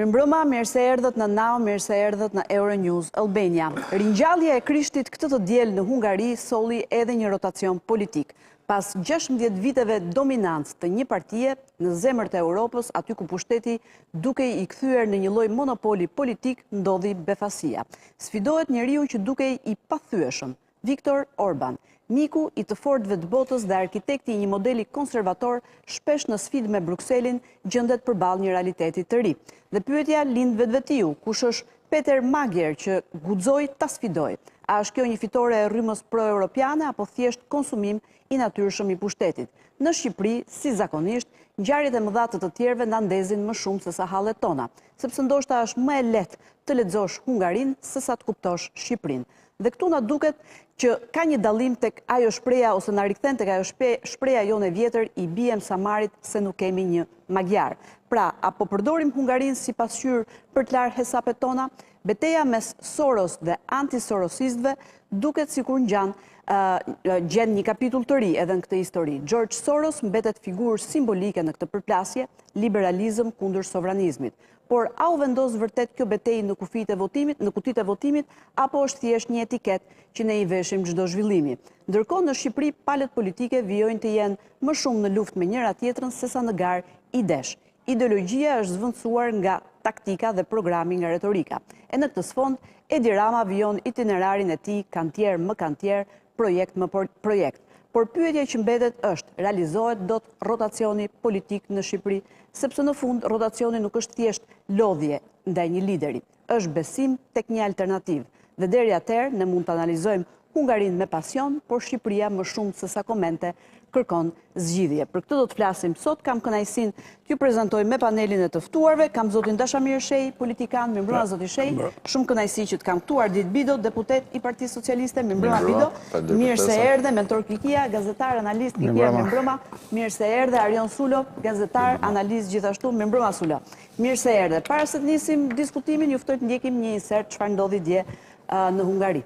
Mirëmbrëma, mirë se erdhët në Now, mirë se erdhët në Euronews Albania. Ringjallja e Krishtit këtë të diel në Hungari solli edhe një rotacion politik. Pas 16 viteve dominancë të një partije në zemër të Europës, aty ku pushteti duke i kthyer në një lloj monopoli politik, ndodhi befasia. Sfidohet njeriu që duke i pathyeshëm, Viktor Orban, miku i të fortëve të botës dhe arkitekti i një modeli konservator, shpesh në sfidë me Brukselin, gjendet përballë një realiteti të ri. Dhe pyetja lind vetvetiu, kush është Peter Magyar që guxoi ta sfidoj? A është kjo një fitore e rrymës pro-europiane apo thjesht konsumim i natyrshëm i pushtetit? Në Shqipëri, si zakonisht, ngjarjet e mëdha të tjerëve na ndezin më shumë se sa hallet tona, sepse ndoshta është më e lehtë të lexosh Hungarinë se sa të kuptosh Shqipërinë. Dhe këtu na duket që ka një dallim tek ajo shpreha ose na rikthen tek ajo shpreha jonë e vjetër i biem Samarit se nuk kemi një Magyar. Pra, apo përdorim Hungarinë si pasqyrë për të larë hesapet tona? Betejë mes Soros dhe antisorosistëve duket sikur gjen një kapitull të ri edhe në këtë histori. George Soros mbetet figurë simbolike në këtë përplasje, liberalizëm kundër sovranizmit. Por a u vendos vërtet kjo betejë në kutitë e votimit, apo është thjesht një etiket që ne i veshim çdo zhvillimi? Ndërkohë në Shqipëri palët politike vijojnë të jenë më shumë në luftë me njëra tjetrën sesa në garë idesh. Ideologjia është zvendësuar nga taktika dhe programi nga retorika. E në këtë sfond, Edi Rama vijon itinerarin e tij kantier më kantier, projekt më projekt. Por pyetja që mbetet është, realizohet dot rotacioni politik në Shqipëri, sepse në fund rotacioni nuk është thjesht lodhje ndaj një lideri, është besim tek një alternativë. Dhe deri atëherë ne mund të analizojmë Hungarinë me pasion, por Shqipëria më shumë se sa komente kërkon zgjidhje. Për këtë do të flasim sot, kam kënaqësinë t'ju prezantoj me panelin e të ftuarve, kam zotin Dashamir Shej, politikan, mirëmbrëma zoti Shej, shumë kënaqësi që të kam ftuar Dit Bido, deputet i Partisë Socialiste, mirëmbrëma Bido, mirë se erdhe, mentor Kikia, gazetar, analist Kikia, mirëmbrëma, mirë se erdhe Arion Sulo, gazetar, analist gjithashtu, mirëmbrëma Sulo, mirë se erdhe. Para se të nisim diskutimin, ju ftoj të ndjekim një insert çfarë ndodhi dje në Hungari.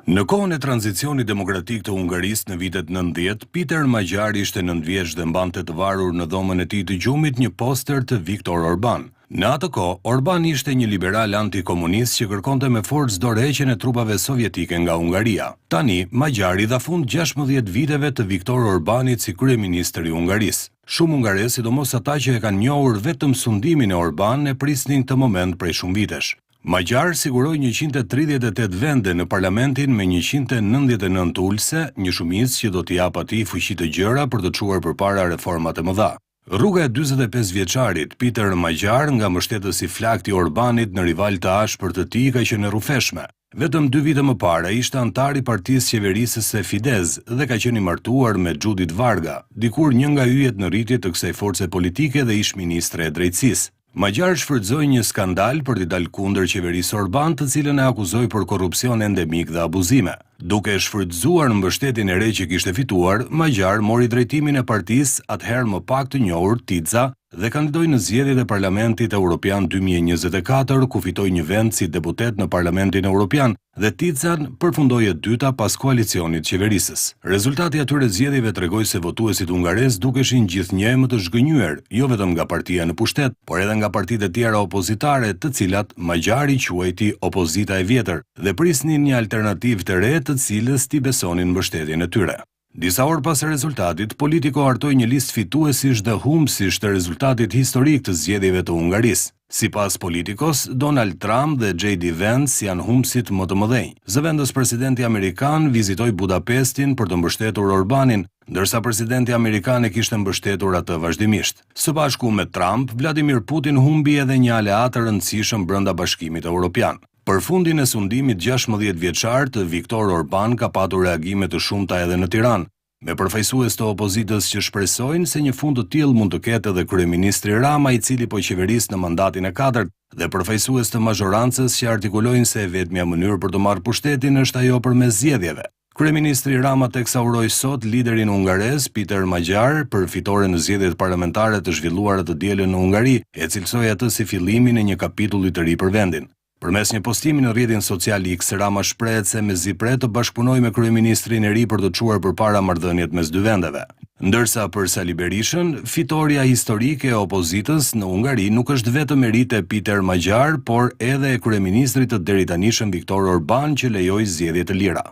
Në kohën e tranzicionit demokratik të Hungarisë në vitet 90, Peter Magyar ishte 9 vjeç dhe mbante të varur në dhomën e tij të gjumit një poster të Viktor Orban. Në atë kohë, Orban ishte një liberal antikomunist që kërkonte me forcë dorëheqjen e trupave sovjetike nga Hungaria. Tani, Magyari dha fund 16 viteve të Viktor Orbanit si kryeministër i Hungarisë. Shumë hungarez, sidomos ata që e kanë njohur vetëm sundimin e Orban, e prisnin këtë moment prej shumë vitesh. Magyar siguroi 138 vende në parlamentin me 199 ulse, një shumicë që do t'i jap atij fuqi të gjëra për të çuar përpara reformat e mëdha. Rruga e 45 vjeçarit Peter Magyar nga mbështetësi flakt i Orbanit në rival të ashpër të tij ka qenë e rrufeshme. Vetëm 2 vite më parë ishte antar i partisë qeverisëse Fidesz dhe ka qenë i martuar me Judith Varga, dikur një nga yjet në rritje të kësaj force politike dhe ish ministre e drejtësisë. Magyar shfrytëzoi një skandal për t'i dalë kundër qeverisë Orban, të cilën e akuzoi për korrupsion endemik dhe abuzime. Duke shfrytëzuar mbështetjen e re që kishte fituar, Magyar mori drejtimin e partisë atëherë më pak të njohur Tiza dhe kandidoi në zgjedhjet e Parlamentit Evropian 2024, ku fitoi një vend si deputet në Parlamentin Evropian dhe Tiza përfundoi e dyta pas koalicionit qeverisës. Rezultati atyre zgjedhjeve tregoi se votuesit hungarez dukeshin gjithnjë më të zhgënjur, jo vetëm nga partia në pushtet, por edhe nga partitë e tjera opozitare, të cilat Magyari quajti opozita e vjetër, dhe prisnin një alternativë të re të cilës t'i besonin mbështetjen e tyre. Disa orë pas rezultatit, Politico hartoi një listë fituesish dhe humbësish të rezultatit historik të zgjedhjeve të Hungarisë. Sipas Politicos, Donald Trump dhe J.D. Vance janë humbësit më të mëdhenj. Zëvendës presidenti amerikan vizitoi Budapestin për të mbështetur Orbanin, ndërsa presidenti amerikan e kishte mbështetur atë vazhdimisht. Së bashku me Trump, Vladimir Putin humbi edhe një aleat të rëndësishëm brenda Bashkimit Evropian. Për fundin e sundimit 16 vjeçar të Viktor Orban ka patur reagime të shumta edhe në Tiranë, me përfaqësues të opozitës që shpresojnë se një fund të tillë mund të ketë edhe kryeministri Rama, i cili po qeveris në mandatin e 4, dhe përfaqësues të mazhorancës që artikulojnë se e vetmja mënyrë për të marrë pushtetin është ajo përmes zgjedhjeve. Kryeministri Rama teksa uroi sot liderin hungarez Peter Magyar për fitoren në zgjedhjet parlamentare të zhvilluara të dielën në Hungari, e cilësoi atë si fillimin e një kapitulli të ri për vendin. Përmes një postimi në rrjetin social X, Rama shprehet se mezi pret të bashkëpunojë me kryeministrin e ri për të çuar përpara marrëdhëniet mes dy vendeve. Ndërsa për Sali Berishën, fitoria historike e opozitës në Hungari nuk është vetëm merit e Peter Magyar, por edhe e kryeministrit të deritanishëm Viktor Orban që lejoi zgjedhje të lira.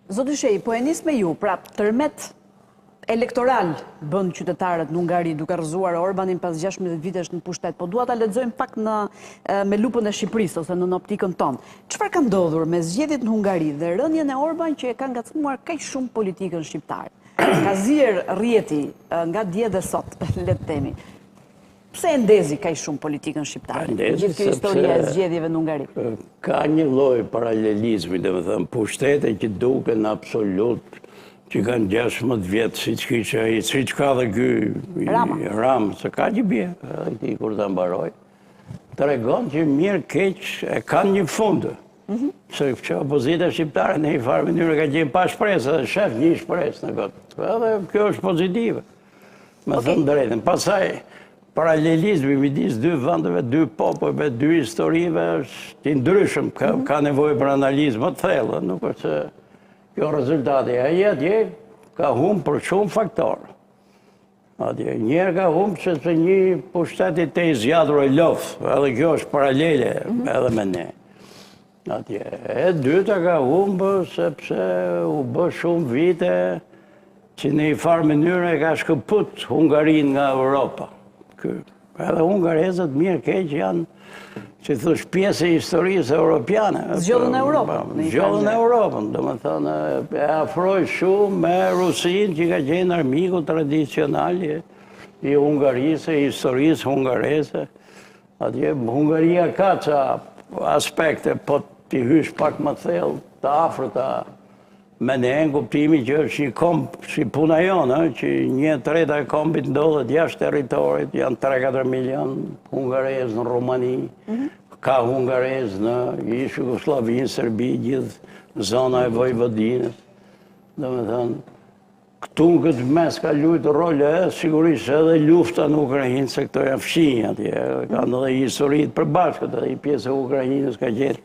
Zoti Shej, po e nis me ju, pra tërmet elektoral bën qytetarët në Hungari duke rrëzuar Orbanin pas 16 vitesh në pushtet, po dua ta lexojmë pak me lupën e Shqipërisë ose në optikën tonë. Çfarë ka ndodhur me zgjedhjet në Hungari dhe rënien e Orban që e ka ngacmuar kaq shumë politikën shqiptare? Ka zier rrjeti nga dje dhe sot, le të themi. Pse e ndezi kaq shumë politikën shqiptare? Gjithë kjo historia e zgjedhjeve në Hungari. Ka një lloj paralelizmi, domethënë pushtete që duken absolut që kanë 16 vjetë, si që ka dhe ky Rama, se ka që bje, edhe ti kur të mbaroj, të regon që mirë keq e kanë një fundë. Se që opozita shqiptare në i farë mënyrë ka qenë pa shpresë, edhe shef një shpresë në këtë. Edhe kjo është pozitive, me thëmë drejtën. Pasaj, paralelizmi midis dy vendeve, dy popujve, dy historive, është i ndryshëm, ka nevojë për analizë më të thellë, nuk është se kjo rezultati. Atje ka humbë për shumë faktorë. Njerë ka humbë sepse një pushteti të i zgjatur e loftë, edhe kjo është paralele edhe me ne. E dyta ka humbë sepse u bë shumë vite që në i farë mënyrë e ka shkëput Hungarin nga Europa. Edhe hungarezët mirë keq janë, që thush, pjesë e historisë europiane. Zgjodhën Europën. Zgjodhën Europën, do më thënë, e afroj shumë me Rusin që ka qenë armiku tradicional i Hungarisë, i historisë hungarese. Atje, Hungaria ka ca aspekte, po t'i hysh pak më thellë, të afrëta me ne, në kuptimi që është një komp, si puna jonë, që 1/3 e kompit ndodhet jashtë territorit, janë 3-4 milion hungarez në Rumani, ka hungarez në ish Jugosllavinë, Serbi, gjithë zona e Vojvodinës. Do me thënë, këtu në këtë mes ka lujtë role, sigurisht edhe lufta në Ukrajinë, se këto janë fshinja atje, kanë edhe historitë përbashkët, edhe i pjesë e Ukrajinës ka qenë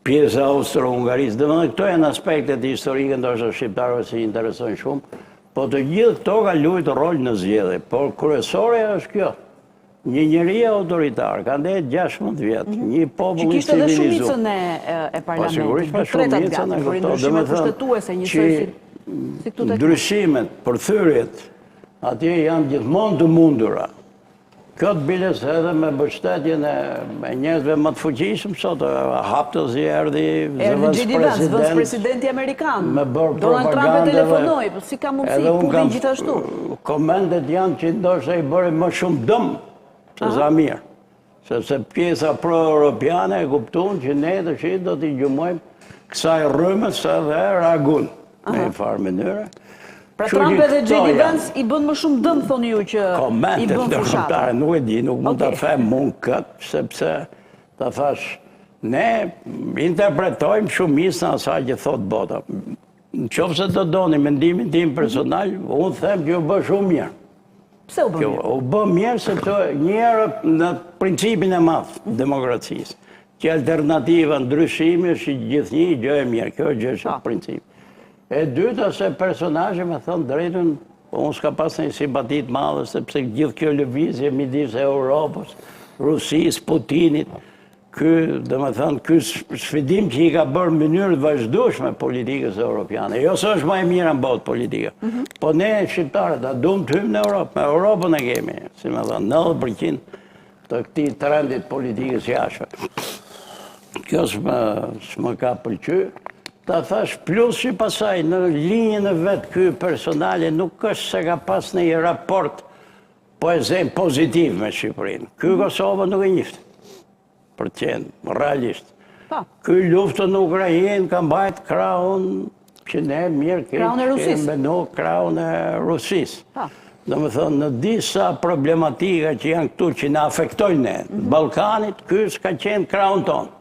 pjesë e Austro-Hungarisë. Dhe më këto janë aspektet historike, ndoshta shqiptarëve si interesojnë shumë, po të gjithë këto ka lujtë rol në zgjedhje, por kryesore është kjo. Një njeri autoritar, ka ndërë 16 vjetë, një popull i civilizuar. Që kishte dhe shumicën e parlamentit. Sigurisht pa shumicën e këto. Dhe me thënë që ndryshimet, përthyrjet, atje janë gjithmonë të mundura. Këtë biles edhe me bështetjen e njerëzve më të fuqishëm, sot haptës i erdi zëvës presidenti Amerikan. Donald Trump e telefonoj, si ka mundësi Putin gjithashtu? Komendet janë që ndoshta i bëri më shumë dëm, se za mirë. Sepse pjesa pro-europiane e kuptun që ne të shi do t'i gjumojmë kësaj rrëmës edhe ragun, në një farë mënyre. Pra Trump edhe J.D. Vance i bën më shumë dëm, thoni ju, që i bën fushatë. Nuk e di, nuk mund të them mund këtë, sepse të thash, ne interpretojmë shumicën asaj që thot bota. Në qoftë se të doni mendimin tim personal, unë them që u bë shumë mirë. Pse u bë mirë? U bë mirë sepse njërë në principin e madhë demokracisë, që alternativa ndryshimi është gjithë një gjë e mirë, kjo gjë është princip. E dyta se personazhe me thënë drejtën, unë s'ka pas një simpatit madhe, sepse gjithë kjo lëvizje midis Europës, Rusisë, Putinit, ky sfidim që i ka bërë mënyrë të vazhdueshme politikës europiane. Jo se është më e mira në botë politika. Po ne shqiptarët a duam të hymë në Europë, me Europën e kemi, si me thënë, 90% të këtij trendit politikës jashtë. Kjo s'më ka pëlqyer. Ta thash, plus që pasaj në linjën e vetë kjo personale nuk është se ka pas në i raport po e zemë pozitiv me Shqipërinë. Kjo Kosovë nuk e njiftë, për qenë, realisht. Kjo luftën në Ukrajinë ka mbajt kraun që ne mirë kemi me kraun e Rusisë. Dhe me thënë, në disa problematika që janë këtu që në afektojnë ne, Balkanit, kjo s'ka qenë kraun tonë.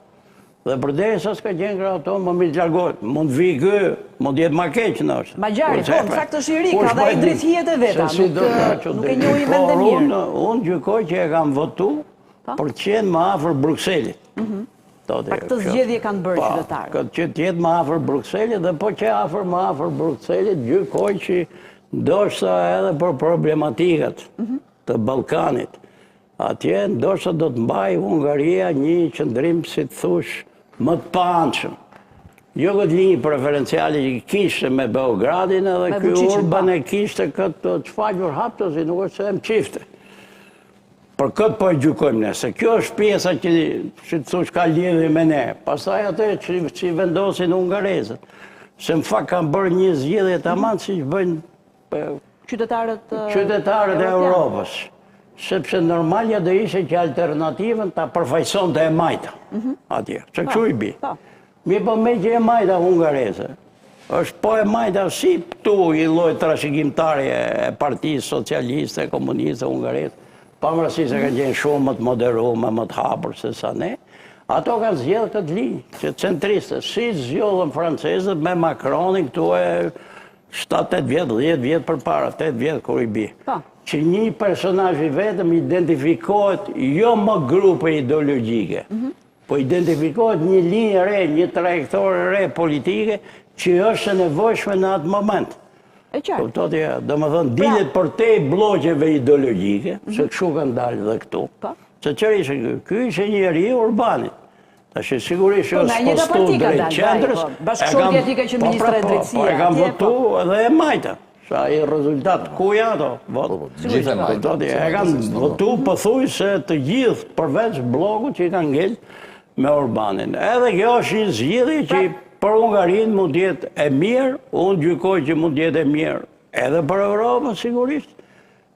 Dhe përdesa s'ka qenë kraun tonë, më mirë largohet. Mund vi kë, mund jetë ma keqë në është. Magyari, po, në fakt është i ri, ka dhe i drejthijet e veta, nuk e njohi vend e mirë. Unë gjykoj që e kam votu për qenë më afër Brukselit. Pra këtë zgjedhje kanë bërë qytetarët. Këtë që t'jetë më afër Brukselit, dhe po që më afër Brukselit, gjykoj që ndoshta edhe për problematikat të Ballkanit. Atje ndoshta do të mbaj Hungaria një qëndrim, si të thush, më të paanshëm. Jo këtë linjë preferenciale që kishte me Beogradin, edhe ky Orban e kishte këtë të falur hapto, si nuk është se e më qifte. Për këtë po e gjykojmë ne, se kjo është pjesa që, si të thush, ka lidhje me ne. Pastaj atë që vendosin hungarezët. Se në fakt kanë bërë një zgjedhje tamam si që bëjnë qytetarët e Europës. Sepse normalja do ishte që alternativën ta përfaqësonte e majta atje. Se kështu i bi. Mi po me që e majta hungareze. është po e majta si tu i lloj trashëgimtare e Partisë Socialiste, Komuniste, Hungarisë, pavarësisht se kanë qenë shumë më të moderuar, më të hapur se sa ne. Ato kanë zgjedhur këtë linjë, që centriste, si zgjodhën francezët me Macronin këtu e 7-8 vjet, 10 vjet përpara, 8 vjet kur i bi. Që një personazh i vetëm identifikohet jo më grupe ideologjike, po identifikohet një linjë re, një trajektore re politike që është e nevojshme në atë moment. E qartë. Do më thënë, dilet për te bloqeve ideologjike, se këshu kanë dalë dhe këtu. Se qërë ishe, ky ishe njeri Urbanit. Tash sigurisht është postu drejt qendrës. Bashkëshortja e tij ka qenë ministre e drejtësisë. E kanë votu edhe e majta. Sa i rezultat ku jato? Gjithë e majta. E kanë votu pothuajse të gjithë përveç bllokut që i kanë ngel me Urbanin. Edhe kjo është një zgjidhje që për Hungarinë mund të jetë e mirë, unë gjykoj që mund të jetë e mirë edhe për Europën sigurisht,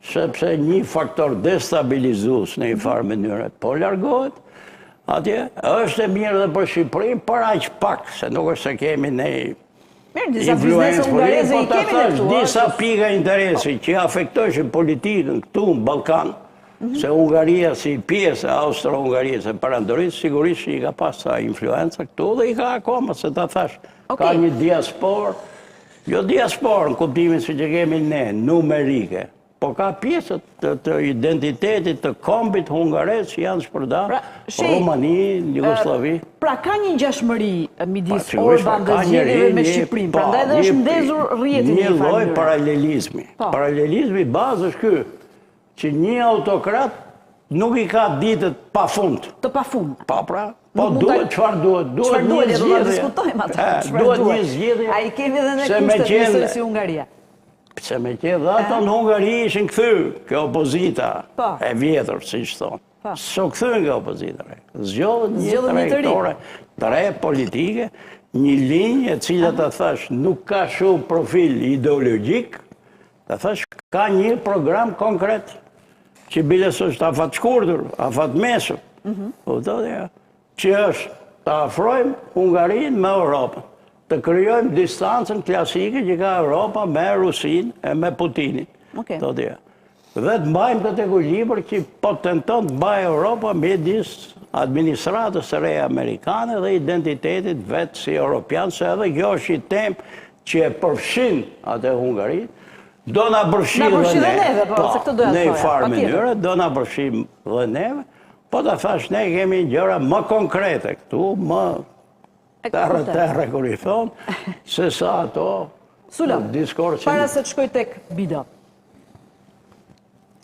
sepse një faktor destabilizues në një farë mënyrë po largohet. Atje, është e mirë dhe për Shqipërinë, për aq pak, se nuk është se kemi ne influencë hungareze i kemi në këtu. Disa pika interesi që afektojshin politikën këtu në Ballkan, se Hungaria si pjesë e Austro-Hungarisë e perandorisë, sigurisht i ka pas sa influenca këtu dhe i ka akoma, se ta thash, ka një diasporë, jo diasporë në kuptimin se që kemi ne, numerike, po ka pjesët të identitetit të kombit hungares që janë shpërdarë, Romani, Jugoslavi. Pra ka një ngjashmëri midis Orban dhe zgjedhjeve me Shqipërinë, prandaj edhe është ndezur rrjeti një lloj paralelizmi. Paralelizmi bazë është ky, që një autokrat nuk i ka ditët pafund. Të pafund. Pra, po duhet, çfarë duhet? Duhet një zgjedhje. Duhet një zgjedhje. Ai kemi edhe ne kushtet si Hungaria. Se me që dhe ato në Hungari ishin këthy, kjo opozita e vjetër, si që thonë. So këthy nga opozita. Zgjodhët një trajektore të re politike, një linjë e cila të thash nuk ka shumë profil ideologjik, të thash ka një program konkret, që biles është afat shkurtur, afat mesur, që është të afrojmë Hungarinë me Europën. Të kryojmë distancën klasike që ka Europa me Rusin e me Putinin. Dhe të mbajmë këtë ekuilibër që po tenton të mbajë Europa midis administratës së re amerikane dhe identitetit vetë si Europian, se edhe kjo është një temë që e përfshin atë Hungarinë, do na përfshin dhe neve, në një farë mënyrë, do na përfshin dhe neve, po të thash ne kemi gjëra më konkrete këtu, më terre, kur i thonë, se sa ato diskorsin. Para se të shkoj tek Bido.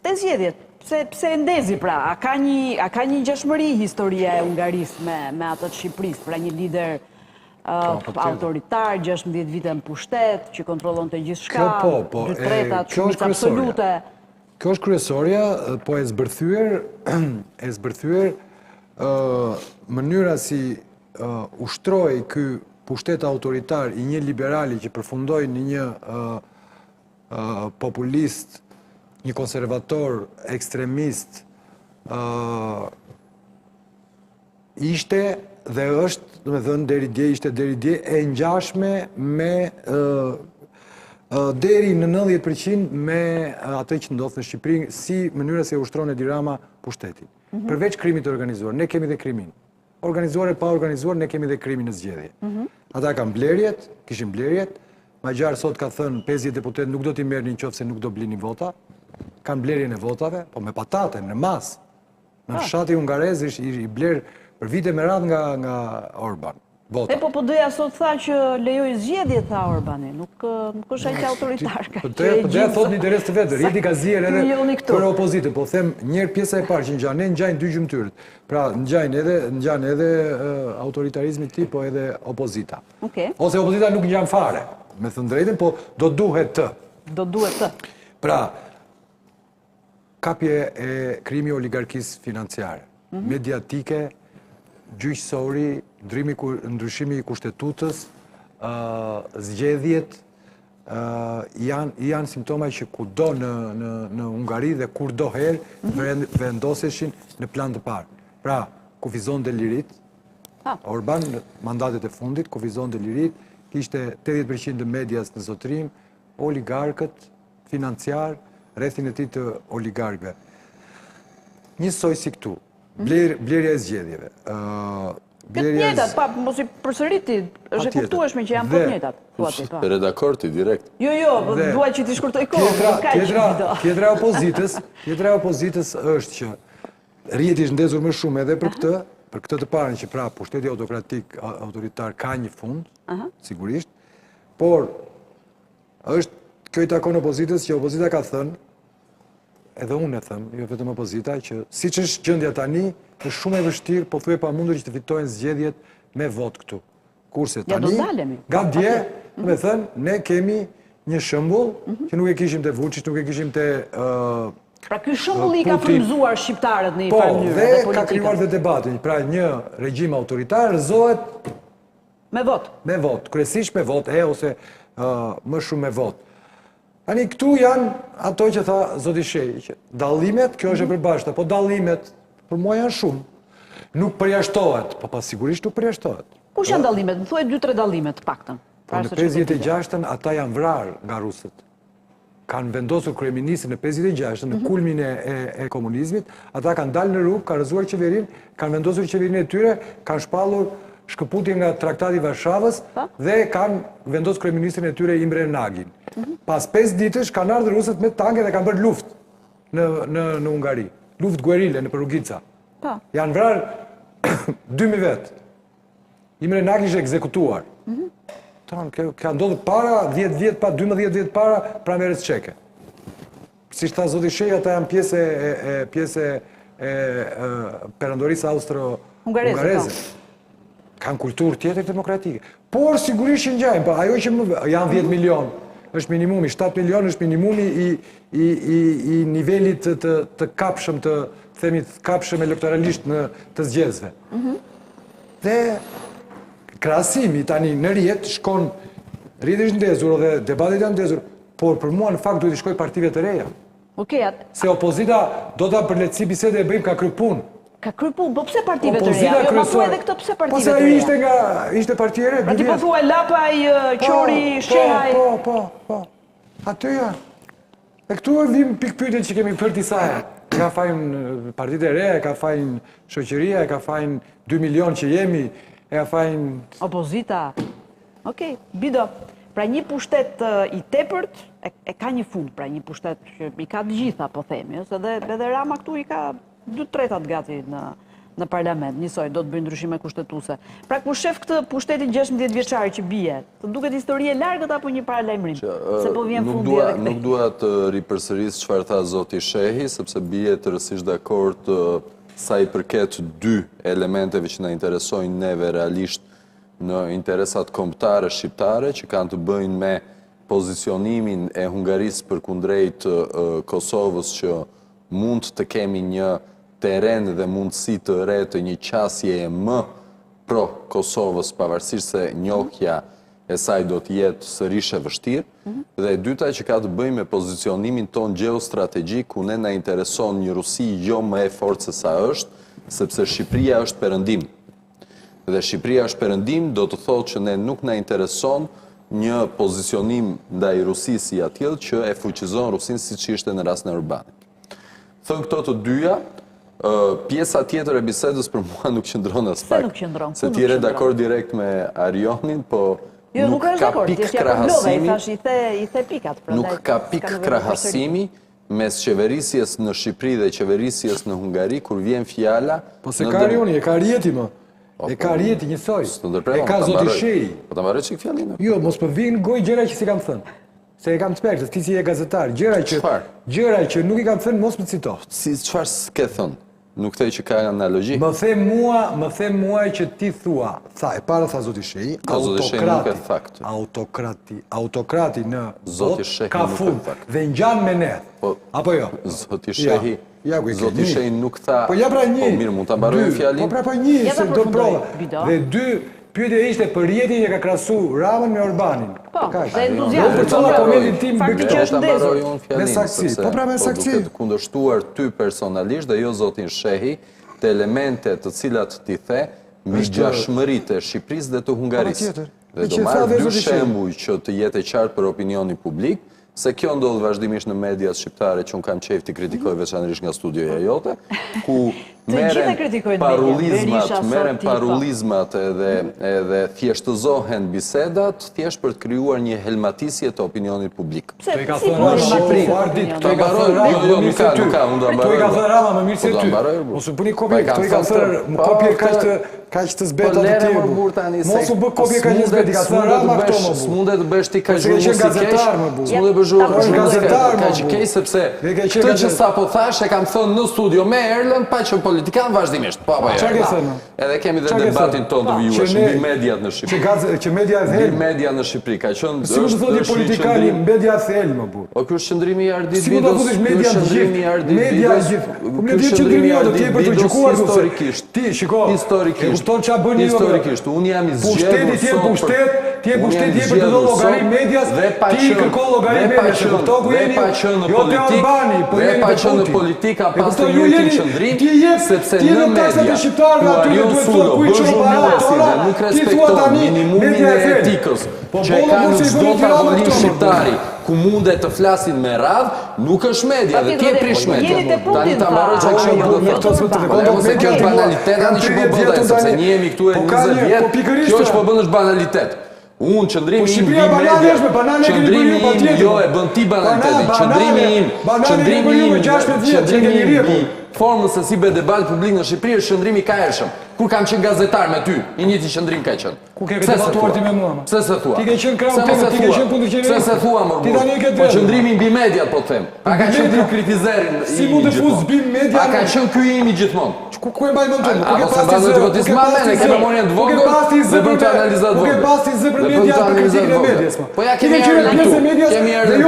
Te zgjedhjet, pse ndezi pra? A ka një ngjashmëri historia e Hungarisë me atë të Shqipërisë, pra një lider autoritar, 16 vite në pushtet, që kontrollonte gjithçka, dy tretat, shumicë absolute. Kjo është kryesorja, po e zbërthyer mënyra si ushtroi ky pushtet autoritar i një liberali që përfundoi në një populist, një konservator, ekstremist, ishte dhe është, do të thënë deri dje e ngjashme me deri në 90% me atë që ndodh në Shqipëri si mënyra se ushtron Edi Rama pushtetin. Përveç krimit të organizuar, ne kemi dhe krimin. Organizuar e pa organizuar, ne kemi dhe krimin në zgjedhje. Ata kanë blerjet, kishin blerjet, Magjar sot ka thënë 50 deputet nuk do t'i merrni nëse nuk do blini vota, kanë blerjen e votave, po me patate, në mas. Në fshati hungarez i bler për vite me radhë nga Orban. Vota. Po doja sot tha që lejoj zgjedhje, tha Orbani, nuk është aq autoritar. Po doja thot një interes të vetë, Riti ka zier edhe për opozitën, po them njërë pjesa e parë që ngjan, ne ngjajnë dy gjymtyrët. Pra ngjan edhe autoritarizmi i tij, po edhe opozita. Ose opozita nuk ngjan fare, me thënë drejtën, po do duhet të. Do duhet të. Pra, kapje e krimi oligarkisë financiare, mediatike, gjyqësori, ndryshimi i kushtetutës, zgjedhjet, janë simptoma që kudo në Ungari dhe kurdo herë vendoseshin në plan të parë. Pra, kufizon dhe lirit, Orban në mandatet e fundit, kufizon dhe lirit, kishte 80% të medias në zotrim, oligarkët, financiar, rrethin e tij të oligarkëve. Njësoj si këtu, blerja e zgjedhjeve. Këtë njëjtat, pa, mos i përsëriti, është e kuptueshme që janë po njëjtat. Redakorti, direkt. Jo, dua që t'i shkurtoj kohën. Tjetra e opozitës është që rrjeti është ndezur më shumë edhe për këtë të parën që pra pushteti autokratik, autoritar ka një fund, sigurisht, por është kjo i takon opozitës që opozita ka thënë, edhe unë e thëmë, jo vetëm opozita, që si që është gjendja tani, është shumë e vështirë, po thuaj pa mundur që të fitojnë zgjedhjet me vot këtu. Kurse tani, nga dje, me thënë, ne kemi një shembull që nuk e kishim të Vučić, nuk e kishim të Pra ky shembull i ka frymëzuar shqiptarët në një farë mënyrë dhe politikën. Po, dhe ka krijuar dhe debatin. Pra një regjim autoritar rrezohet me vot. Me vot, kryesisht me vot, ose më shumë me vot. Tani këtu janë ato që tha zoti Shehi, që dallimet, kjo është e përbashkëta, po dallimet për mua janë shumë. Nuk përjashtohet, po pas sigurisht nuk përjashtohet. Kush janë dallimet? Më thuaj 2-3 dallime të paktën. Po në 56-ën ata janë vrarë nga rusët. Kanë vendosur kryeministrin në 56-ën, në kulmin e komunizmit, ata kanë dalë në rrugë, kanë rrezuar qeverinë, kanë vendosur qeverinë e tyre, kanë shpallur shkëputjen nga traktati i Varshavës dhe kanë vendosur kryeministrin e tyre Imre Nagin. Pas 5 ditësh kanë ardhur rusët me tanke dhe kanë bërë luftë në Ungari. Luftë guerile në Rrugica. Janë vrarë 2000 vetë. Imre Nagi ishte ekzekutuar. Ka ndodhur para 10 vjet pa 12 vjet para pranverës çeke. Siç tha zoti Shehi, ata janë pjesë e perandorisë austro-hungareze. Kanë kulturë tjetër demokratike. Por sigurisht që ngjajnë, po ajo që janë 10 milion, është minimumi, 7 milion është minimumi i nivelit të kapshëm, të themit kapshëm elektoralisht të zgjedhësve. Dhe krahasimi tani në rrjet shkon, rrjeti është ndezur dhe debatet janë ndezur, por për mua në fakt duhet të shkoj partive të reja. Se opozita do ta përletësi bisede e bëjmë ka krypun. Ka krypun, po pse partive të reja? Jo, ma thua edhe këtë pse partive të reja? Po se ishte parti e re. Pra ti po thua Lapaj, Qori, Shehaj. Po. Aty janë. E këtu e vim pikpyetjet që kemi për disa herë. Ka fajnë partitë e reja, ka fajnë shoqëria, ka fajnë 2 milion që jemi, e ka fajnë opozita. Okej, bido. Pra një pushtet i tepërt e ka një fund, pra një pushtet që i ka të gjitha, po themi, edhe Rama këtu i ka 2/3 gati në parlament, njësoj, do të bëjë ndryshime kushtetuese. Pra kur shef këtë pushtetin 16 vjeçar që bie, të duket histori e largët apo një paralajmërim? Se po vjen fundi edhe këtej. Nuk dua të ripërsëris çfarë tha zoti Shehi, sepse bie të rësisht dakord sa i përket 2 elementeve që na interesojnë neve realisht në interesat kombëtare shqiptare, që kanë të bëjnë me pozicionimin e Hungarisë përkundrejt Kosovës, që mund të kemi një teren dhe mundësi të re të një qasje më pro Kosovës, pavarësisht se njohja e saj do të jetë sërish e vështirë, dhe e dyta që ka të bëjë me pozicionimin ton gjeostrategjik, ku ne na intereson një Rusi jo më e fortë se sa është, sepse Shqipëria është perëndim. Dhe Shqipëria është perëndim, do të thotë që ne nuk na intereson një pozicionim ndaj Rusisë si atjell që e fuqizon Rusinë siç ishte në rastin e Orbanit. Thënë këto të dyja, pjesa tjetër e bisedës për mua nuk qëndron as pak. Se ti je dakord direkt me Arionin, po nuk ka pik krahasimi. Nuk ka pik krahasimi mes qeverisjes në Shqipëri dhe qeverisjes në Hungari, kur vjen fjala... Po se ka Rioni, e ka Rjeti më. E ka Rjeti njësoj. E ka Zoti Shehi. Po ta marrë çik fjalën. Jo, mos po vijnë gojë gjëra që si kam thënë. Se e kam të pertë, ti si e gazetar, gjëra që nuk i kam thënë mos më cito. Si çfarë s'ke thënë? Nuk thej që ka analogji? Më the mua që ti thua, e para tha Zoti Shehi, autokrati në Zoti bot Shehi ka nuk fund e fakt. dhe ngjan me ne. Apo jo? Zoti Shehi. Ja ku e ke. Zoti Shehi nuk tha. Po ja pra një. Po mirë, mund ta mbaroj fjalën. Po pra pa një, se do prova. Dhe dy, pyetja ishte për Rjetin që ka krahasu Ramën me Orbanin. Po, dhe Jo entuziazm. për çfarë komentin tim Fakti që është ndezur. Me saksi. Po pra me saksi. Duke të kundërshtuar ty personalisht dhe jo zotin Shehi të elemente të cilat ti the migjashmëritë e Shqipërisë dhe të Hungarisë. Dhe do marrë dy shembuj që të jetë qartë për opinionin publik, se kjo ndodh vazhdimisht në mediat shqiptare që unë kam qejf të kritikoj veçanërisht nga studioja jote, ku meren parullizmat edhe thjeshtëzohen bisedat, thjesht për të krijuar një helmatisje të opinionit publik. To i ka thënë Rama, to i ka thënë jo, nuk ka, unë do mbaroj. To i ka thënë Rama më mirë se ty. Mos u bëni kopje, to i ka thënë kopje kaq të zbeta të tjerë. Mos u bë kopje kaq të zbeta, ka thënë Rama këto më bu. S'mundet të bësh ti kaq zhurmë si keq. Ka që kej, sepse këtë që sa po thash e kam thënë në studio me Erlën, pa që politikan vazhdimisht. Edhe kemi dhe debatin tonë të vijuesh mbi mediat në Shqipëri. Që media e Mbi thellë. media në Shqipëri ka qenë... Si më të thoti politikani, media e thellë më bu. O, ky është qëndrimi i Ardit Si më të thotish media të gjithë, media e gjithë. Po me dhjetë qëndrimi jo, do t'je për të gjëkuar du se. Ti, shiko, e kupton qa bëni jo. Historikisht, unë jam i zgjedhur Ti e pushtet je për të do llogari medias, ti kërkon llogari medias, e kupton ku jeni? Jo te Albani, po jeni pa qenë në politika pas të njëjtin qëndrim, sepse në media ku Arion Sullo bën zhurmësi dhe nuk respekton minimumin e etikës që e ka në çdo tavolinë shqiptari, ku mundet të flasin me radh, nuk është media dhe ti e prish media. Tani ta mbaroj çka kishim do të thotë. Ose kjo është banalitet tani që po bëhet, sepse ne jemi këtu e 20 vjet. Kjo që po bën është banalitet. Unë qëndrimi im mbi media, qëndrimi im jo e bën ti banalitetin, qëndrimi im mbi formën se si be debat publik në Shqipëri është qëndrimi ka ershëm. Kur kam qenë gazetar me ty, i njëjti qëndrim ka qenë. Ku ke debatuar ti me mua? Pse se thua? Ti ke qenë krau tema, ti ke qenë kundër qeverisë. Pse se thua më burr? Po qëndrimi mbi mediat po them. A ka qenë ti kritizerin? Si mund të fuz mbi media? A ka qenë ky imi gjithmonë? Ku e mbaj mend tonë? Ku ke pasur devotis mallën e kemë morën të vogël. Dhe bën të analizat vogël. Ku ke pasur zëpër media për kritikën e medias po. Po ja kemi ardhur këtu. Kemi ardhur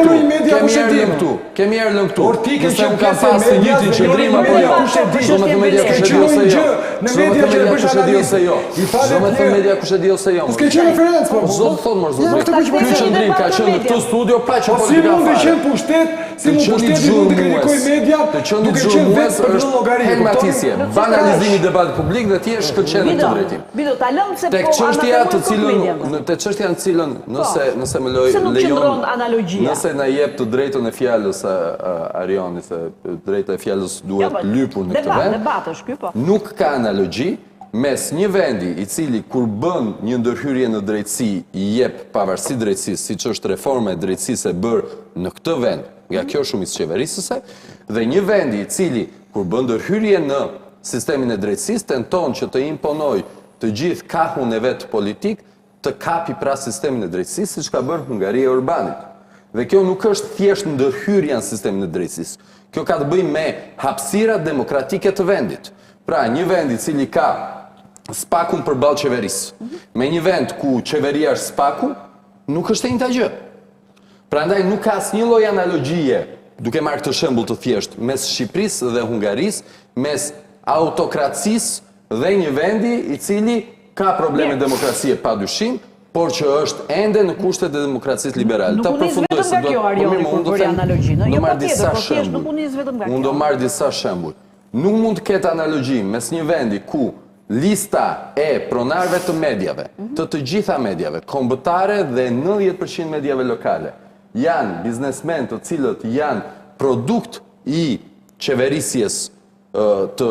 këtu. Kemi ardhur këtu. Por ti ke qenë ka pasur një qendrim apo jo? Kush e di? Zonë të media kush e di ose jo? Në media që bësh analizë jo. I falë zonë të media kush e di ose jo? Po s'ke qenë referencë po. Zot thon më zot. Ky qendrim ka qenë në këtë studio pa që po si mund të qenë pushtet, si mund pushtet mund të kritikoj media, duke qenë vetë për llogari. Helmatisje, banalizimi i debatit publik dhe ti je shkëlqenë të drejtim. Bido, ta lëm se tek çështja të cilën te çështja në cilën nëse më lejon nëse na jep të drejtën e fjalës Arioni se drejta e fjalës duhet lypur në këtë vend. Debat është ky po. Nuk ka analogji mes një vendi i cili kur bën një ndërhyrje në drejtësi i jep pavarësi drejtësisë, siç është reforma e drejtësisë e bërë në këtë vend, nga kjo shumicë qeverisëse, dhe një vendi i cili kur bën ndërhyrje në sistemin e drejtësisë tenton që të imponojë të gjithë kahun e vet politik të kapi pra sistemin e drejtësisë, siç ka bërë Hungaria e Orbanit. Dhe kjo nuk është thjesht ndërhyrja në sistemin e drejtësisë. Kjo ka të bëjë me hapësirat demokratike të vendit. Pra, një vend i cili ka spakun përballë qeverisë, me një vend ku qeveria është spaku, nuk është e njëjta gjë. Prandaj nuk ka asnjë lloj analogjie, duke marrë këtë shembull të thjesht, mes Shqipërisë dhe Hungarisë, mes autokracisë dhe një vendi i cili ka probleme demokracie padyshim, por që është ende në kushtet e demokracisë liberale. Nuk unis vetëm nga kjo, Arioni, kur bëri analogjinë. Jo pa tjetër, po thjesht nuk unis vetëm nga kjo. Unë do marr disa shembuj. Nuk mund të ketë analogji mes një vendi ku lista e pronarëve të mediave, të gjitha mediave, kombëtare dhe 90% mediave lokale, janë biznesmen të cilët janë produkt i qeverisjes të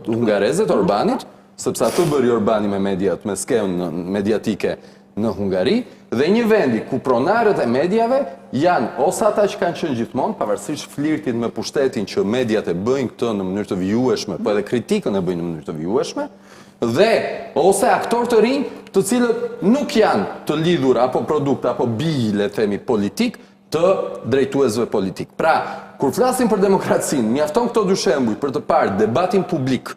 hungareze të Orbanit, sepse atë bëri Orbani me mediat, me skemën mediatike, në Hungari, dhe një vendi ku pronarët e medjave janë ose ata që kanë qenë gjithmonë, pavarësisht flirtit me pushtetin që mediat e bëjnë këtë në mënyrë të vijueshme, po edhe kritikën e bëjnë në mënyrë të vijueshme, dhe ose aktorë të rinj të cilët nuk janë të lidhur apo produkt apo bij, le të themi, politik të drejtuesve politik. Pra, kur flasim për demokracinë, mjafton këto dy shembuj për të parë debatin publik,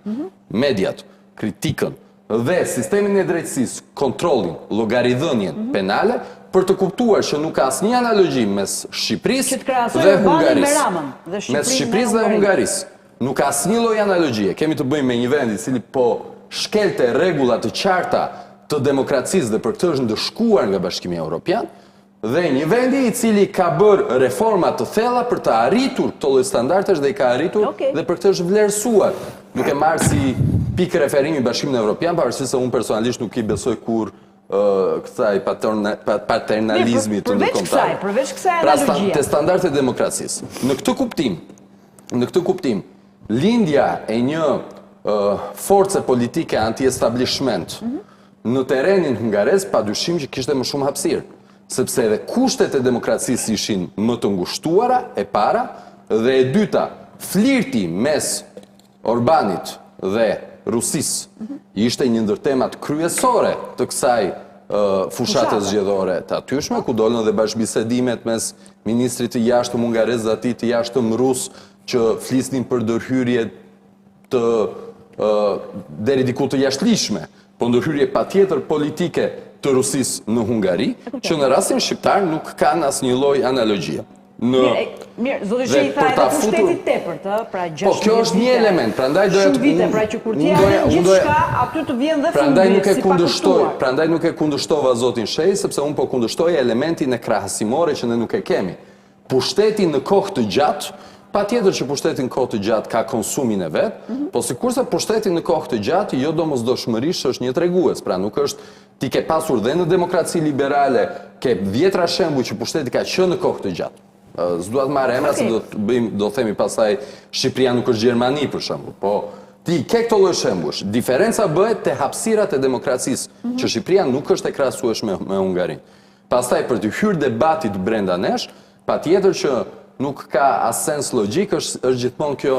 mediat, kritikën dhe sistemin e drejtësisë, kontrollin, llogaridhënien penale, për të kuptuar që nuk ka asnjë analogji mes Shqipërisë dhe Hungarisë. Mes Shqipërisë dhe Hungarisë. Nuk ka asnjë lloj analogjie. Kemi të bëjmë me një vend i cili po shkelte rregulla të qarta të demokracisë dhe për këtë është ndëshkuar nga Bashkimi Evropian, dhe një vendi i cili ka bërë reforma të thella për të arritur këto lloj standardesh dhe i ka arritur dhe për këtë është vlerësuar, duke marrë si pikë referimi Bashkimin Evropian, pavarësisht se unë personalisht nuk i besoj kur kësaj paternalizmi të ndërkombëtar. Përveç kësaj Pra, analogjie. te standardet e demokracisë. Në këtë kuptim, lindja e një force politike anti-establishment në terenin hungares, padyshim që kishte më shumë hapësirë, sepse edhe kushtet e demokracisë ishin më të ngushtuara, e para, dhe e dyta, flirti mes Orbanit dhe Rusisë ishte një ndër temat kryesore të kësaj fushate zgjedhore të atyshme, ku dolën dhe bashkëbisedimet mes ministrit të jashtëm hungares dhe atij të jashtëm rus, që flisnin për ndërhyrje të deri diku të jashtëligjshme, po ndërhyrje patjetër politike të Rusisë në Hungari, që në rastin shqiptar nuk kanë asnjë lloj analogjie. Mirë, zoti Shehi tha edhe pushtetit tepërt, pra 16 Po kjo është një element, prandaj doja shumë vite, pra që kur ti janë gjithçka, aty të vjen dhe fundi. Prandaj nuk e kundërshtova zotin Shehi, sepse unë po kundërshtoj elementin e krahasimore që ne nuk e kemi. Pushteti në kohë të gjatë, patjetër që pushteti në kohë të gjatë ka konsumin e vet, po sikurse pushteti në kohë të gjatë jo domosdoshmërisht është një tregues, pra nuk është ti ke pasur dhe në demokraci liberale, ke vjetra shembuj që pushteti ka qenë në kohë të gjatë. S'dua të marr emra se do themi pastaj Shqipëria nuk është Gjermani për shembull, po ti ke këto lloj shembush. Diferenca bëhet te hapësirat e demokracisë, që Shqipëria nuk është e krahasueshme me Hungarinë. Pastaj për të hyrë debatit brenda nesh, patjetër që nuk ka as sens logjik, është gjithmonë kjo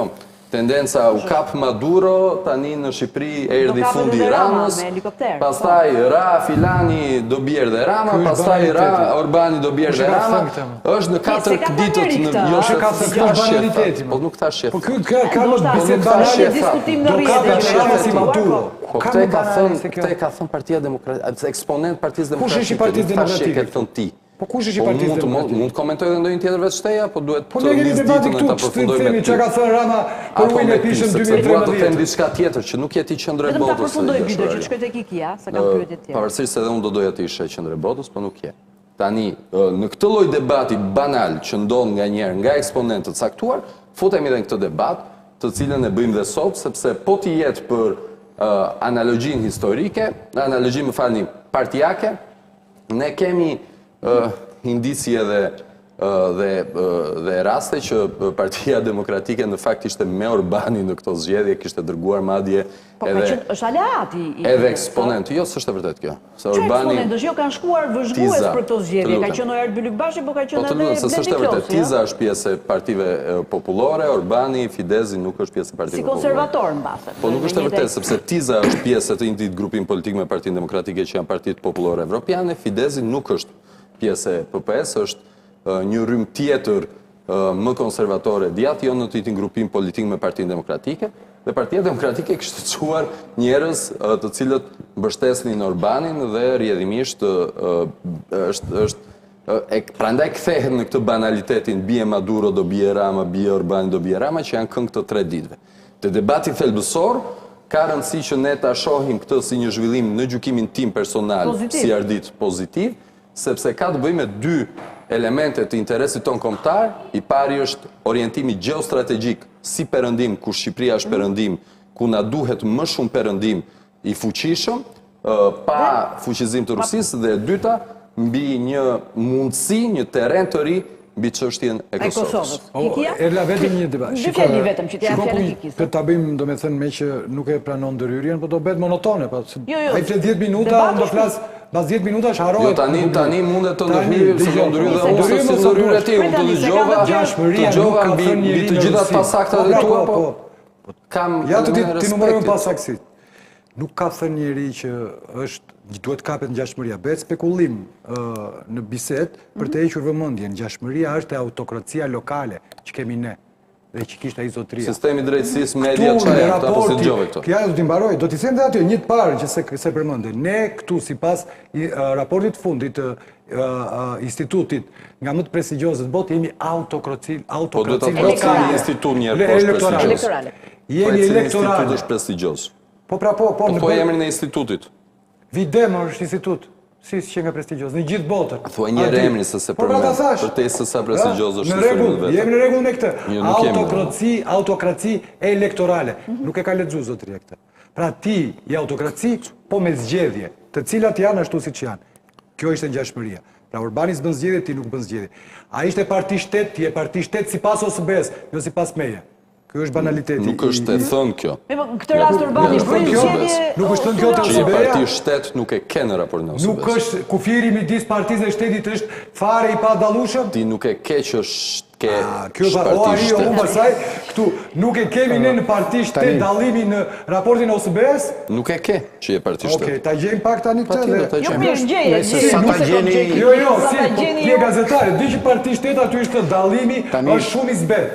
tendenca u kap Maduro, tani në Shqipëri erdhi fundi i Ramës, pastaj ra filani do bjerë dhe Rama, pastaj ra Orbani do bjerë dhe Rama, është në 4 ditët në jo se ka banaliteti, po nuk thash shef. Po ky ka bisedë banale diskutim në rrjet e Rama si Maduro. Po këtë e ka thënë Partia Demokratike, eksponent Partisë Demokratike. Kush është i Partisë Demokratike? Po kush është i Partisë Demokratike? Mund të komentoj edhe ndonjë tjetër vetë shteja, po duhet të nisë debatin këtu, të themi çka ka thënë Rama për ujin e pishëm 2013. Dua të them diçka tjetër që nuk jeti qendër e botës. Vetëm ta përfundoj video që shkoj tek IKEA, sa kam pyetje tjetër. Pavarësisht se edhe unë do doja të ishe qendër e botës, po nuk je. Tani, në këtë lloj debati banal që ndodh nganjëherë nga eksponentë të caktuar, futemi edhe në këtë debat, të cilën e bëjmë dhe sot, sepse po ti jetë për analogjinë historike, analogjinë, më falni, partijake, ne kemi indicje dhe raste që Partia Demokratike në fakt ishte me Orbani në këto zgjedhje, kishte dërguar madje është aleati edhe eksponent. Jo, s'është e vërtet kjo. Që eksponent është, jo kanë shkuar vëzhgues për këto zgjedhje, ka qenë Ojar Bylikbashi, po ka qenë edhe Blendi Klosi. S'është e vërtet. Tiza është pjesë e partive popullore, Orbani, Fidezi nuk është pjesë e partive popullore. Si konservator mbase. Po nuk është e vërtet, sepse Tiza është pjesë e të njëjtit grupim politik me Partinë Demokratike që janë Partitë Popullore Evropiane, Fidezi nuk është pjesë e PPS, është një rrymë tjetër më konservatore djatë, jo në të njëjtin grupim politik me Partinë Demokratike, dhe Partia Demokratike kishte çuar njerëz të cilët mbështesnin Orbanin dhe rrjedhimisht prandaj kthehet në këtë banalitetin bie Maduro do bie Rama, bie Orbani do bie Rama, që janë këngë të 3 ditëve. Te debati thelbësor ka rëndësi që ne ta shohim këtë si një zhvillim në gjykimin tim personal si ardit pozitiv, sepse ka të bëjë me dy elemente të interesit ton kombëtar. I pari është orientimi gjeostrategjik si perëndim, ku Shqipëria është perëndim, ku na duhet më shumë perëndim i fuqishëm, pa fuqizim të Rusisë, dhe e dyta mbi një mundësi, një terren të ri mbi çështjen e Kosovës. Kikia? Erla vetëm një debat. Dy fjali vetëm që t'ja fjalën Kikis. Të ta bëjmë, domethënë, me që nuk e pranon ndërhyrjen, po do bëhet monotone, po. Jo. Ai flet 10 minuta, Debati unë do flas pas 10 minutash harrohet. Jo, tani mundet të ndërhyjë, se do ndërhyjë dhe unë se si ndërhyrë e ti, unë të dëgjova mbi të gjitha pasaktat e tua, po kam Ja të ti respektit. numërojmë pasaksit. Nuk ka thënë njeri që duhet kapet ngjashmëria. Bëhet spekulim në bisedë për të hequr vëmendjen. Ngjashmëria është e autokracia lokale që kemi ne dhe që kishte ai zotëria. Sistemi drejtësisë media çaja, këta po si dëgjove këto. Ja, do t'i mbaroj. Do t'i them dhe aty një të parë që se përmendën. Ne këtu sipas raportit fundit të institutit nga më të prestigjioze të botë jemi autokraci Po duhet të thotë cili institut njerë po është prestigjos. Elektorale. Jemi Institut elektorale. është prestigjos. Po pra po, Po emrin e institutit. Videmër është institut. Si që nga prestigjos, në gjithë botën. Thuaj një emrin se se përmend. Për te se sa prestigjos është në historinë rregull, vetë. jemi në rregull me këtë. Jo, nuk jemi. Autokraci elektorale. Nuk e ka lexuar zotëria këtë. Pra ti je autokraci, po me zgjedhje, të cilat janë ashtu siç janë. Kjo ishte ngjashmëria. Pra Urbani s'bën zgjedhje, ti nuk bën zgjedhje. Ai ishte parti shtet, ti je parti shtet sipas OSB-s, jo sipas meje. Ky është banaliteti. Nuk është e thënë kjo. Këtë rast Urbani bën zgjedhje. Nuk është thënë kjo të Që një OSB-ja. parti shtet nuk e ke në raport në Nuk OSB-s. është kufiri midis partisë dhe shtetit është fare i padallueshëm. Ti nuk e ke që ke Kjo o parti ai shtet. unë pasaj këtu nuk e kemi ne në parti shtet dallimin në raportin e OSB-s. Nuk e ke që je parti shtet. Okej, ta gjejmë pak tani këtë. Patjetër, ta Jo, gjejmë. mirë, gjej. sa ta gjeni- Jo, si, po ti e gazetare, di që parti shtet aty është dallimi, është shumë i zbet.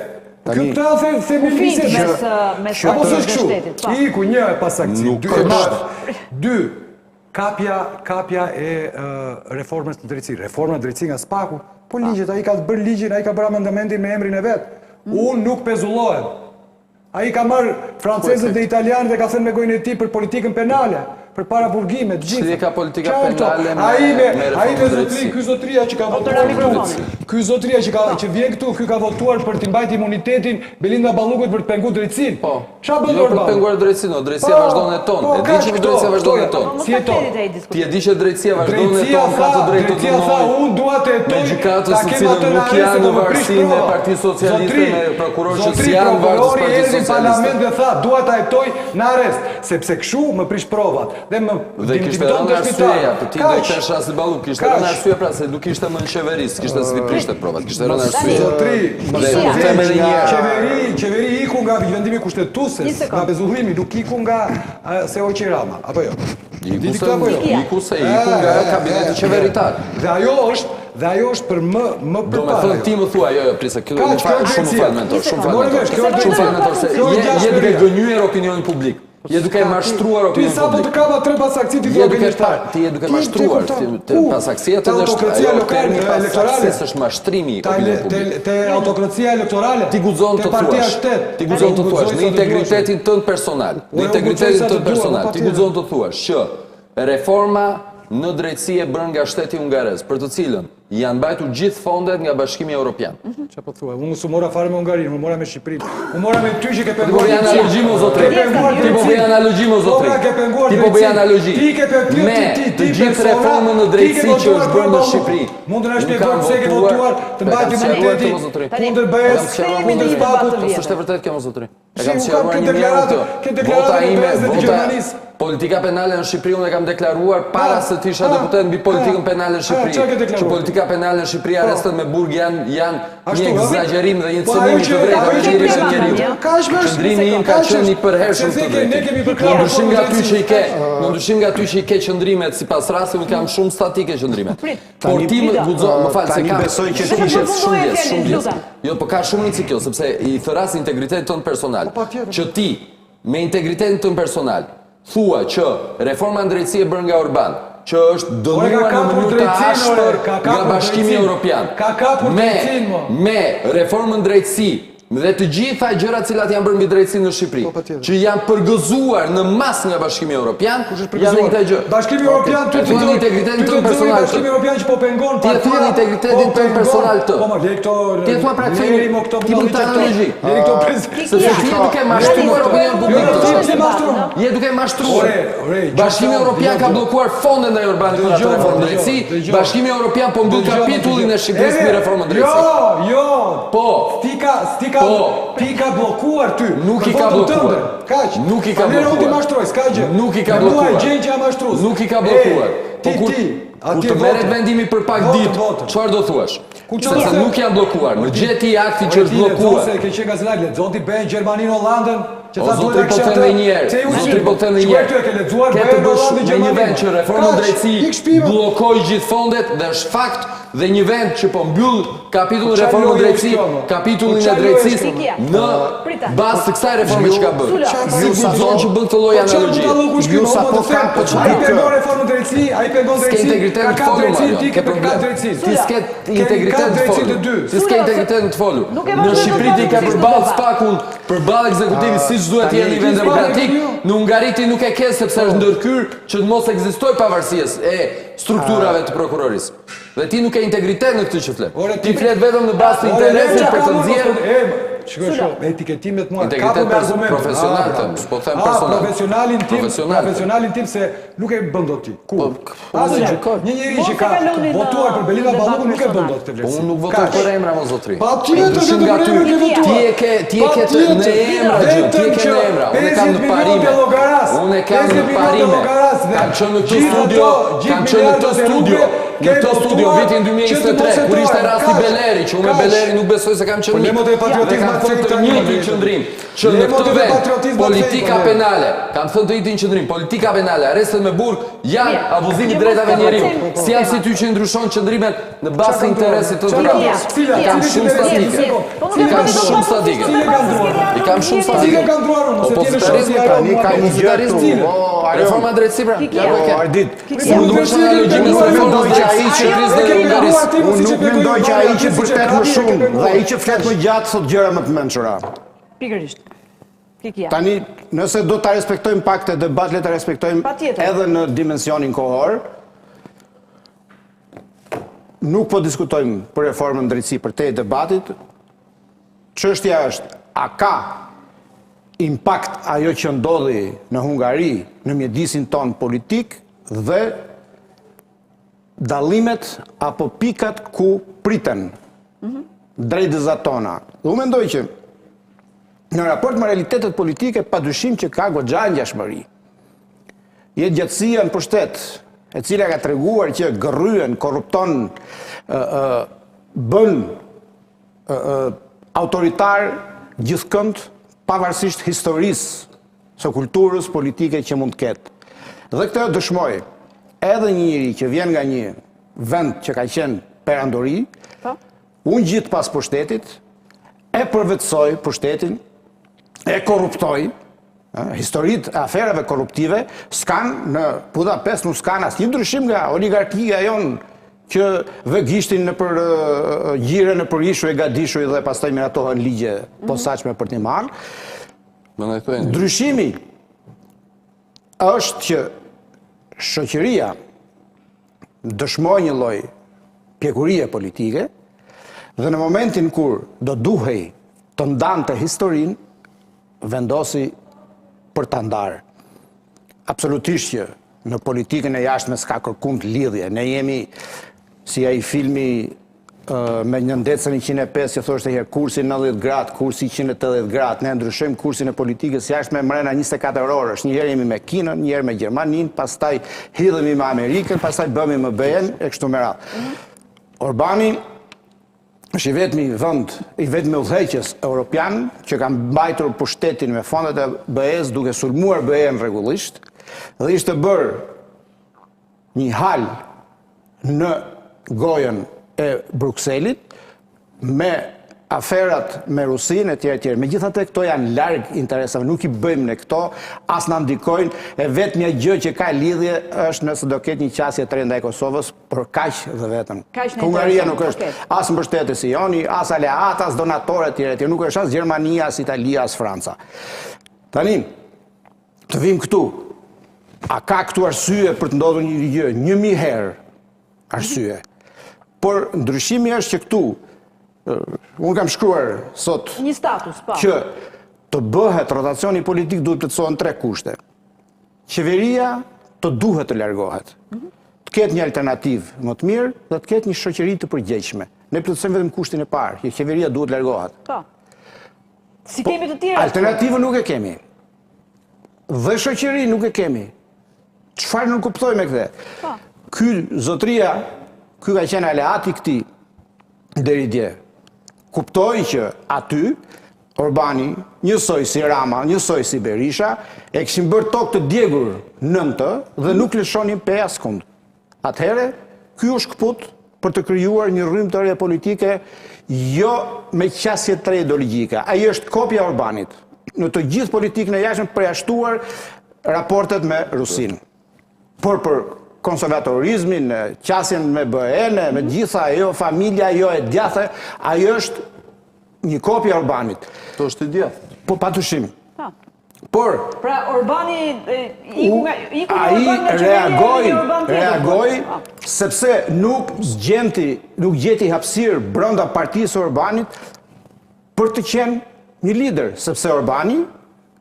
Kjo këtë themi Kufit bisedë. mes Apo partisë s'është dhe kështu. shtetit. Po. Iku një e pasakci, Nuk dy e është. madh. Dy, kapja e reformës në drejtësi. Reforma në drejtësi nga spaku, po ligjet, ai ka të bërë ligjin, ai ka bërë amendamentin me emrin e vet. Unë nuk pezullohem. Ai ka marrë francezët dhe italianët dhe ka thënë me gojën e tij për politikën penale, për para burgime, të gjitha. Cili ka politika Qartë, penale me ai me reformën zotri, drejtësi? ky zotria që ka votuar Ky zotria që vjen këtu, ky ka votuar për t'i mbajtë imunitetin Belinda Ballukut për të penguar drejtësinë. Po. Çfarë bën Jo për Orbani? penguar drejtësinë, drejtësia vazhdon e tonë. E di që drejtësia vazhdon e tonë. Si e tonë? Ti e di që drejtësia vazhdon e Drejtësia tonë, ka të drejtë të drejtësia tha, dënojë. unë dua të Me jetoj, gjykatës së cilën nuk janë në varësinë e Partisë Socialiste, me prokurorë që s'janë varës së Partisë Socialiste. Parlament Socialiste. dhe tha, dua ta jetoj në arrest, sepse kështu më prish provat. Dhe më Dhe kishte rënë arsyeja, për ti do të kesh Rasi Balluk, kishte rënë arsye pra se nuk ishte më në qeverisë, kishte si prishte provat, kishte rënë arsye. Zotri, Dhe po them edhe një herë. qeveri iku nga vendimi kushtetues, nga bezullimi, nuk iku nga se Hoxhi Rama, apo jo? Diti këtë apo jo? Iku nga kabineti qeveritar. Dhe ajo është për më Do me përpara. thënë ti më thua, jo, prisa, kjo Kaq, kjo është shumë drejtësia. fragmentor, shumë More fragmentor. vesh, kjo është Shumë fragmentor, se Kjo është je duke ngjashmëria. gënyer opinionin publik. Je duke mashtruar Ti opinionin sapo të publik. kapa tre pasakci ti Je do duke gënjeshtar. ti je duke mashtruar pasaksia të autokracia lokale elektorale është mashtrimi i Te opinionit publik. autokracia elektorale. Ti guxon të partia thuash. shtet. Ti guxon të thuash në integritetin tënd personal. Në integritetin tënd personal. Ti guxon të thuash që reforma në drejtësi e bërë nga shteti hungarez, për të cilën janë mbajtur gjithë fondet nga Bashkimi Evropian. Çfarë po thua? Unë s'u mora fare me Hungarinë, unë mora me Shqipërinë. Unë mora me ty që ke Ti po penguar. bëj analogji me zotrin. Ti po bëj analogji me zotrin. Ti po bëj analogji. Me të gjithë reformën në drejtësi që është bërë në Shqipëri. Mund të na shpjegoj pse ke votuar të mbajtë imunitetin kundër BE-s, kundër SPAK-ut. S'është e vërtetë kjo më zotrin. E Si, kam u sqaruar kam një këtë herë deklaratë, këtë. këtë deklaratë Vota në ime, prezident të Gjermanisë. politika penale në Shqipëri unë e kam deklaruar para se të isha deputet mbi politikën penale në çfarë ke Shqipëri. deklaruar? Që politika penale në Shqipëri arrestet me burg janë një Ashtu, egzagerim dhe një Po, cënim ajo të që- drejtë ajo të që njeriut ke të njeriut. thënë, ka është më- Qëndrimi im ka qenë i përhershëm Se të theke, ne kemi drejtë. përkrahur Në ndryshim nga ty drejtësi. që i ke, në ndryshim nga ty që i ke qëndrimet sipas rastit, unë kam shumë statike qëndrimet. Por ti më guxon, më fal se tani kam. besoj që shumë ti- gjes, shumë përfundoje gjes, shumë fjalën, gjes. Jo, po ka shumë rëndësi kjo, sepse i thëras integritetin tënd personal. Që ti me integritetin tënd personal thua që reforma në drejtësi e bërë nga Orban, që është dënuar në mënyrë të ashpër nga Bashkimi Evropian. Me reformën drejtësi dhe të gjitha gjërat cilat janë bërë mbi drejtësinë në Shqipëri, që janë përgëzuar në masë nga Bashkimi Evropian, janë një gjë. Bashkimi Evropian ty të integritetin tënd personal. Bashkimi Evropian që po pengon ti e thua integritetin tënd personal të. Po më lekto. Ti e thua pra ti mund të analogjik. Se ti duke mashtruar opinion publik. Je duke mashtruar. Bashkimi Evropian ka bllokuar fondet ndaj Orbanit për atë reformë drejtësi. Bashkimi Evropian po mbyll kapitullin e Shqipërisë në reformën drejtësi. Jo. Po. Ti ka bllokuar ty. Nuk i ka bllokuar. Kaq. Nuk i ka bllokuar. Unë ti mashtroj, s'ka gjë. Nuk i ka bllokuar. Nuk i ka bllokuar. Ti kur të merret vendimi për pak ditë, çfarë do thuash? Sepse nuk janë bllokuar. Në gjeti akti që është bllokuar. Se ke qenë gazetar, lexon ti bën Gjermaninë, Hollandën, që tha duhet të kishte një herë. Zotri po them një herë. Ke të bësh me një vend që reformën drejtësi bllokoi gjithë fondet dhe është fakt dhe një vend që po mbyll kapitullin e reformës drejtësi, kapitullin e drejtësisë në bazë të kësaj reforme që ka bërë. Si guxon që bën këtë lloj analogji? Ju sapo ka ai pengon reformën drejtësi, ai pengon drejtësi, ka drejtësi, ti ke pengon drejtësi. Ti s'ke integritet të folur. Ti s'ke integritet të folur. Në Shqipëri ti ke përballë spakun, përballë ekzekutivit siç duhet të jenë një vend demokratik. Në Ungari ti nuk e ke sepse është ndërkyr që të mos ekzistojë pavarësisë e strukturave të prokurorisë. Dhe ti nuk ke integritet në këtë që flet. Ti flet vetëm në bazë të interesit për të nxjerrë. Shikoj, etiketimet mua kapën me argumente profesional, po them personal. Profesionalin tim se nuk e bën dot ti. Ku? Një njeri që ka votuar për Belinda Ballukun nuk e bën dot këtë vlerësim. Unë nuk votoj për emra, mo zotri. Patjetër që nga ty. Ti e ke në emra gjë, ti e ke në emra. Unë kam në parime. Unë kam në parime. Kam qenë në këtë studio, në këtë studio vitin 2023, kur ishte rasti Beleri, që unë me Beleri nuk besoj se kam qenë një. Dhe kam thënë të njëjtin qëndrim, që në këtë vend, politika penale, kam thënë të njëjtin qëndrim, politika penale, arrestet me burg, janë abuzimi drejtave njeriu. Si janë si ty që ndryshon qëndrimet në bazë të interesit të tërës. I kam shumë statike. I kam shumë statike. I kam shumë statike. Opozitarizmi tani ka një gjë këtu. Reforma drejtësi pra. Unë duhet të analogjimin e reformës që ai që krizën e Hungarisë. Unë nuk mendoj që ai që vërtet më shumë dhe ai që flet më gjatë thot gjëra më të mençura. Pikërisht. Tani, nëse do ta respektojmë pak të debat, le ta respektojmë edhe në dimensionin kohor. Nuk po diskutojmë për reformën drejtësi për te debatit. Çështja është, a ka impakt ajo që ndodhi në Hungari në mjedisin ton politik dhe dallimet apo pikat ku priten drejtëzat tona. Dhe unë mendoj që në raport me realitetet politike padyshim që ka goxha ngjashmëri. Jetë gjatësia në pushtet, e cila ka treguar që gërryen, korrupton, bën autoritar gjithkënd, pavarësisht historisë së kulturës politike që mund të ketë. Dhe këtë dëshmoj edhe një njeri që vjen nga një vend që ka qenë perandori, unë gjithë pas pushtetit, e përvetsoj pushtetin, e korruptoj, historitë e aferave korruptive, s'kan në Budapest, nuk s'kan asnjë ndryshim nga oligarkia jonë që vëgishtin në për gjire, në për ishu e gadishu dhe pastaj miratohen ligje posaçme për t'i marrë. Ndryshimi është që shoqëria dëshmoj një lloj pjekurie politike dhe në momentin kur do duhej të ndante historinë, vendosi për të ndarë. Absolutisht që në politikën e jashtme s'ka kërkum të lidhje. Ne jemi si ai filmi me një ndecën 105 që thoshte herë kursi 90 gradë, kursi 180 gradë. Ne ndryshojmë kursin e politikës jashtme mrena 24 orësh. Një herë jemi me Kinën, një herë me Gjermaninë, pastaj hidhemi me Amerikën, pastaj bëhemi me BE-n e kështu me radhë. Orbani është i vetmi udhëheqës europian që ka mbajtur pushtetin me fondet e BE-s duke sulmuar BE-n rregullisht dhe ishte bërë një hal në gojën e Brukselit me aferat me Rusinë e tjerë tjerë. Megjithatë këto janë larg interesave, nuk i bëjmë ne këto, as na ndikojnë, e vetmja gjë që ka lidhje është nëse do ketë një qasje të re ndaj Kosovës, por kaq dhe vetëm. Hungaria nuk është as mbështetës i joni, as aleat, as donatorë e tjerë, nuk është as Gjermania, as Italia, as Franca. Tani, të vim këtu, a ka këtu arsye për të ndodhur një gjë, 1000 herë arsye. Por ndryshimi është që këtu, unë kam shkruar sot një status, po. Që të bëhet rotacioni politik duhet plotësohen 3 kushte. Qeveria të duhet të largohet. Të ketë një alternativë më të mirë dhe të ketë një shoqëri të përgjegjshme. Ne plotësojmë vetëm kushtin e parë, që qeveria duhet largohet. Po. Si kemi të tjerë? Alternativën nuk e kemi. Dhe shoqëri nuk e kemi. Çfarë nuk kuptoj me këtë? Po. Ky zotria, ky ka qenë aleati i këtij deri dje. Kuptoj që aty Orbani, njësoj si Rama, njësoj si Berisha, e kishin bërë tokë të djegur nën të dhe nuk lëshonin pe askund. Atëhere, ky është kput për të krijuar një rrymë të re politike, jo me qasje të re ideologjike. Ai është kopja e Orbanit. Në të gjithë politikën e jashtëm përjashtuar raportet me Rusinë. Por për konservatorizmin, qasjen me BE-n, me gjitha, jo familja, jo e djathë, ai është një kopje e Orbanit. To është i djathtë. Po patyshim. Por pra Orbani ai reagoi sepse nuk gjeti hapësirë brenda partisë së Orbanit për të qenë një lider, sepse Orbani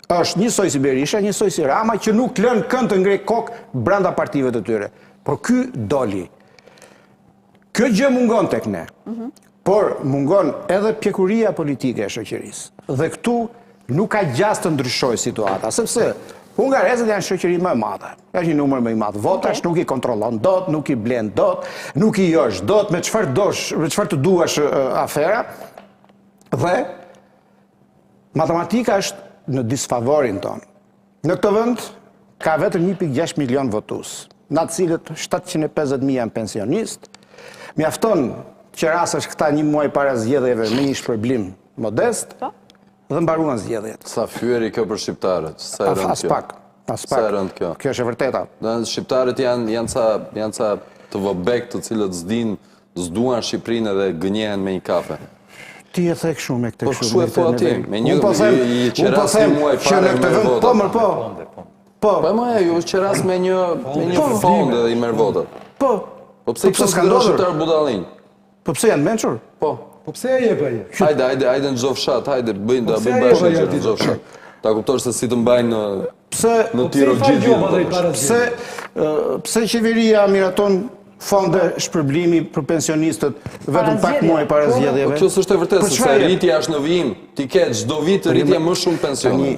është njësoj si Berisha, njësoj si Rama, që nuk lënë kënd të ngrej kokë brenda partive të tyre. Por ky doli. Kjo gjë mungon tek ne. Por mungon edhe pjekuria politike e shoqërisë. Dhe këtu nuk ka gjas të ndryshojë situata, sepse hungarezët janë shoqëri më e madhe. Është një numër më i madh votash, nuk i kontrollon dot, nuk i blen dot, nuk i josh dot, me çfarë dosh, me çfarë të duash afera. Dhe matematika është në disfavorin ton. Në këtë vend ka vetëm 1.6 milion votues, në të cilët 750.000 janë pensionistë. Mjafton që rasësh këta një muaj para zgjedhjeve me një shpërblim modest dhe mbaruan zgjedhjet. Sa fyeri kjo për shqiptarët? Sa e rënd kjo? As pak. Kjo është e vërteta. Shqiptarët janë ca të vobek të cilët zduan Shqipërinë dhe gënjehen me një kafe. Ti e thek shumë me këtë shumë. Po kështu e thua ti, me një qeras një muaj fare me votat. Po ma ju qeras me një fond dhe i merr votat. Po pse i konsideron shqiptar budallin? Po pse janë mençur? Po pse e jep ai? Hajde në çdo fshat, hajde bëjnë bashkë në çdo fshat. Ta kuptosh se si të mbajnë në tiro gjithë. Pse qeveria miraton fonde shpërblimi për pensionistët vetëm pak muaj para zgjedhjeve? Kjo s'është e vërtetë, sepse rritja është në vijim. Ti ke çdo vit rritje më shumë pensione.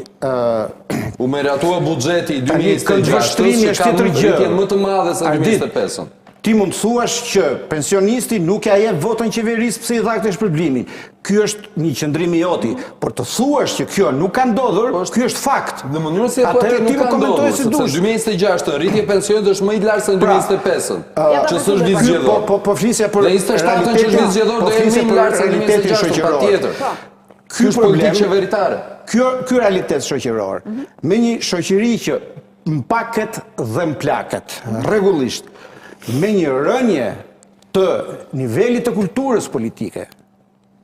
U meratua buxheti i 2026 që ka rritje më të madhe se 2025. Ti mund të thuash që pensionisti nuk ja jep votën qeverisë pse i dha këtë shpërblim. Ky është një qëndrim i joti, por të thuash që kjo nuk ka ndodhur, ky është fakt. Në mënyrë se ato nuk ka ndodhur, sepse 2026 rritja e pensionit është më i lartë se në 2025. Që s'është vit zgjedhor. Po flisja për 27 që është vit zgjedhor do jetë më i lartë se 2026 patjetër. Ky është politik qeveritare. Ky realitet shoqëror. Me një shoqëri që mpaket dhe mplaket rregullisht, me një rënje të nivelit të kulturës politike,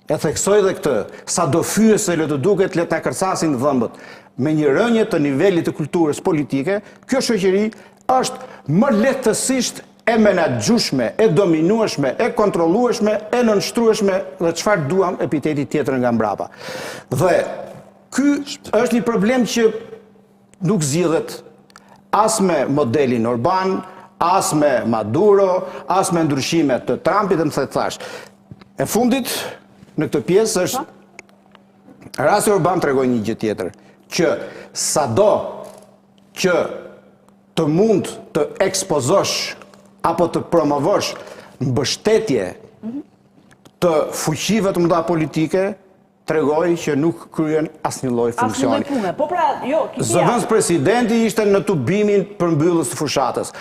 e theksoj dhe këtë, sa do fyese le të duket le të kërcasin dhëmbët, me një rënje të nivelit të kulturës politike, kjo shoqëri është më lehtësisht e menaxhueshme, e dominueshme, e kontrollueshme, e nënshtrueshme dhe çfarë duam epiteti tjetër nga mbrapa. Dhe ky është një problem që nuk zgjidhet as me modelin Orban, as me Maduro, as me ndryshimet të Trumpit, dhe më thash. E fundit, në këtë pjesë është rasti Orban tregoi një gjë tjetër, që sado që të mund të ekspozosh apo të promovosh mbështetje të fuqive të mëdha politike, tregoi që nuk kryen asnjë lloj funksioni. Po pra, jo, Zëvendës presidenti ishte në tubimin për mbylljes të fushatës.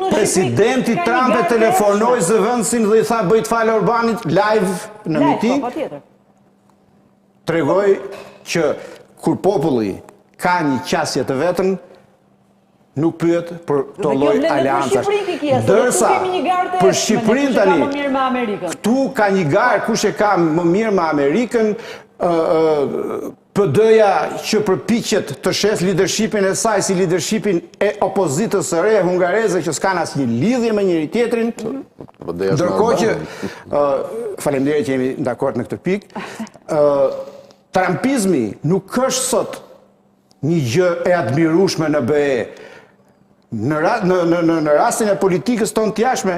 Presidenti Trump e telefonoi zëvendësin dhe i tha bëj të falë Orbanit live në miting. tregoj që kur populli ka një qasje të vetën, nuk pyet për të lloj aleancash. Dërsa për Shqipërinë tani, këtu ka një garë kush e ka më mirë me Amerikën, PD-ja që përpiqet të shes leadershipin e saj si leadershipin e opozitës së re hungareze që s'kan asnjë lidhje me njëri tjetrin. Ndërkohë që faleminderit që jemi dakord në këtë pikë. Trumpizmi nuk është sot një gjë e admirueshme në BE. Në rastin e politikës tonë të jashtme,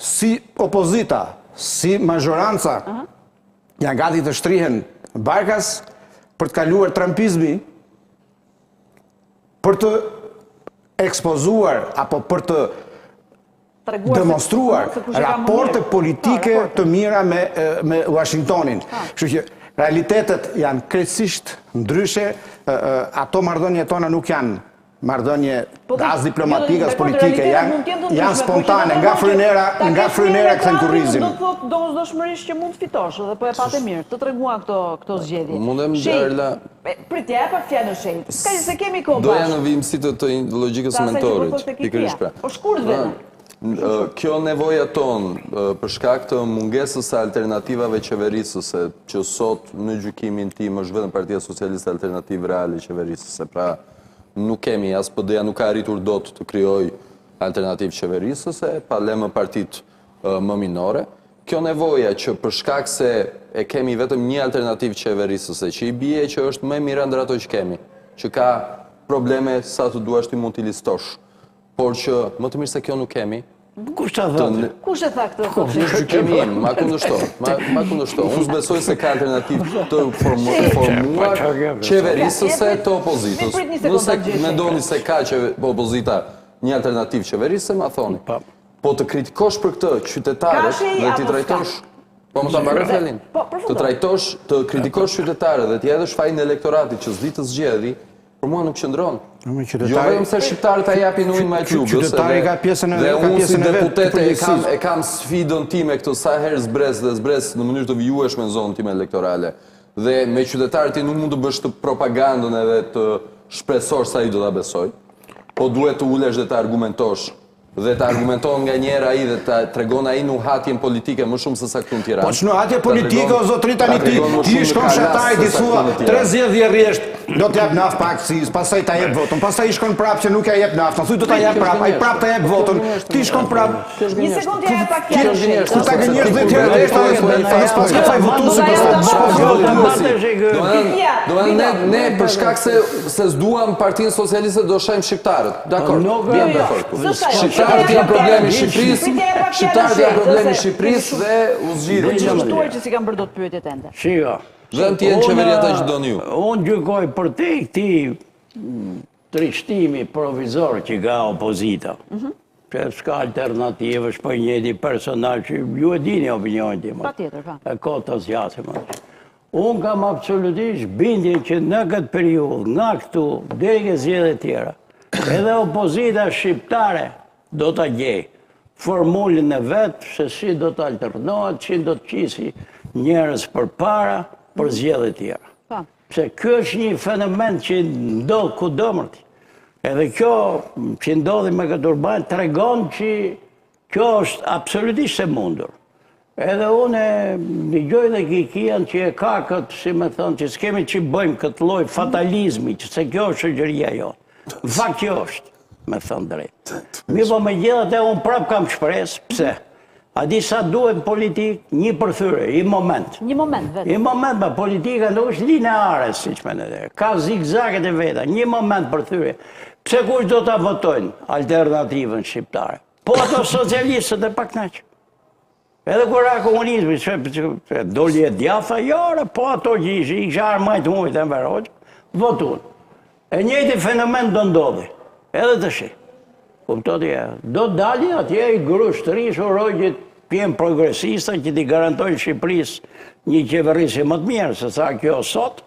si opozita, si majoranca, janë gati të shtrihen barkas për të kaluar trumpizmi, për të ekspozuar apo për të demonstruar raporte politike të mira me Washingtonin. Kështu që realitetet janë krejtësisht ndryshe, ato marrëdhënie tona nuk janë marrëdhënie as diplomatike as politike, janë spontane, nga frynera kthen kurrizin. Do të thotë domosdoshmërisht që mund të fitosh dhe po e patë mirë, të tregua këto zgjedhje. Mundem Erla. Pritja e pak fjalë Shej. Ska se kemi kohë. Doja në vimësi të logjikës mentorit. Pikërisht pra. Po shkurt vetëm. Kjo nevoja tonë për shkak të mungesës së alternativave qeverisëse, që sot në gjykimin tim është vetëm Partia Socialiste Alternativë Reale qeverisëse, pra nuk kemi, as PD-ja nuk ka arritur dot të krijoj alternativë qeverisëse, pa lëmë partit më minore. Kjo nevoja që për shkak se e kemi vetëm një alternativë qeverisëse, që i bie që është më mirë ndër ato që kemi, që ka probleme sa të duash ti mund t'i listosh, por që më të mirë se kjo nuk kemi. Kush ta thotë? Kush e tha këtë? Gjykimi im, ma kundërshto. Unë s'besoj se ka alternativë të formuar qeverisëse të opozitës. Nëse mendoni se ka opozita një alternativë qeverisëse, ma thoni. Po të kritikosh për këtë qytetarët dhe t'i trajtosh, po më ta mbaroj fjalin. Të kritikosh qytetarët dhe t'i hedhësh fajin e elektoratit që s'di të zgjedhë, për mua nuk qëndron. Jo vetëm se shqiptarët a japin ujin me qugës, dhe unë si deputete e kam sfidën time këtë sa herë zbres dhe zbres në mënyrë të vijueshme në zonën time elektorale. Dhe me qytetarët ti nuk mund të bësh të propagandën edhe të shpresosh sa i do ta besoj, po duhet të ulesh dhe të argumentosh. Dhe të argumenton nga njëra ai dhe të tregon ai nuhatjen politike më shumë se sa këtu në Tiranë. Po ç'nuhatje politike o zotri tani ti shkon shatari ti thua 3 zgjedhje rresht, do të jap naft pa akcizë, pastaj ta jep votën, pastaj shkon prapë që nuk ja jep naftën, thuaj do ta jap prapë, ai prapë ta jep votën, ti shkon prapë. Një sekondë ja pak fjalë. Ku ta gënjesh 10 herë rresht, pas ka faj votuesi. Ne për shkak se s'duam Partinë Socialiste do shajm shqiptarët. Dakor. Vjen dakord. Shqiptarët janë problemi i Shqipërisë, shqiptarët janë problemi i Shqipërisë dhe u zgjidhën. Që shtuar që si kam bërë dot pyetjet ende. Shiko. Dhe në tjenë qeveria ta që doni ju. Unë gjykoj për te këti trishtimi provizor që ka opozita. Që s'ka alternativë, është për njëti personal që ju e dini opinionin tim. Pa tjetër, pa. E kota zjasim. Unë kam absolutisht bindje që në këtë periudhë, nga këtu, deri ke zgjedhje tjera, edhe opozita shqiptare do t'a gjej formulën e vetë se si do të alternohet, si do të qisi njerëz për para, për zgjedhje tjera. Se kjo është një fenomen që ndodh kudo mërti. Edhe kjo që ndodhi me këtë Urban tregon që kjo është absolutisht e mundur. Edhe unë dëgjoj dhe Kikian që e ka këtë, si me thonë, që s'kemi që bëjmë këtë lloj fatalizmi, që se kjo është shoqëria jonë. Në fakt kjo është, me thonë drejt. Mi po me gjithat e unë prapë kam shpresë, pse? A di sa duhet politikë? Një përthyre, i moment. Një moment, vetë. I moment, ba politika nuk është lineare, si që me në dhe. Ka zigzaget e veta, një moment përthyre. Pse kush do të votojnë alternativën shqiptare? Po ato socialistët e pak naqë. Edhe kur ra komunizmi, doli e djafa, jore, po ato që isha armajt mujt e mverojt, votun. E njëjti fenomen do ndodhi, edhe të shi. Kuptoti e, do dalin atje i grushtërish o rojgjit pjenë progresista që ti garantojnë Shqipërisë një qeverisje më të mirë, se sa kjo sot,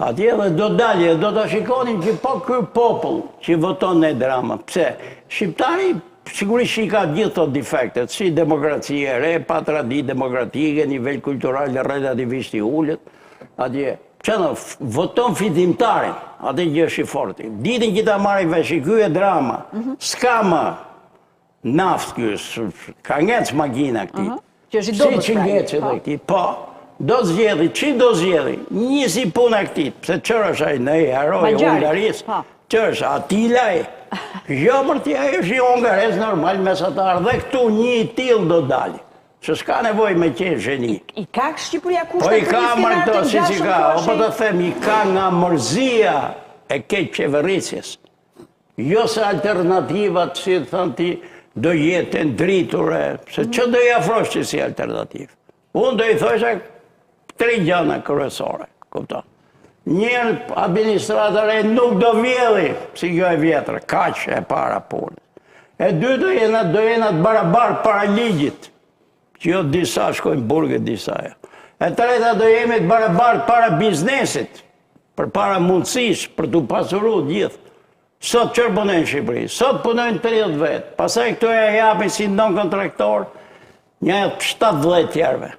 atje dhe do dalje, do të shikonin që po kërë popull që voton në drama. Pse? Shqiptari sigurisht që i ka gjithë të defektet, si demokracia re, pa traditë demokratike, nivel kultural relativisht i ullët, atje, që në voton fitimtarin, atë gjë është i forti. Ditën që ta marri vesh, ky e drama, s'ka më naft ky, ka ngec makina këti. Që është i dobët Si që ngec edhe këti, po, do zgjedhi, që do zgjedhi, njësi puna këti, pse qërë është ai në heroj Hungarisë, qërë është Atilaj, jo për tja është i Hungares normal mesatar, dhe këtu një i tilë do dali. Që s'ka nevoj me qenë zheni. I ka Shqipëria kushte Po i ka të mërë këto, si gjashëm ka, o kohë, po të them, i ka nga mërzia e keq qeverisjes. Jo se alternativat, si të thënë ti, do jetë ndriture, se që do i afrosh që si alternativ? Unë do i thoshe 3 gjana kryesore, kupton. Njërë administratore nuk do vjedhi, si kjo e vjetër, kaq e para punës. E dy do jenat barabar para ligjit, që jo disa shkojnë burgë, disa e. E treta do jemi të barabar para biznesit, për para mundësish, për të pasuru gjithë. Sot qërë punojnë Shqipëri? Sot punojnë 30 vetë, pasaj këto e japin si non-kontraktor, një 17 tjerve.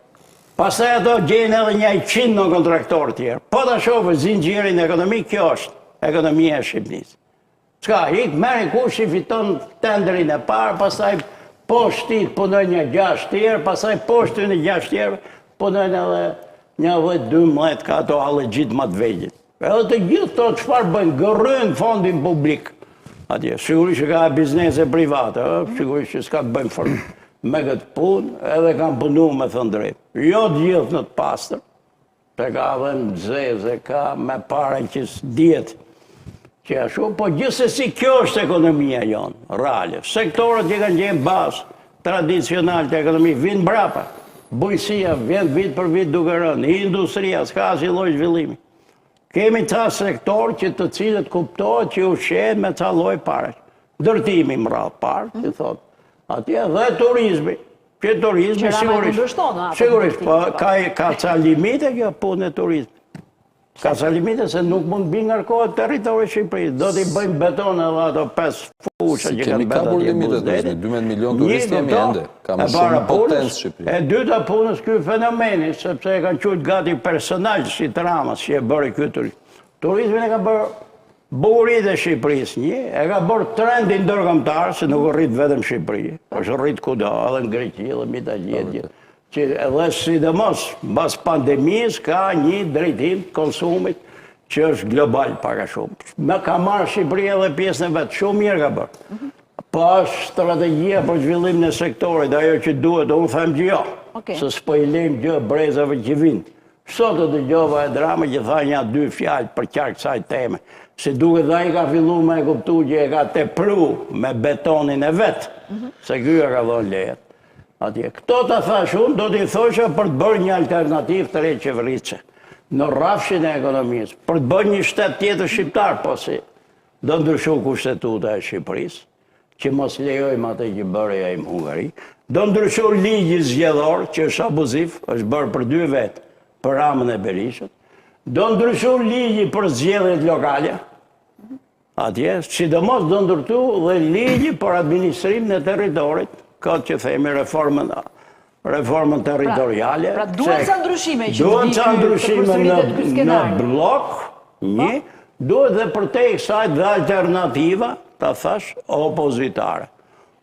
Pasaj ato gjenë edhe një 100 non-kontraktor tjerë. Po të shofë zinxhirin ekonomik, kjo është ekonomia e Shqipërisë. Ska, ikë meri kush i fiton tenderin e parë, pasaj poshtit punojnë një 6 tjerë, pasaj poshtin e 6 tjerë, punojnë edhe një 10-12 ka ato alegjit më të vegjit. Edhe të gjithë to çfarë bëjnë, gërrën fondin publik. Atje, sigurisht që ka biznese private, sigurisht që s'ka të bëjnë fërë me këtë punë, edhe kanë punu me thënë drejtë. Jo të gjithë në të pastër, se ka dhe në zeze, ka me pare që s'djetë që ashtu, po gjithsesi kjo është ekonomia jonë, reale. Sektorët që kanë gjenë bazë tradicional të ekonomi, vinë brapa. Bujësia vjen vit për vit duke rënë, industria, s'ka asnjë lloj zhvillimi. Kemi ca sektor që të cilët kuptohet që ushqehet me ca lloj paresh. Ndërtimi më radh parë, që thotë. Atje dhe turizmi. Që turizmi sigurisht, po ka ca limite kjo punë e turizmit. Ka ca limite se nuk mund bi ngarkohet territori Shqipërisë. Do t'i bëjmë beton edhe ato 5 fusha që kanë bërë atje buzdetit. 12 milion turistë jemi ende. Ka më shumë potencë Shqipëri. E dyta punës ky fenomeni, sepse e kanë qujtë gati personal si Tramas që e bëri ky turizm. Turizmin e ka bërë bukurit e Shqipërisë një, e ka bërë trendin ndërkombëtar, se nuk rrit vetëm Shqipëri, është rrit kudo, edhe në Greqi, edhe në Itali, që edhe sidomos mbas pandemisë ka një drejtim të konsumit që është global pak a shumë. Me ka marrë Shqipëria edhe pjesën e vetë, shumë mirë ka bërë. Po është strategjia për zhvillimin e sektorit, ajo që duhet, unë them që jo, se s'po i lejmë gjë brezave që vinë. Sot të dëgjova e drama që tha një 2 fjalë për qark kësaj teme, se duket dhe ai ka fillu me e kuptu që e ka tepru me betonin e vetë, se ky e ka dhënë lejet. Atje, këto të thash unë, do t'i thosha për të bërë një alternativ të re qeverisë, në rrafshin e ekonomisë, për të bërë një shtet tjetër shqiptar, po si do ndryshu kushtetuta e Shqipërisë, që mos lejojmë atë që bërë ai në Hungari, do ndryshu ligji zgjedhor, që është abuziv, është bërë për 2 vetë, për Ramën e Berishët, do ndryshu ligji për zgjedhjet lokale, atje, sidomos do ndërtu dhe ligji për administrimin e territorit, këtë që themi reformën territoriale. Pra duhet ca ndryshime që duhet ca ndryshime në blok, një, duhet dhe për te kësaj dhe alternativa, ta thash, opozitare.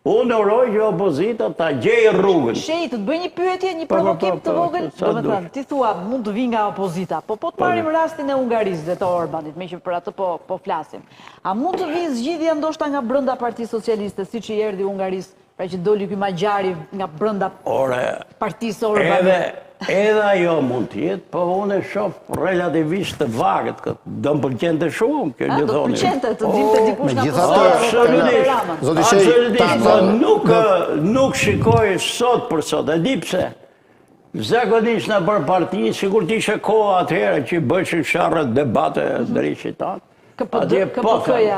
Unë uroj që opozita ta gjejë rrugën. Shej, të të bëj një pyetje, një provokim të vogël, do me thënë, ti thua, mund të vi nga opozita, po të marim rastin e Hungarisë dhe të Orbanit, me që për atë po flasim. A mund të vi zgjidhja ndoshta nga brenda Partisë Socialiste, si që i erdhi Hungarisë, pra që doli ky Magjari nga brenda Partisë Orbanit? Edhe ajo mund t'jetë, po unë e shoh relativisht të vagët këtë. Do më pëlqente shumë, kjo një thoni. Do pëlqente të dimte dikush nga Absolutisht. Nuk shikoj sot për sot, e di pse. Zakonisht në për parti, sigur t'ishe koha atëherë që i bëshin sharrët debate drejtë tanë. KPD-ja.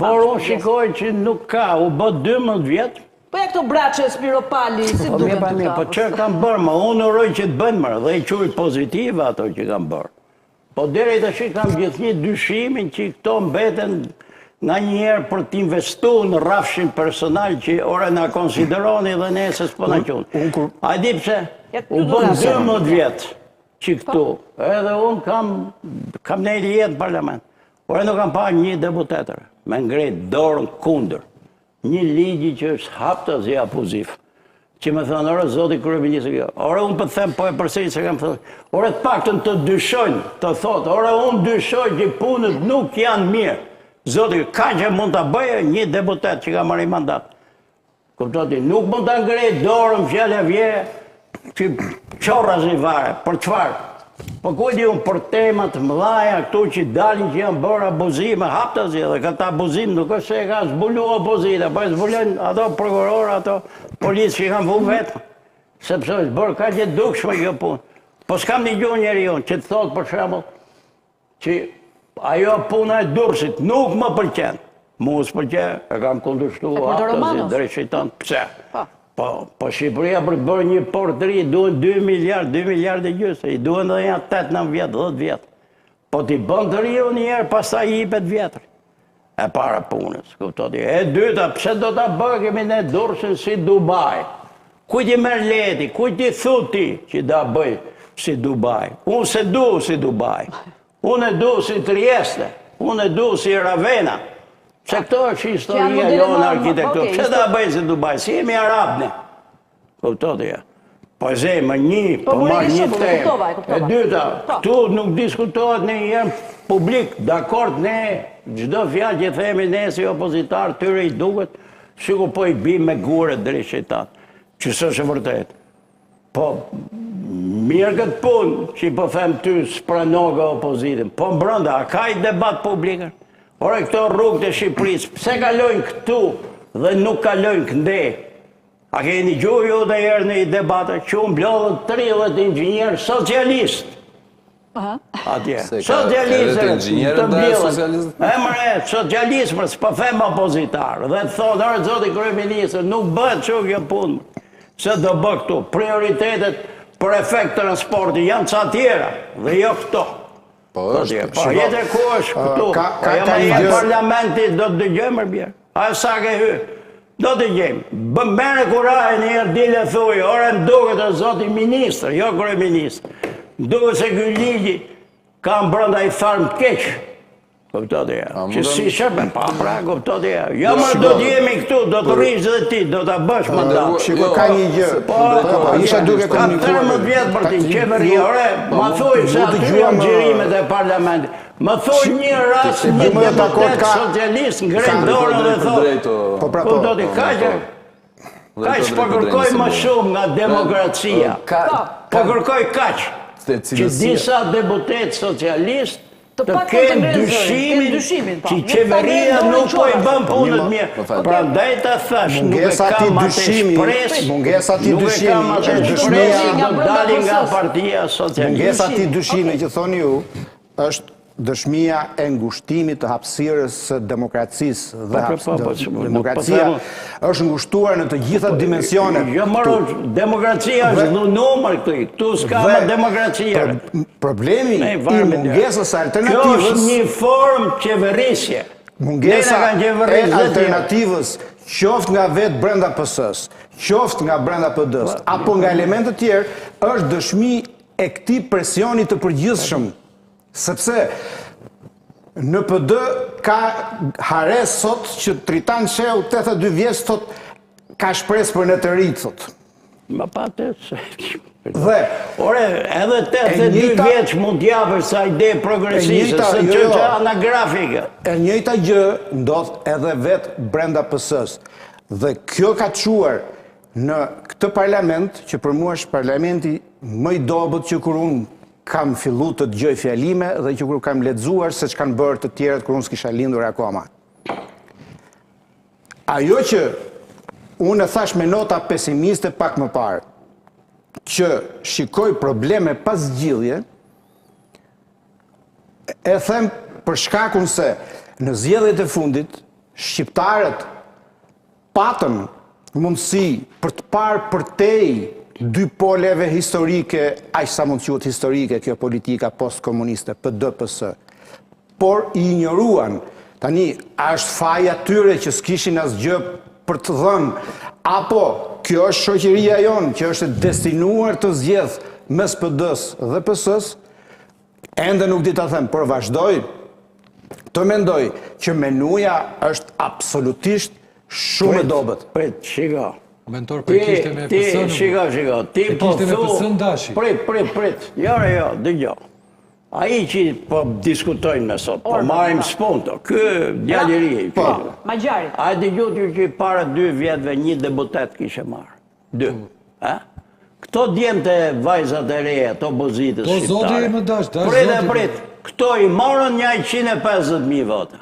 Por unë shikoj që nuk ka, u bë 12 vjetë. Po ja këto braçe Spiropali, si duken të ta? Po që kam bërë, ma unë uroj që të bënë mërë, dhe i quj pozitive ato që kam bërë. Po deri të shi kam gjithë një dyshimin që këto mbeten nga njerë për t'investu në rrafshin personal që ore nga konsideroni dhe ne se s'po në qunë. A di pse? U bën 12 vjetë që këtu. Edhe unë kam ne jetë në parlament. Por e nuk kam pa një deputetër me ngrejt dorën kundër. Një ligji që është haptas i abuziv. Që me thënë, ore, zoti kryeministër kjo. Ore, unë për them, po e përsëri se kam thënë. Ore, të paktën të dyshojnë, të thotë. Ore, unë dyshoj që punët nuk janë mirë. Zoti, ka që mund të bëjë një deputet që ka marrë mandat. Kuptoti, nuk mund të ngrejt dorën fjallë e vje, që qorra zi vare, për çfarë? Po kujti unë për temat mëdhaja këtu që dalin që janë bërë abuzime, haptazi, dhe këta abuzim nuk është se e ka zbulu opozita, po e zbulojnë ato prokurorë, ato policë që kanë vunë vetë, sepse është bërë ka që dukshme kjo punë. Po s'kam një gjuhë njeri unë, që të thotë për shembull që ajo puna e Durrësit nuk më pëlqen. Mu s'pëlqen, e kam kundërshtu haptazi, drejt shejtan, pse? Po Shqipëria për të bërë një port të ri, duhen 2 miliard e gjysë, i duhen dhe janë 8-9 vjetë, 10 vjetë. Po t'i bën të ri unë njerë, pastaj i jipet vjetër. E para punës, kuptoti. E dyta, pse do t'a bërë kemi ne Durrësin si Dubai? Kujt i merr leti, kujt i thuti që da bëj si Dubai? Unë se du si Dubai, unë e du si Trieste, unë e du si Ravenna. Se këto është historia jonë arkitekturë. Pse da bëjë si Dubai? Si jemi arabne. Kuptoti ja. Po e zemë një, po marrë një temë. E dyta, këtu nuk diskutohet në jenë publik, dakord ne, gjdo fjalë që themi ne si opozitar, tyre i duket, sikur po i bim me gure drejt shejtan. Që s'është e vërtet. Po, mirë këtë punë, që i po them ty s'pranoga opozitin. Po mbrënda, a ka i debat publikër? Ore, këto rrugët e Shqipërisë, pse kalojnë këtu dhe nuk kalojnë kënde? A keni gjuhë ju dhe herë në i debate që unë blodhët 30 inxhinjerë socialistë. Atje. Socialistë të blodhët. Emre, socialistë, s'po them opozitarë. Dhe të thotë, ore, zoti kryeministër, nuk bëhet që kjo punë. Se do bë këtu. Prioritetet për efekt transporti janë ca tjera dhe jo këto. Po është. Po jetë ku është këtu. Ka parlamenti do të dëgjojmë bjerë. A sa ke hy? Do të dëgjojmë. Bëmbere kurajë një herë dile thuj, ore në duket e zoti ministër, jo kryeministër. Duket se ky ligji ka brenda i tharm keq. Kuptoti ja. Që si shërben, pa pra, kuptoti ja. Jo më do të jemi këtu, do të rrish dhe ti, do të bësh mandat. Shiko, ka një gjë. Po, isha duke komunikuar. Ka 13 vjetë për ti, qeveri, ore, ma thuj se aty janë gjirimet e parlamentit. Ma thuj një rast, një deputet socialist ngrej dorën dhe thotë. Kuptoti, kaq po kërkoj më shumë nga demokracia. Po kërkoj kaq. Që disa deputet socialist të kenë dyshimin që qeveria nuk po i bën punët mirë. Prandaj ta thash, nuk e kam atë shpresë, mungesa ti dyshimi, do dalin nga partia socialiste. Mungesa ti dyshimi që thoni ju është dëshmia e ngushtimit të hapësirës së demokracisë dhe demokracia është ngushtuar në të gjitha dimensionet. Jo maro, demokracia është në numër këtu s'ka më demokracia. Problemi i mungesës alternativës... Kjo është një formë qeverisje. Mungesa e alternativës qoftë nga vetë brenda PS-s, qoftë nga brenda PD-s, apo nga elementet tjerë, është dëshmi e këtij presioni të përgjithshëm. Sepse në PD ka hares sot që Tritan Sheu 82 vjeç thot ka shpresë për në të rit thot. Ma patë se... Dhe, ore, edhe 82 vjeç mund t'japësh sa ide progresiste, se që anagrafike. E njëjta gjë ndodh edhe vetë brenda PS-s. Dhe kjo ka çuar në këtë parlament, që për mua është parlamenti më i dobët që kur unë kam fillu të dëgjoj fjalime dhe që kur kam lexuar se që kanë bërë të tjerët kur unë s'kisha lindur akoma. Ajo që unë e thash me nota pesimiste pak më parë, që shikoj probleme pas zgjidhje, e them për shkakun se në zgjedhjet e fundit, shqiptarët patën mundësi për të parë përtej dy poleve historike, aq sa mund quhet historike kjo politika postkomuniste, PD-PS, por i ignoruan. Tani, a është faja tyre që s'kishin asgjë për të dhënë, apo kjo është shoqëria jonë që është destinuar të zgjedh mes PD-s dhe PS-s, ende nuk di ta them, por vazhdoj të mendoj që menuja është absolutisht shumë e dobët. Prit, shiko. Mentor për kishte me PS-n. Shiko. Ti po kishte me PS-n dashi. Prit. Jo, dëgjoj. Ai që po diskutojnë me sot, po marrim spunto. Ky djalëri. Magjarit. A dëgjoj që para 2 vjetëve një deputet kishe marrë. 2. Këto djemtë vajzat e reja, të opozitës shqiptare. To zoti më dash, Prit. Këto i morën 150.000 vota.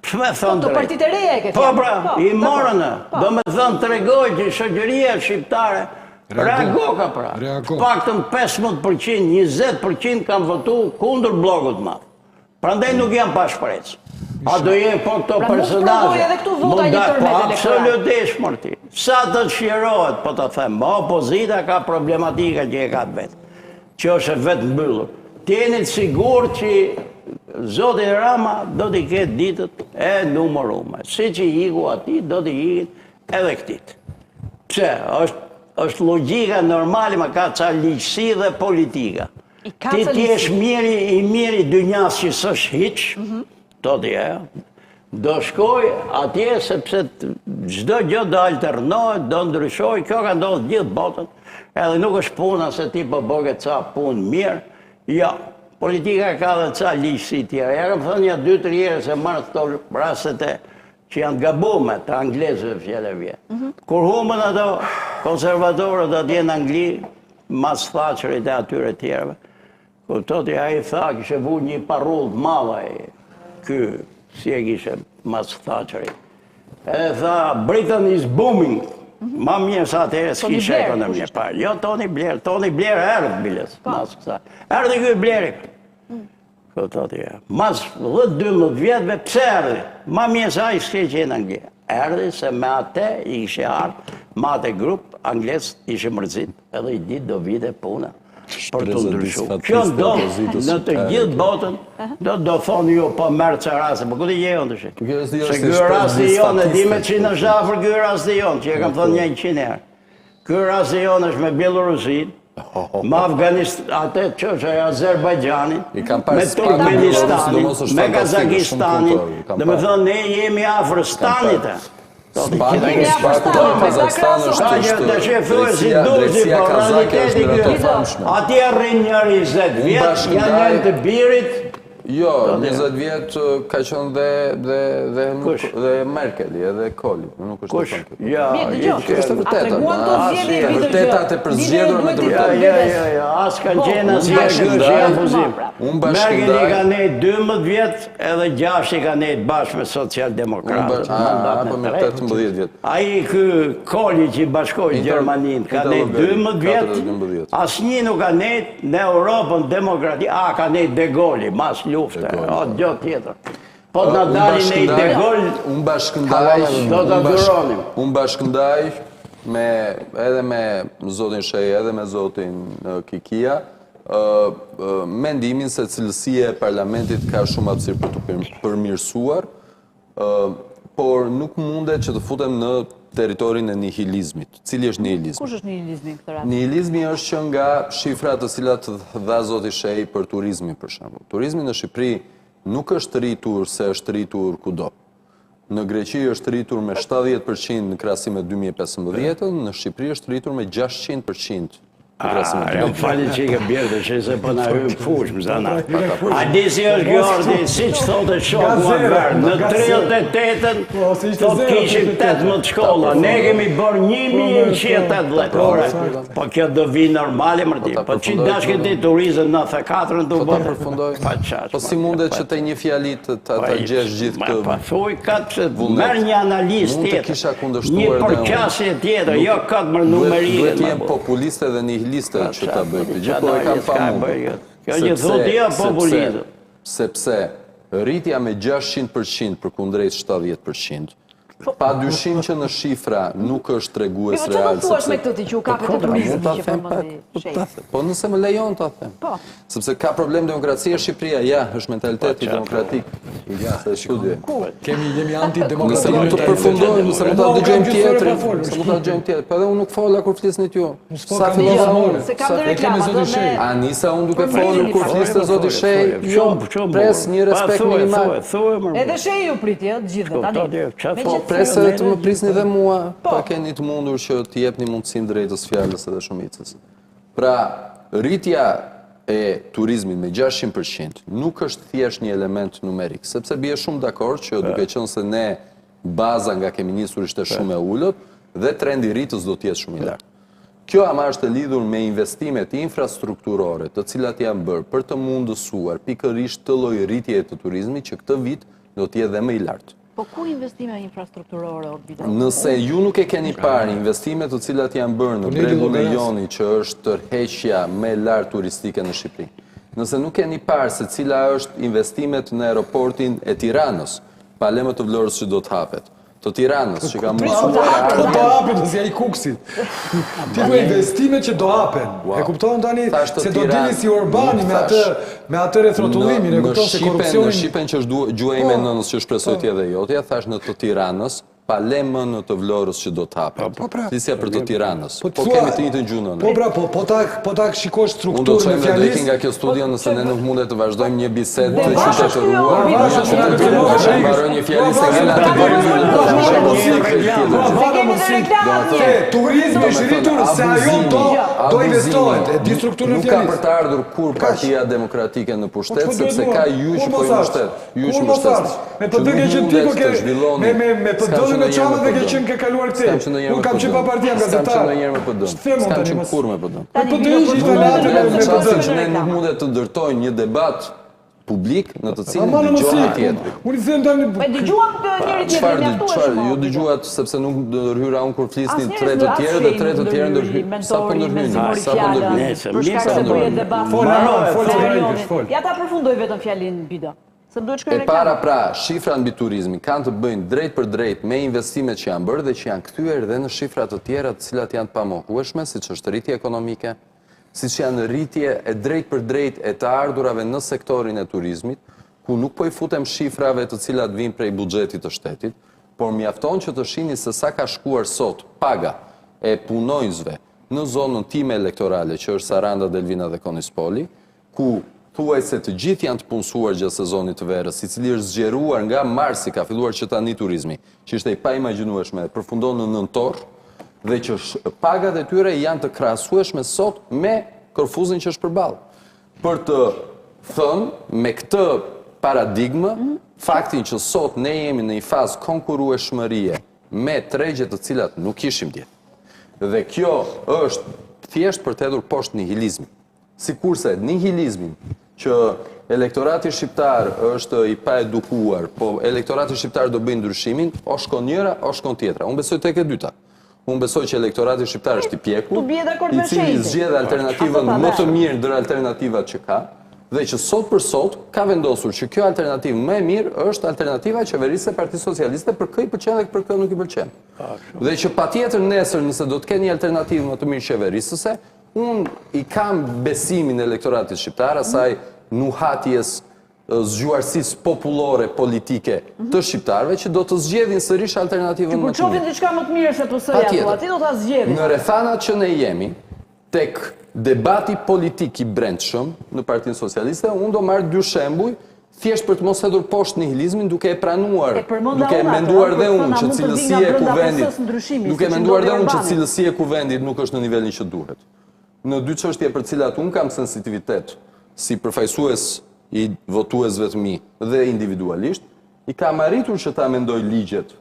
Me thonë Të partit e reja e këtë. Po, pra, i morën. Do me thonë të regoj që shëgjëria shqiptare reago ka pra. Paktën 15%, 20% kanë votu kundër blokut madh. Prandaj nuk janë pa shpresë. A do jenë po këto personazhe? Absolutisht mërti. Sa të shqirohet, po të them, opozita ka problematika që e ka vetë, që është vetë mbyllur. Tjenit sigur që Zoti Rama do t'i ketë ditët e numërume. Si që iku ati, do t'i ikin edhe këtit. Pse, është logjika normali, ma ka ca ligjësi dhe politika. Ti t'jesh i miri dynjas që s'është hiq, do t'je, do shkoj atje sepse çdo gjë do alternohet, do ndryshoj, kjo ka ndodhur gjithë botën, edhe nuk është puna se ti po bëge ca punë mirë, jo. Politika ka dhe ca ligjësi tjera. Ja kam thënë ja 2-3 herë se marrë këto rastet që janë gabume të anglezëve fjellë vjetë. Kur humën ato konservatorët atje në Angli, mas Thatcherit e atyre tjereve, kur toti a i tha, kishe vu një parull të madhe, ky, si e kishe mas Thatcherit. Edhe tha, Britain is booming. Ma mirë sa atëherë s'kishe ekonomie parë. Jo, Tony Blair erdhë biles. Erdhë ky Blairi. Mas 10-12 vjetëve, pse erdhë? Ma mirë sa i s'ke që në Anglia. Erdhë se me atë i ishe ardhë, me atë grup, Angles ishe mërzit, edhe i ditë do vite puna. Për të ndryshu. Kjo ndodhë në të gjithë botën, do thonë ju po mërë që rase, po këtë jeon të shi. Se kjo rase jonë, e di me që në shafër kjo rase jonë, që e kam thonë 100 herë. Kjo rase jonë është me Bielorusin, me Afganistan, atë që është e Azerbajxanin, me Turkmenistanin, me Kazakistanin, dhe me thonë ne jemi Afrëstanit e. Kazakistan është drejtësia kazake është në të famshme. Atje rrinë një 20 vjetë, janë të birit. Jo, 20 vjetë ka qënë dhe Merkeli, edhe Koli. Nuk është të famshme. Kjo është vërteta. Vërtetat e përzgjedhur me të vërtetë. Asë kanë qenë asë që janë fuzim. Merkeli ka nejtë 12 vjetë, edhe 6 i ka nejtë bashkë me social-demokratë. Apo me 18 vjetë. Aji kë Koli që i bashkojë Gjermanin, ka nejtë 12 vjetë, asë një nuk ka nejtë në Europën demokrati, ka nejtë De Gaulle, mas lufte, o gjë tjetër. Po të në dalin e i De Gaulle, do të duronim. Unë bashkëndaj edhe me zotin Shej, edhe me zotin Kikia, mendimin se cilësia e parlamentit ka shumë hapësirë për të përmirësuar, por nuk mundet që të futem në teritorin e nihilizmit. Cili është nihilizmi? Kush është nihilizmi në këtë rast? Nihilizmi është që nga shifrat të cilat dha zoti Shej për turizmin, për shembull. Turizmi në Shqipëri nuk është rritur se është rritur kudo. Në Greqi është rritur me 70% në krahasim me 2015, në Shqipëri është rritur me 600%. Më falin që i ka bjerë të që se për në hymë fush, më zanat. A di si është Gjordi, si që thotë shoku a verë, në 38-ën, thotë kishim 18 shkolla, ne kemi bërë 1118, po kjo do vi normali mërti, po që dashke ti turizën 94-ën të bërë. Po si mundet që të një fjalit të gjesh gjithë këtë? Pa thuj katë që merë një analiz tjetër, një përqasje tjetër, jo katë mërë numerike. Duhet jem populiste dhe nihiliste që ta bëjtë. Gjithë e kam pa mundë. Sepse rritja me 600% për kundrejt 70%, Pa dyshim që në shifra nuk është tregues Po real. çfarë thuash me këtë ti që u kapet e turizmit që përmendi shehi? Po nëse më lejon ta them. Po. Sepse ka problem demokracia Shqipëria, ja, është mentaliteti demokratik. Ja, se studie. Jemi Nëse antidemokratik. mund të përfundojmë, nëse mund ta dëgjojmë tjetrin, nëse mund ta dëgjojmë tjetrin. Po edhe unë nuk fola kur flisnit ju. Sa fillova unë? Se kam dhe reklama, do me... A nisa unë duke folur kur fliste zoti Shej? Jo, pres një respekt minimal. Edhe shehi ju priti, të gjithë tani. Presë të më prisni dhe mua, pa keni të mundur që të jepni mundësim drejtës fjalës edhe shumicës. Pra, rritja e turizmit me 600% nuk është thjesht një element numerik, sepse bie shumë dakord që duke qenë se ne baza nga kemi nisur ishte shumë e ullët dhe trendi rritës do të jetë shumë i lartë. Kjo ama është e lidhur me investimet infrastrukturore të cilat janë bërë për të mundësuar pikërisht të lloj rritje të turizmit që këtë vit do të jetë dhe më i lartë. Po ku investime infrastrukturore, Orbita? Nëse ju nuk e keni parë investimet të cilat janë bërë në bregun e Joni, që është tërheqja më e lartë turistike në Shqipëri, nëse nuk keni parë se cila është investimet në aeroportin e Tiranës, pa lëmë të Vlorës që do të hapet, të Tiranës, që ka mundësuar Po do hapen, do si ai kuksit. Ti po investime që do hapen. E kupton tani se do dini si Orbani me atë rrethotullimin, e kupton se korrupsioni. Në Shqipen që është gjuha ime nënës që shpresoj t'je dhe jotja, thash në të Tiranës, pa lemë në të Vlorës që do të hapet. Flisja për të Tiranës. Po kemi të njëjtën gjuhë nënë. Po pra, po ta shikosh Unë do të strukturën e çojmë dhe fjalës. nga kjo studio nëse ne nuk mundet të vazhdojmë një bisedë të qytetëruar, mbaroj një fjalë se ngela të Turizmi është rritur se ajo do investohet, e di strukturën e Nuk ka fjalës. për të ardhur kur Partia Demokratike në pushtet, sepse ka ju që po i mbështet. Ju që mbështet. Me PD-n që ti po ke me PD-n me çamat dhe ke qenë ke kaluar këtë. Unë kam qenë pa partia gazetar. S'kam qenë ndonjëherë me PD-n. S'kam qenë kur me PD-n. Po PD-n ishte italiane me Në PD-n. ne nuk mundet të ndërtojmë një debat publik në të cilin dëgjohet tjetri. Unë i them tani E dëgjuam të njëri tjetrin Çfarë ju dëgjuat sepse nuk ndërhyra unë kur flisnin tre të tjerë dhe tre të tjerë ndërhyrin. Sa po ndërhyrin? Sa po ndërhyrin? Për shkak se bëhet debat. Fol. Ja ta përfundoj vetëm fjalin Bido. Se më duhet shkoj E reklama. para pra, shifra mbi turizmin kanë të bëjnë drejt për drejt me investimet që janë bërë dhe që janë kthyer edhe në shifra të tjera të cilat janë të pamohueshme, siç është rritje ekonomike, siç janë rritje e drejt për drejt e të ardhurave në sektorin e turizmit, ku nuk po i futem shifrave të cilat vijnë prej buxhetit të shtetit, por mjafton që të shihni se sa ka shkuar sot paga e punonjësve në zonën time elektorale, që është Saranda, Delvina dhe Konispoli, ku thuaj se të gjithë janë të punësuar gjatë sezonit të verës, i cili është zgjeruar nga marsi, ka filluar që tani turizmi, që ishte i pa imagjinueshme, përfundon në nëntor, dhe që pagat e tyre janë të krahasueshme sot me Korfuzin që është përballë. Për të thënë me këtë paradigmë, faktin që sot ne jemi në një fazë konkurrueshmërie me tregje të cilat nuk ishim dje. Dhe kjo është thjesht për të hedhur poshtë nihilizmin. Sikurse nihilizmin që elektorati shqiptar është i pa edukuar, po elektorati shqiptar do bëjë ndryshimin, o shkon njëra, o shkon tjetra. Unë besoj tek e dyta. Unë besoj që elektorati shqiptar është i pjekur, i cili zgjedh alternativën më të mirë ndër alternativat që ka, dhe që sot për sot ka vendosur që kjo alternativë më e mirë është alternativa e qeverisë së Partisë Socialiste, për kë i pëlqen dhe për kë nuk i pëlqen. Dhe që patjetër nesër nëse do të kenë një alternativë më të mirë qeverisëse, unë i kam besimin e elektoratit shqiptar, asaj nuhatjes zgjuarësisë popullore politike të shqiptarëve që do të zgjedhin sërish alternativën më të mirë. Kur çofin diçka më të mirë se PS-ja, aty do ta zgjedhin. Në rrethanat që ne jemi tek debati politik i brendshëm në Partinë Socialiste, unë do marr dy shembuj thjesht për të mos hedhur poshtë nihilizmin, duke e pranuar, duke menduar dhe unë që cilësia e kuvendit, duke menduar dhe unë që cilësia e kuvendit nuk është në nivelin që duhet. Në dy çështje për cilat unë kam sensitivitet si përfaqësues i votuesve të mi dhe individualisht, i kam arritur që ta mendoj ligjet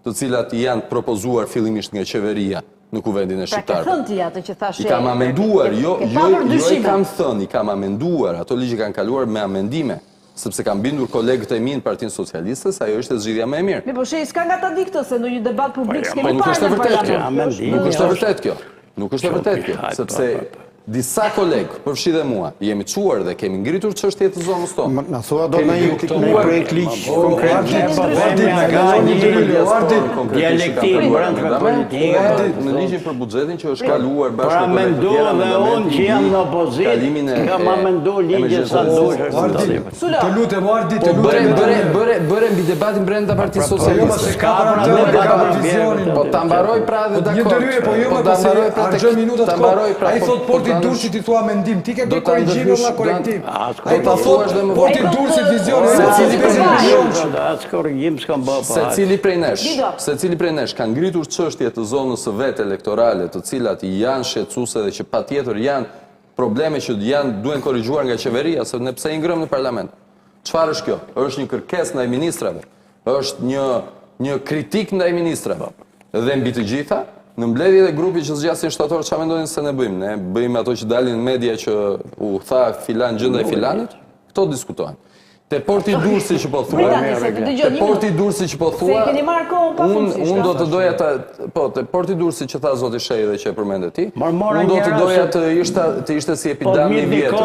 të cilat janë propozuar fillimisht nga qeveria në kuvendin e shqiptarëve. Pra ke thënë ti atë që thashë. I kam amenduar, jo i kam thënë, i kam amenduar, ato ligje kanë kaluar me amendime, sepse kam bindur kolegët e mi në Partinë Socialiste se ajo ishte zgjidhja më e mirë. Po shej, s'ka nga ta di këtë se në një debat publik s'kemi nuk është e parë në vërtetë kjo. parlament. Nuk është e vërtetë kjo. Nuk është e vërtetë kjo, sepse disa kolegë, përfshi dhe mua, jemi çuar dhe kemi ngritur çështjet të zonës tonë. Na thua do në një projekt ligj konkret. Dialektik, brendshme politike. Në ligjin për buxhetin që është kaluar bashkë Pra me mendu dhe unë që jam në opozitë, ka ma mendu ligje sa dush. Të lutem, Ardi, Po bëre mbi debatin brenda Partisë Socialiste. Po ta mbaroj pra dhe Një dakord. ndërhyrje, po jo më pse harxhon minutat kohë. Ai thot Porti Durrësit I thua mendim, ti ke bërë korrigjime valla korektiv. Ai pa thot Porti Durrësit vizion, As korrigjim s'kam bërë. Secili prej nesh ka ngritur çështje të zonës së vet elektorale, të cilat janë shqetësuese dhe që patjetër janë probleme që duhen korrigjuar nga qeveria, se ne pse I ngrëm në parlament. Çfarë është kjo? Është një kërkesë ndaj ministrave. Është një kritik ndaj ministrave. Dhe mbi të gjitha, në mbledhjet e grupit që zgjasin shtator, çfarë mendonin se ne bëjmë? Ne bëjmë ato që dalin në media që u tha filan gjë ndaj filanit? Këto diskutohen. Te Porti Durrësi që po thua, te Porti Durrësi që po thua, unë do të doja te Porti Durrësi që tha zoti Shehi dhe që e përmendet ti, unë do të doja të ishte si epidemi I vjetër,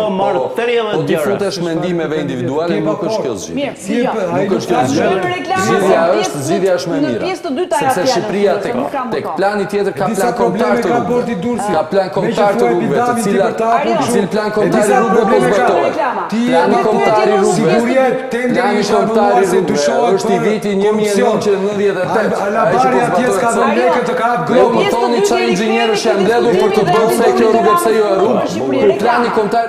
po ti futesh mendimeve individuale, nuk është kjo zgjidhje. Nuk është kjo zgjidhje. Zgjidhja është më mira. Sepse Shqipëria tek plani tjetër ka plan kombëtar të rrugëve. Ka plan kombëtar të rrugëve, të cilat plan kombëtar I rrugëve po zbatohet. Plani kombëtar I rrugëve Plani kombëtar I rrugëve është I viti 1998. Alabari atje s'ka dhënë lekë të ka hap Më thoni çfarë inxhinierësh janë mbledhur për të bërë se kjo rrugë pse jo e rrugë. Plani kombëtar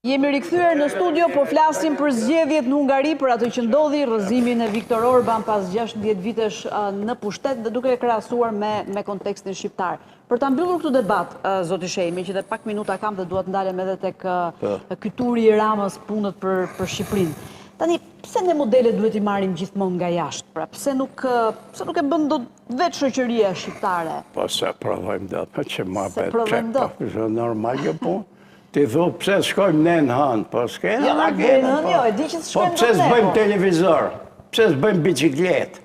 Jemi rikthyer në studio, po flasim për zgjedhjet në Hungari, për atë që ndodhi, rrëzimin e Viktor Orban pas 16 vitesh në pushtet dhe duke e krahasuar me kontekstin shqiptar. Për ta mbyllur këtë debat, zoti Shehmi, që dhe pak minuta kam dhe dua të ndalem edhe tek ky turi i Ramës punët për Shqipërinë. Tani, pse ne modelet duhet i marrim gjithmonë nga jashtë? Pra, pse nuk e bën dot vetë shoqëria shqiptare? Po se provojmë dot, po që ma Se bet provojmë dot. është normal jo punë. Ti thu pse shkojmë ne në hënë, po s'kena Jo, na na kena. bëjnë, jo, e di që Po s'shkojmë pse dot ne, s'bëjmë po. televizor? Pse s'bëjmë bicikletë?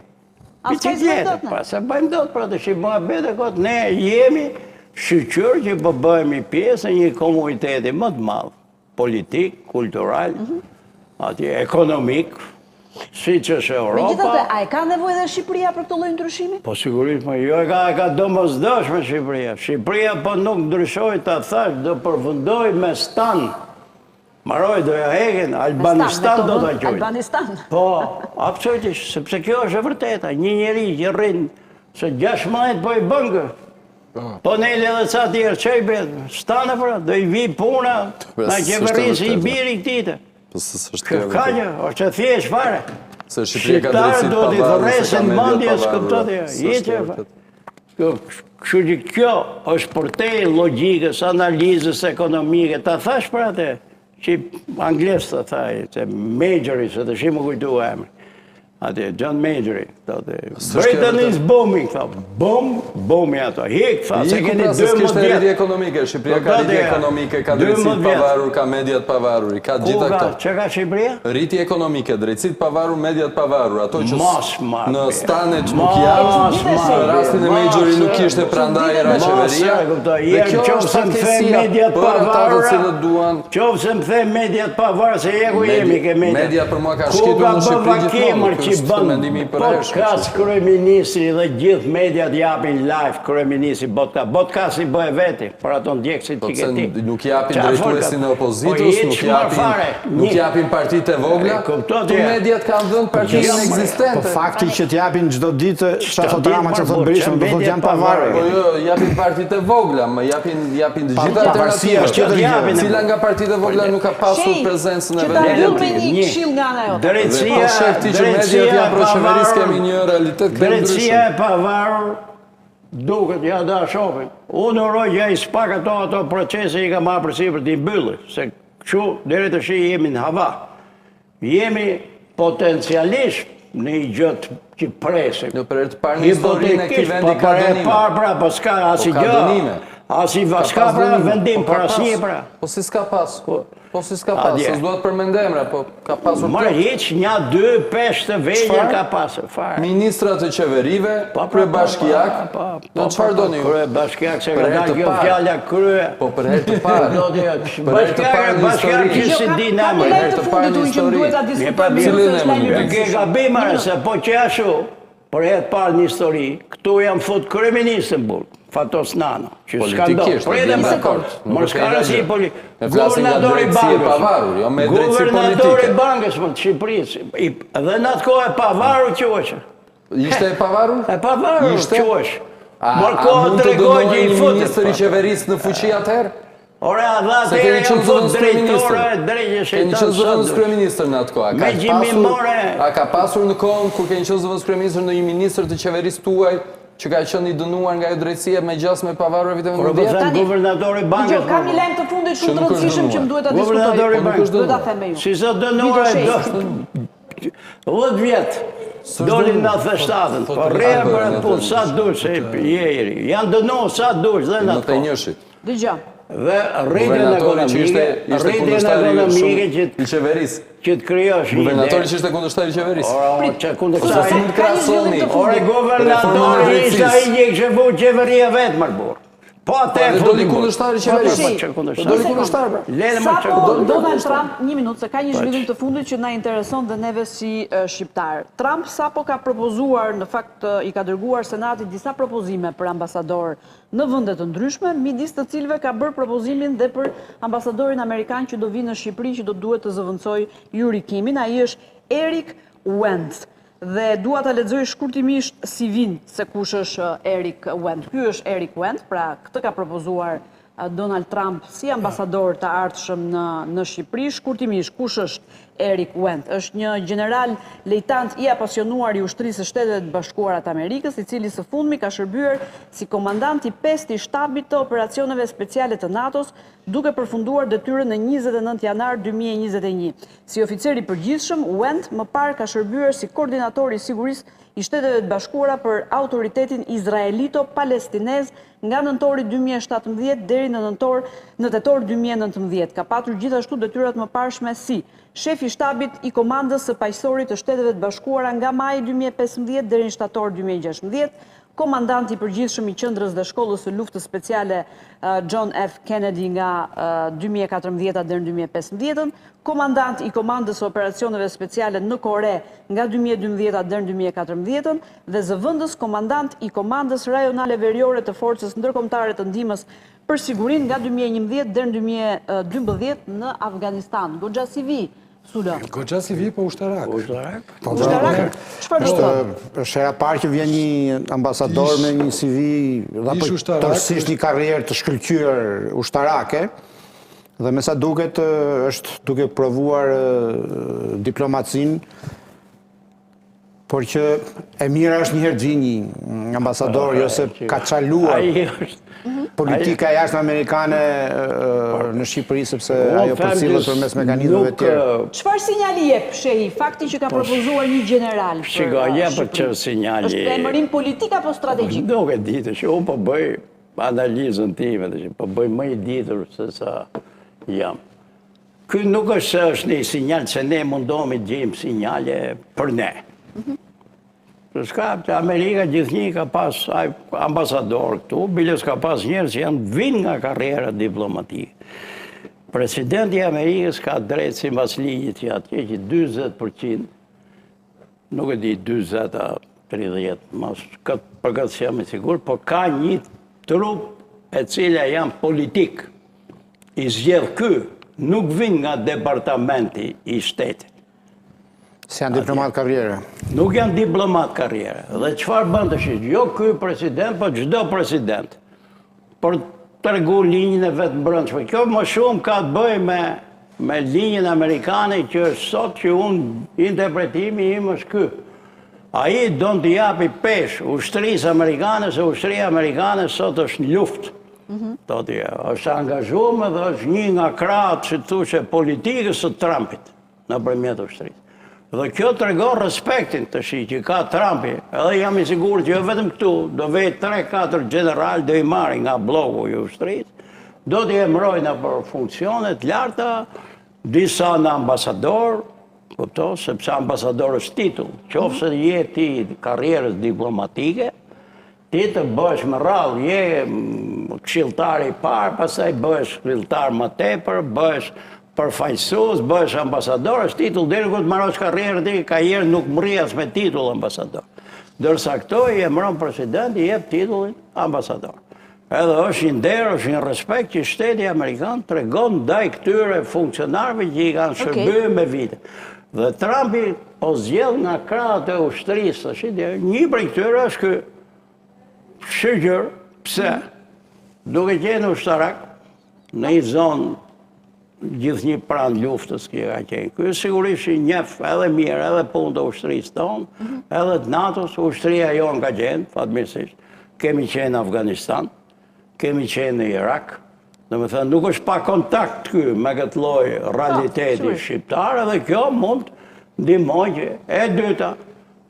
A s'ka s'bëjmë dot ne? Pa se bëjmë dot, pra të shi muhabete kot, ne jemi shqyqyr që po bëhemi pjesë e një komuniteti më të madh, politik, kultural, atje ekonomik, si që është Europa. Megjithatë, a e ka nevojë dhe Shqipëria për këtë lloj ndryshimi? Po sigurisht, jo e ka domosdoshme Shqipëria. Shqipëria po nuk ndryshoj të thash, do përfundoj me stan. Maroj do ja heken, Albanistan do të gjojnë. Albanistan. Po, absolutisht, sepse kjo është e vërteta. Një njeri që rrinë se 16 po i bëngë. Po ne edhe ca tjerë, që i betë? Stanë pra, do i vi puna, na qeverisë i biri këtite. Po s'është Kjo kjo ka një, është e thjesht fare. Se Shqipëria ka drejtësi do t'i pavarur, se ka thërresin mediat mandjes pavarura. këptotje. S'është e vërtet. Kështu që kjo është për te logjikës, analizës ekonomike, ta thash për atë, që anglisë të thaj, se Majory, se të shi më kujtu emri. Ate, John Majory, Britain is booming, booming ato, hik, se keni 12 rritje vjetë. ekonomike, Shqipëria ka rritje ekonomike, ka drejtësit pavarur, ka mediat pavarur, ka gjitha këto. Që ka Shqipëria? Rritje ekonomike, drejtësit pavarur, mediat pavarur, ato që në stanet nuk Mos, janë, në rastin e Majory nuk ishte prandaj era qeveria, dhe kjo është fatkesia për ata të cilët duan. Qovë se më the mediat pavarur, se je ku jemi ke mediat. Media për mua ka shkitur në Shqipëri gjithmonë, që bën podcast kryeministri dhe gjithë mediat japin live kryeministri podcast i bëhe veti, për ato ndjekësit që këti. Nuk japin drejtuesin e opozitës, nuk japin partitë e vogla, të mediat kanë dhënë partitë inexistente. Po fakti që t'japin çdo ditë, çfarë thot Rama, çfarë thot Berisha, do thot janë pavarur. Po jo, japin partitë e vogla, më japin të gjitha alternativë. Cila nga partitë e vogla nuk ka pasur prezencën e vetë. Që ta me një këshill nga ana jote. Drejtësia e pavarur duket, ja da shofim. Unë uroj që i spak ato procese i ka marrë përsipër t'i mbyllë, se kështu deri të shi jemi në hava. Jemi potencialisht në i gjëtë që presim. Në për e të parë një historinë e këti vendi ka dënime. Po s'ka asi gjë. Asi s'ka pra vendim për asnjë pra. Po si s'ka pas? Po si s'ka pas? Se s'duat përmendemra, po ka pasur të... Marë hiq, një, 2 peshë të vegjën ka pasur, farë. Ministrat e qeverive, krye bashkiak, në qëfar do një? Krye bashkiak, se ka da kjo fjalla krye. Po për herë të parë. Bashkiak që si di në Për herë të parë në histori. Cilin e më Ke gabimare se po që ashu, për herë të parë në histori, këtu jam fut kryeministën burë. Fatos Nano, që s'ka ndohë. Politikisht, e bjem dakord. Mërskara si politikë. E flasin nga drejtësi e pavarur, jo me drejtësi Guvernatori politike. bankës më të Shqipërisë. Dhe në atë kohë e pavarur që është. Ishte e pavarur? E pavarur që është. A mund të dënoj një ministër i qeverisë në fuqi atëherë? Ore, adha Se të keni e qënë fut zëvënës drejtore, kryeministër. drejtje Keni qënë zëvënës kryeministër në atë kohë. A ka pasur në kohën kur keni qënë zëvënës kryeministër në një ministër të qeverisë tuaj që ka qënë i dënuar nga e drejtësia me gjasme pavarur e viteve në djetë? Por guvernatori bankës. Kam një lajm të fundit shumë të rëndësishëm që më duhet ta diskutoj. Guvernatori bankës. Duhet ta them me ju. Si sa dënuar e 10 vjetë. Doli në 97-ën. Po rrejë për e punë, sa dush e jeri. Janë dënuar sa dush dhe në Në të njëshit. Dëgjoj. Dhe rritjen Guvernatori që ishte ekonomike i qeverisë. që të kryosh një Guvernatori që ishte kundërshtari i qeverisë. Ora, që kundërshtari. Mund krahasoni. Ore, guvernatori ishte ai që kishte vënë qeveria vetë më burr. Po atë doli kundërshtari i qeverisë. Doli kundërshtar. Sapo Donald Trump, një minutë, se ka një zhvillim të fundit që na intereson dhe neve si shqiptar. Trump sapo ka propozuar, në fakt i ka dërguar Senatit disa propozime për ambasador në vende të ndryshme, midis të cilëve ka bërë propozimin dhe për ambasadorin amerikan që do vinë në Shqipëri, që do duhet të zëvendësoj jurikimin. Ai është Eric Wendt. Dhe dua ta lexoj shkurtimisht CV-n se kush është Eric Wendt. Ky është Eric Wendt, pra këtë ka propozuar Donald Trump si ambasador të ardhshëm në Shqipëri. Shkurtimisht, kush është Eric Wendt? Është një general lejtant i apasionuar i ushtrisë së Shteteve të Bashkuara të Amerikës, i cili së fundmi ka shërbyer si komandant i 5 i shtabit të operacioneve speciale të NATO-s, duke përfunduar detyrën në 29 janar 2021. Si oficer i përgjithshëm, Wendt më parë ka shërbyer si koordinator i sigurisë i Shteteve të Bashkuara për autoritetin izraelito-palestinez nga nëntori 2017 deri në tetor 2019. Ka patur gjithashtu detyrat më parshme si shef i shtabit i komandës së paqësorit të Shteteve të Bashkuara nga maji 2015 deri në shtator 2016, komandant i përgjithshëm i qendrës dhe shkollës së luftës speciale John F. Kennedy nga 2014 deri në 2015, komandant i komandës së operacioneve speciale në Kore nga 2012 deri në 2014 dhe zëvendës komandant i komandës rajonale veriore të forcës ndërkombëtare të ndihmës për sigurinë nga 2011 deri në 2012 në Afganistan. Goxha CV, Sula. Goxha CV po ushtarak. Ushtarak? Ushtarak? Çfarë do të thotë? Është hera parë që vjen një ambasador me një CV dhe tërësisht një karrierë të shkëlqyer ushtarake. Dhe me sa duket është duke provuar diplomacinë, por që e mira është njëherë të vinë një ambasador, jo se ka çaluar politika jashtë amerikane në Shqipëri, sepse ajo përcillet përmes mekanizmeve të tjera. Çfarë sinjali jep shehi fakti që ka propozuar një general? Shiko, jep që sinjali. Është emërim politik apo strategjik? Nuk e di, që unë po bëj analizën time, po bëj më i ditur se sa jam. Ky nuk është një sinjal që ne mundohemi të gjejmë sinjale për ne. Për shka që Amerika gjithnjë ka pas ambasador këtu, biles ka pas njerëz që janë vinë nga karriera diplomatike. Presidenti i Amerikës ka drejtë si mbas ligjit që atje që 20%, nuk e di 20 a 30, për këtë që jam i sigur, po ka një trup e cila janë politik. I zgjedh ky, nuk vinë nga departamenti i shtetit. Si janë diplomat karriere. Nuk janë diplomat karriere. Dhe qëfar bënd të shqit? Jo ky president, po çdo president. Për të regu linjën e vetë brëndshme. Kjo më shumë ka të bëj me linjën amerikane që është sot që unë interpretimi im është ky. A i do në të japi pesh ushtrisë amerikane, se ushtria amerikane sot është në luftë. është angazhume dhe është një nga kratë që thoshe politikës së Trumpit në përmjet ushtrisë. Dhe kjo të regon respektin të shi që ka Trumpi, edhe jam i sigur që jo vetëm këtu, do vejt 3-4 general do i marri nga bloku i ushtrisë, do t'i emrojnë për funksionet larta, disa në ambasador, sepse ambasador është titull, qofse je ti karrierës diplomatike, ti të bësh më rrallë, je këshilltar i parë, pastaj bësh këshilltar më tepër, bësh përfaqësues, bësh ambasador, është titull deri kur të marrësh karrierën ti, karrierë nuk mrrihet me titull ambasador. Ndërsa këto i emëron presidenti, i jep titullin ambasador. Edhe është një nder, është një respekt që shteti amerikan tregon ndaj këtyre funksionarëve që i kanë shërbyer me vite. Dhe Trumpi po zgjedh nga krahët e ushtrisë, një prej këtyre është ky Shëgjër, pse? Duke qenë ushtarak në një zonë gjithnjë pranë luftës që ka qenë. Ky sigurisht i njeh edhe mirë, edhe punë të ushtrisë tonë, edhe të NATO-s, ushtria jonë ka qenë, fatmirësisht. Kemi qenë në Afganistan, kemi qenë në Irak, domethënë nuk është pa kontakt ky me këtë lloj realiteti shqiptar, edhe kjo mund ndihmojë që e dyta.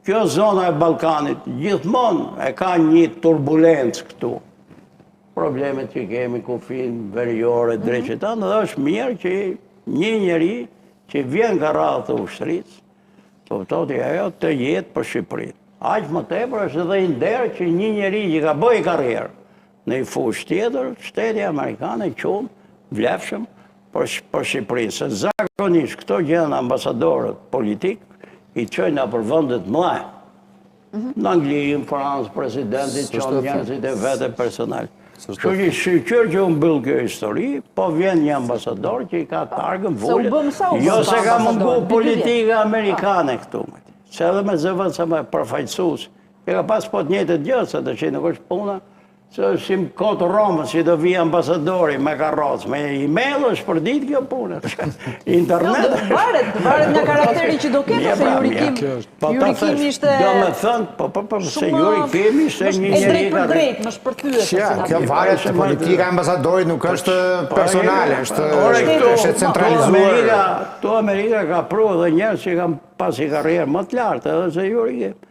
Kjo zona e Ballkanit gjithmonë e ka një turbulencë këtu. Problemet që kemi, kufin, veriore, dreqetan, dhe është mirë që një njeri që vjen nga radhë të ushtrisë, pëftoti ajo të jetë për Shqipërinë. Aq më tepër është edhe i nder që një njeri që ka bëj karrierë në një fushë tjetër, shteti amerikan e qunë vlefshëm për Shqipërinë. Se zakonisht këto që janë ambasadorët politikë, i qojnë për vëndet mëdha. Në Angli, në Francë, presidenti qonë njerëzit e vete personal. Kështu që shqyqyr që unë bëllë kjo histori, po vjen një ambasador që i ka targën vullet. Jo se ka mungu politika amerikane këtu. Se edhe me zëvën se me përfajtësus. I ka pas po të njëtë gjëtë, se të që nuk është puna, Se si më kotë Romën, si do vi ambasadori me karrocë, me email është për ditë kjo punë. Internet. Varet nga karakteri që do ketë, se Jurikimi ishte... Do me thënë, se Jurikimi ishte një njëri... E drejt për drejt, më shpërthyet. Kjo varet, politika ambasadorit nuk është personale, është centralizuar. To Amerika ka pru dhe njerës që kam pasi karrierë më të lartë, edhe se Jurikimi.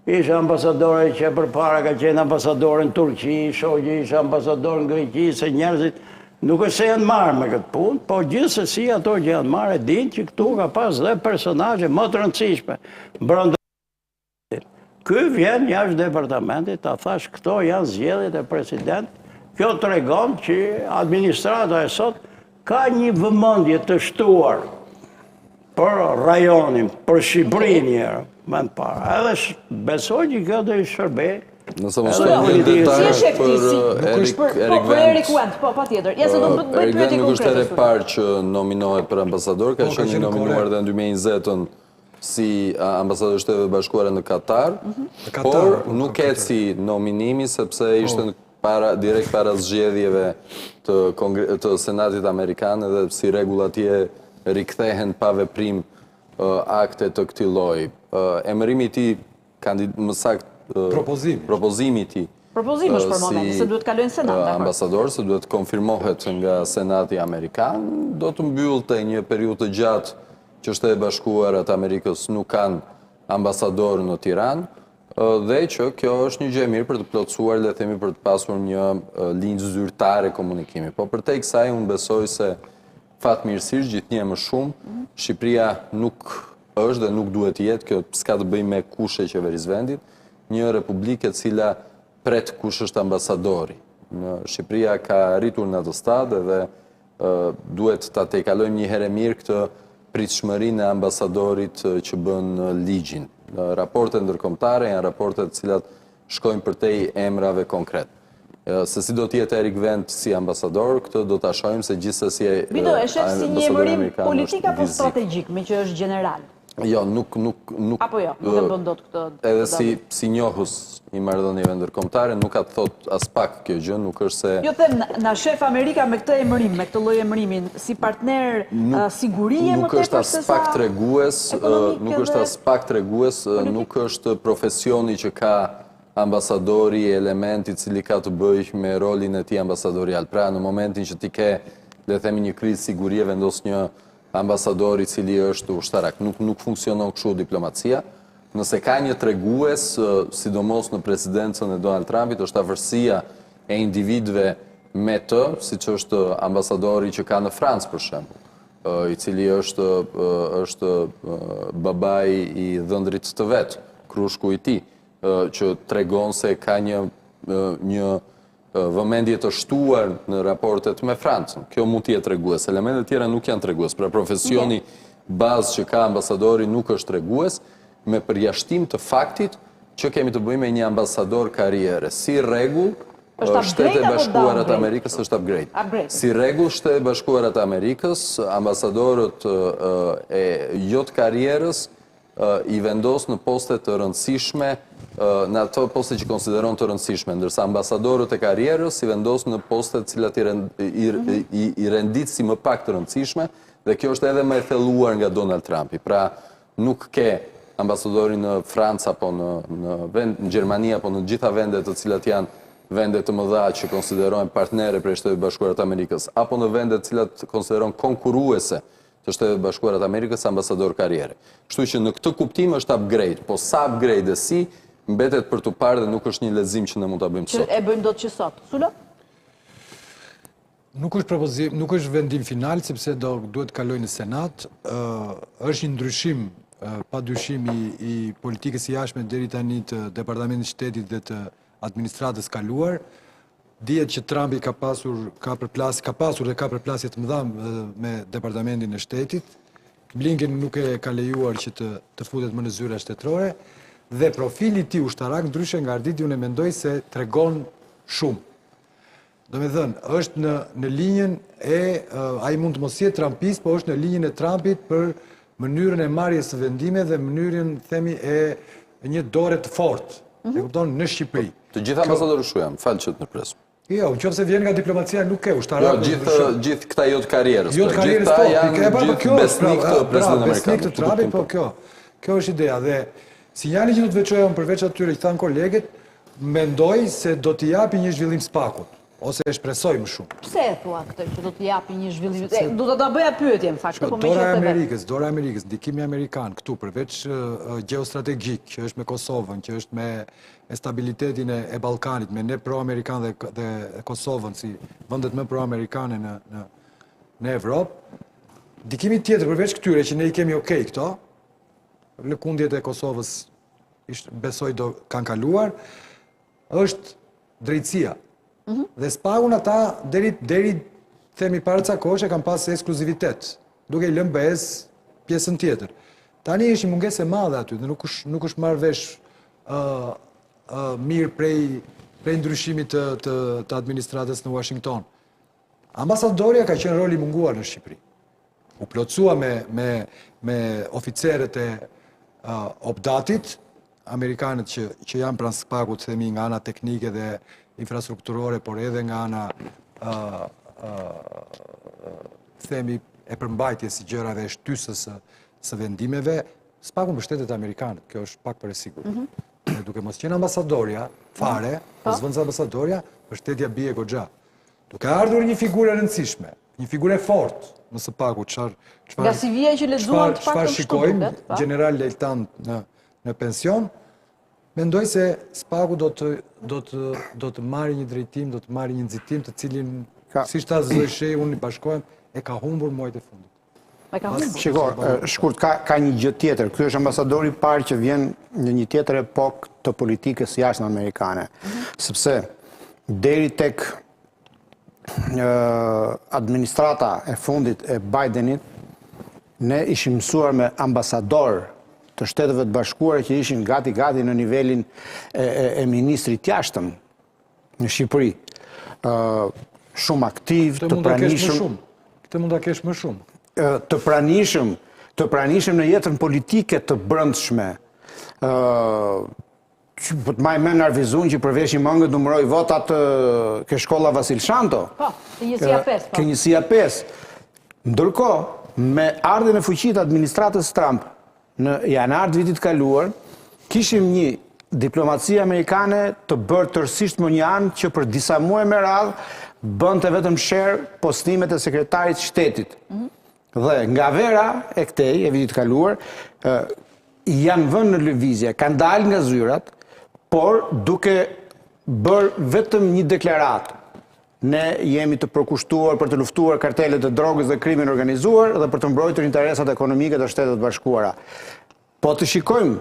Ishë ambasadore që për para ka qenë ambasadore në Turqi, shoqë ishë ambasadore në Greqi, se njerëzit nuk është se janë marrë me këtë punë, po gjithsesi ato që janë marrë e dinë që këtu ka pas dhe personazhe më të rëndësishme. Ky vjen jashtë departamentit, ta thash këto janë zgjedhjet e presidentit. Kjo tregon që administrata e sot ka një vëmendje të shtuar për rajonin, për Shqipërinë njërë, më në para. Edhe besoj që kjo do i shërbej. Nëse më shkoj një detaj për Erik Wendt, po, pa tjetër. Erik Wendt nuk është herë parë që nominohet për ambasador, ka qenë nominuar dhe në 2020 si ambasador Shtetet Bashkuara në Katar, por nuk eci nominimi sepse ishte direkt para zgjedhjeve të Senatit Amerikan dhe si rregull atje rikthehen pa veprim akte të këtij lloji. Emërimi i tij, më saktë propozimi i tij. Propozimi është për momentin, se duhet kalojnë Senat. Ambasador, se duhet konfirmohet nga Senati Amerikan, do të mbyllte një periudhë të gjatë që Shtetet Bashkuara të Amerikës nuk kanë ambasador në Tiranë, dhe që kjo është një gjë e mirë për të plotësuar, le të themi, për të pasur një linjë zyrtare komunikimi. Po përtej kësaj unë besoj se fatmirësisht gjithnjë më shumë, Shqipëria nuk është dhe nuk duhet jetë, kjo s'ka të bëjë me kush e qeverisë vendit, një republikë e cila pret kush është ambasadori. Shqipëria ka arritur në atë stad dhe duhet ta tejkalojmë një herë mirë këtë pritshmërinë e ambasadorit që bën ligjin. Raportet ndërkombëtare janë raporte të cilat shkojnë përtej emrave konkret. Se si do t'jetë Erik Wendt si ambasador, këtë do t'a shohim se gjithsesi Bido, e shef si një emërim politik apo strategjik, me që është general? Jo, nuk... Apo jo, nuk e bën dot këtë... Edhe si njohës i marrëdhënieve ndërkombëtare, nuk ka të thot as pak kjo gjë, nuk është se... Jo, them, na shef Amerika me këtë emërim, me këtë lloj emërimin, si partner sigurie më tepër se sa... Nuk është as pak tregues, nuk është profesioni që ka ambasadori, elementi cili ka të bëjë me rolin e tij ambasadorial. Pra, në momentin që ti ke, le të themi, një krizë sigurie, vendos një ambasador i cili është ushtarak. Nuk funksionon kështu diplomacia. Nëse ka një tregues, sidomos në presidencën e Donald Trumpit, është avërsia e individëve me të, siç është ambasadori që ka në Francë për shembull, i cili është babai i dhëndrit të vet, krushku i tij, që tregon se ka një vëmendje të shtuar në raportet me Francën. Kjo mund të jetë tregues. Elementet tjera nuk janë tregues. Pra profesioni bazë që ka ambasadori nuk është tregues, me përjashtim të faktit që kemi të bëjmë me një ambasador karriere. Si rregull, Shtetet Bashkuara të Amerikës është upgrade. Si rregull, Shtetet Bashkuara të Amerikës, ambasadorët e jo të karrierës i vendos në poste të rëndësishme, në ato poste që konsideron të rëndësishme, ndërsa ambasadorët e karrierës i vendos në poste të cilat i rendit si më pak të rëndësishme, dhe kjo është edhe më e thelluar nga Donald Trumpi. Pra, nuk ke ambasadorin në Francë apo në Gjermani apo në gjitha vendet të cilat janë vendet të mëdha që konsiderojnë partnere për Shtetet Bashkuara të Amerikës, apo në vendet të cilat konsideron konkurruese të Shtetet Bashkuara të Amerikës, ambasador karriere. Kështu që në këtë kuptim është upgrade, po sa upgrade e si, mbetet për të parë dhe nuk është një lexim që ne mund ta bëjmë sot. Që e bëjmë dot që sot. Sulo? Nuk është vendim final, sepse duhet kaloj në Senat. Është një ndryshim, pa dyshim, i politikës së jashtme deri tani të Departamentit të Shtetit dhe të administratës kaluar. Dihet që Trumpi ka pasur dhe ka përplasje të mëdha me Departamentin e Shtetit. Blinken nuk e ka lejuar që të futet më në zyra shtetërore, dhe profili i tij ushtarak, ndryshe nga arditi, unë mendoj se tregon shumë. Do me thënë, është në linjën ai mund të mos jetë trumpist, po është në linjën e Trumpit për mënyrën e marrjes së vendimeve dhe mënyrën, themi, e një dore të fortë e kupton, në Shqipëri. Të gjitha ambasadorët shu janë, falë që të nërpresë. Jo, në qoftë se vjen nga diplomacia nuk ke Jo, ushtarak. gjithë këta jo të karierës. Jo të karierës, Gjitha po, janë gjithë besnik të presidentit besnik të amerikan. Trumpit, po kjo është ideja. Dhe sinjali që do të veçoja unë përveç atyre që thanë kolegët, mendoj se do t'i japi një zhvillim spakut, ose e shpresoj më shumë. Pse e thua këtë që do t'i japi një zhvillim? Do të ta bëja pyetje, në fakt, po më Dora e Amerikës, ndikimi amerikan këtu, përveç geostrategjik, që është me Kosovën, që është me stabilitetin e Ballkanit, me ne pro-amerikan dhe Kosovën si vendet më pro-amerikane në Evropë, ndikimi tjetër përveç këtyre që ne i kemi okej këto, lëkundjet e Kosovës besoj do kanë kaluar, është drejtësia. Dhe spagun ata deri themi para ca kohë kanë pas ekskluzivitet, duke i lënë BE-s pjesën tjetër. Tani është një mungesë e madhe aty dhe nuk është marrë vesh mirë prej ndryshimit të administratës në Washington. Ambasadorja ka qenë roli munguar në Shqipëri. U plotësua me oficerët e opdatit, amerikanët që janë pranë spagut, themi nga ana teknike dhe infrastrukturore, por edhe nga ana themi e përmbajtjes si gjëra dhe shtysës së vendimeve, spagu mbështetet amerikanët, kjo është pak për e sigurt. Duke mos qenë ambasadorja, fare, zvëndës ambasadorja, mbështetja bie goxha. Duke ardhur një figurë e rëndësishme, një figurë e fortë në spagu, nga si vije që lexuam të çfarë shikojmë, general lejtant në pension, mendoj se spagu do të marrë një drejtim, do të marrë një nxitim të cilin, si ta zëshej unë i bashkohem, e ka humbur muajt e fundit. Shiko, shkurt, ka një gjë tjetër. Ky është ambasadori i parë që vjen në një tjetër epokë të politikës jashtëm amerikane. Sepse deri tek administrata e fundit e Bidenit, ne ishim mësuar me ambasador të Shteteve të Bashkuara që ishin gati në nivelin e ministrit jashtëm në Shqipëri. Shumë aktiv, të pranishëm. Këtë mund ta kesh më shumë. Të pranishëm në jetën politike të brendshme. Po të maj men Arvizun që përveç i mangët numëroj votat ke shkolla Vasil Shanto. Po, Kënjësia 5. Kënjësia 5. Ndërko, me ardhjen e fuqit administratës Trump në janar të vitit kaluar, kishim një diplomaci amerikane të bërë tërësisht më një anë që për disa muaj me radhë bënte vetëm share postimet e sekretarit shtetit. Dhe nga vera e këtej, e vitit kaluar, janë vënë në lëvizje, kanë dalë nga zyrat, por duke bërë vetëm një deklarat. Ne jemi të përkushtuar për të luftuar kartelet e drogës dhe krimin organizuar dhe për të mbrojtur interesat ekonomike të Shtetet Bashkuara. Po të shikojmë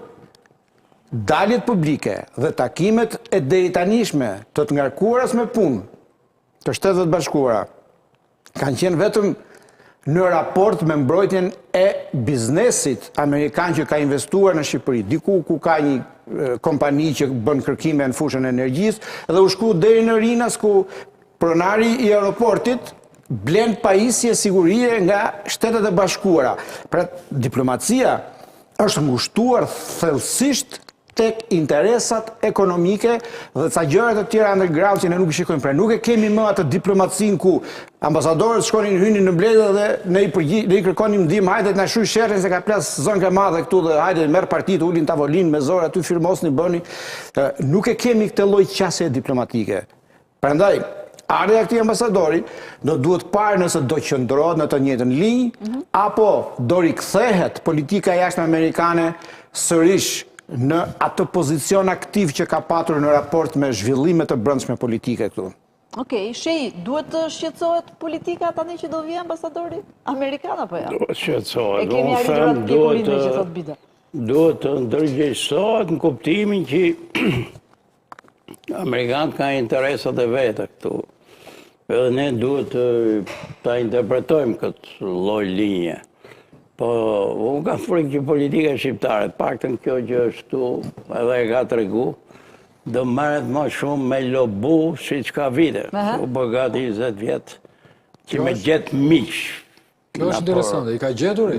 daljet publike dhe takimet e deritanishme të të ngarkuaras me punë të Shtetet Bashkuara kanë qenë vetëm në raport me mbrojtjen e biznesit amerikan që ka investuar në Shqipëri, diku ku ka një kompani që bën kërkime në fushën e energjisë dhe u shku deri në Rinas ku pronari i aeroportit blen pajisje sigurie nga Shtetet e Bashkuara. Pra, diplomacia është ngushtuar thellësisht tek interesat ekonomike dhe ca gjërat të tjera underground që ne nuk i shikojmë. Pra, nuk e kemi më atë diplomacin ku ambasadorët shkonin hynin në mbledhje dhe ne i kërkonim ndihmë, hajde na shuj sherrin se ka plas zonë e madhe këtu dhe hajde merr partitë, ulin tavolinë me zorë aty firmosni bëni. Nuk e kemi këtë lloj qasje diplomatike. Prandaj ardha e këtij ambasadori do duhet parë nëse do qëndrohet në të njëjtën linjë apo do rikthehet politika jashtëm amerikane sërish në atë pozicion aktiv që ka patur në raport me zhvillimet të brendshme politike këtu. Okej, Shej, duhet të shqetësohet politika tani që do vijë ambasadori amerikan apo jo? Duhet shqetësohet. E kemi arritur atë pjekullime që thot Bida. Duhet të ndërgjegjësohet në kuptimin që amerikanët kanë interesat e veta këtu. Edhe ne duhet ta interpretojmë këtë lloj linje. Po, unë kam frikë që politika shqiptare, paktën kjo që është tu, edhe e ka tregu, do merret më shumë me lobu si që ka vite. U bë gati 20 vjetë, që me gjetë miq Kjo është interesante, i ka gjetur?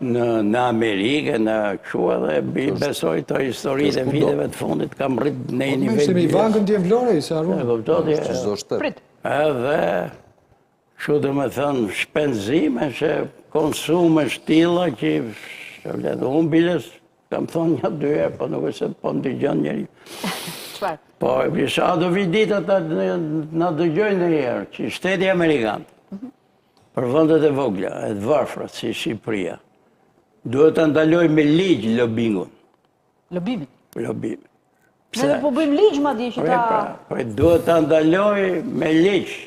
Në Amerikë, në kështu edhe besoj të historitë e viteve të fundit kam rritë në një nivel. Me i vangën t'je vlore, i se arrunë. Çdo shtet. Edhe, kështu dhe me thënë, shpenzime që konsume shtilla që unë biles kam thonë një dyre, po nuk e se po në dëgjën njëri. Çfarë? Po, isha do viditat në dëgjojnë në herë, që shteti Amerikanë, për vëndet e vogla, e të varfra, si Shqipëria, duhet të ndaloj me ligjë lobingun. Lobimin. Lobimin. Ne po bëjmë ligj madje që ta... Duhet të ndaloj me ligjë.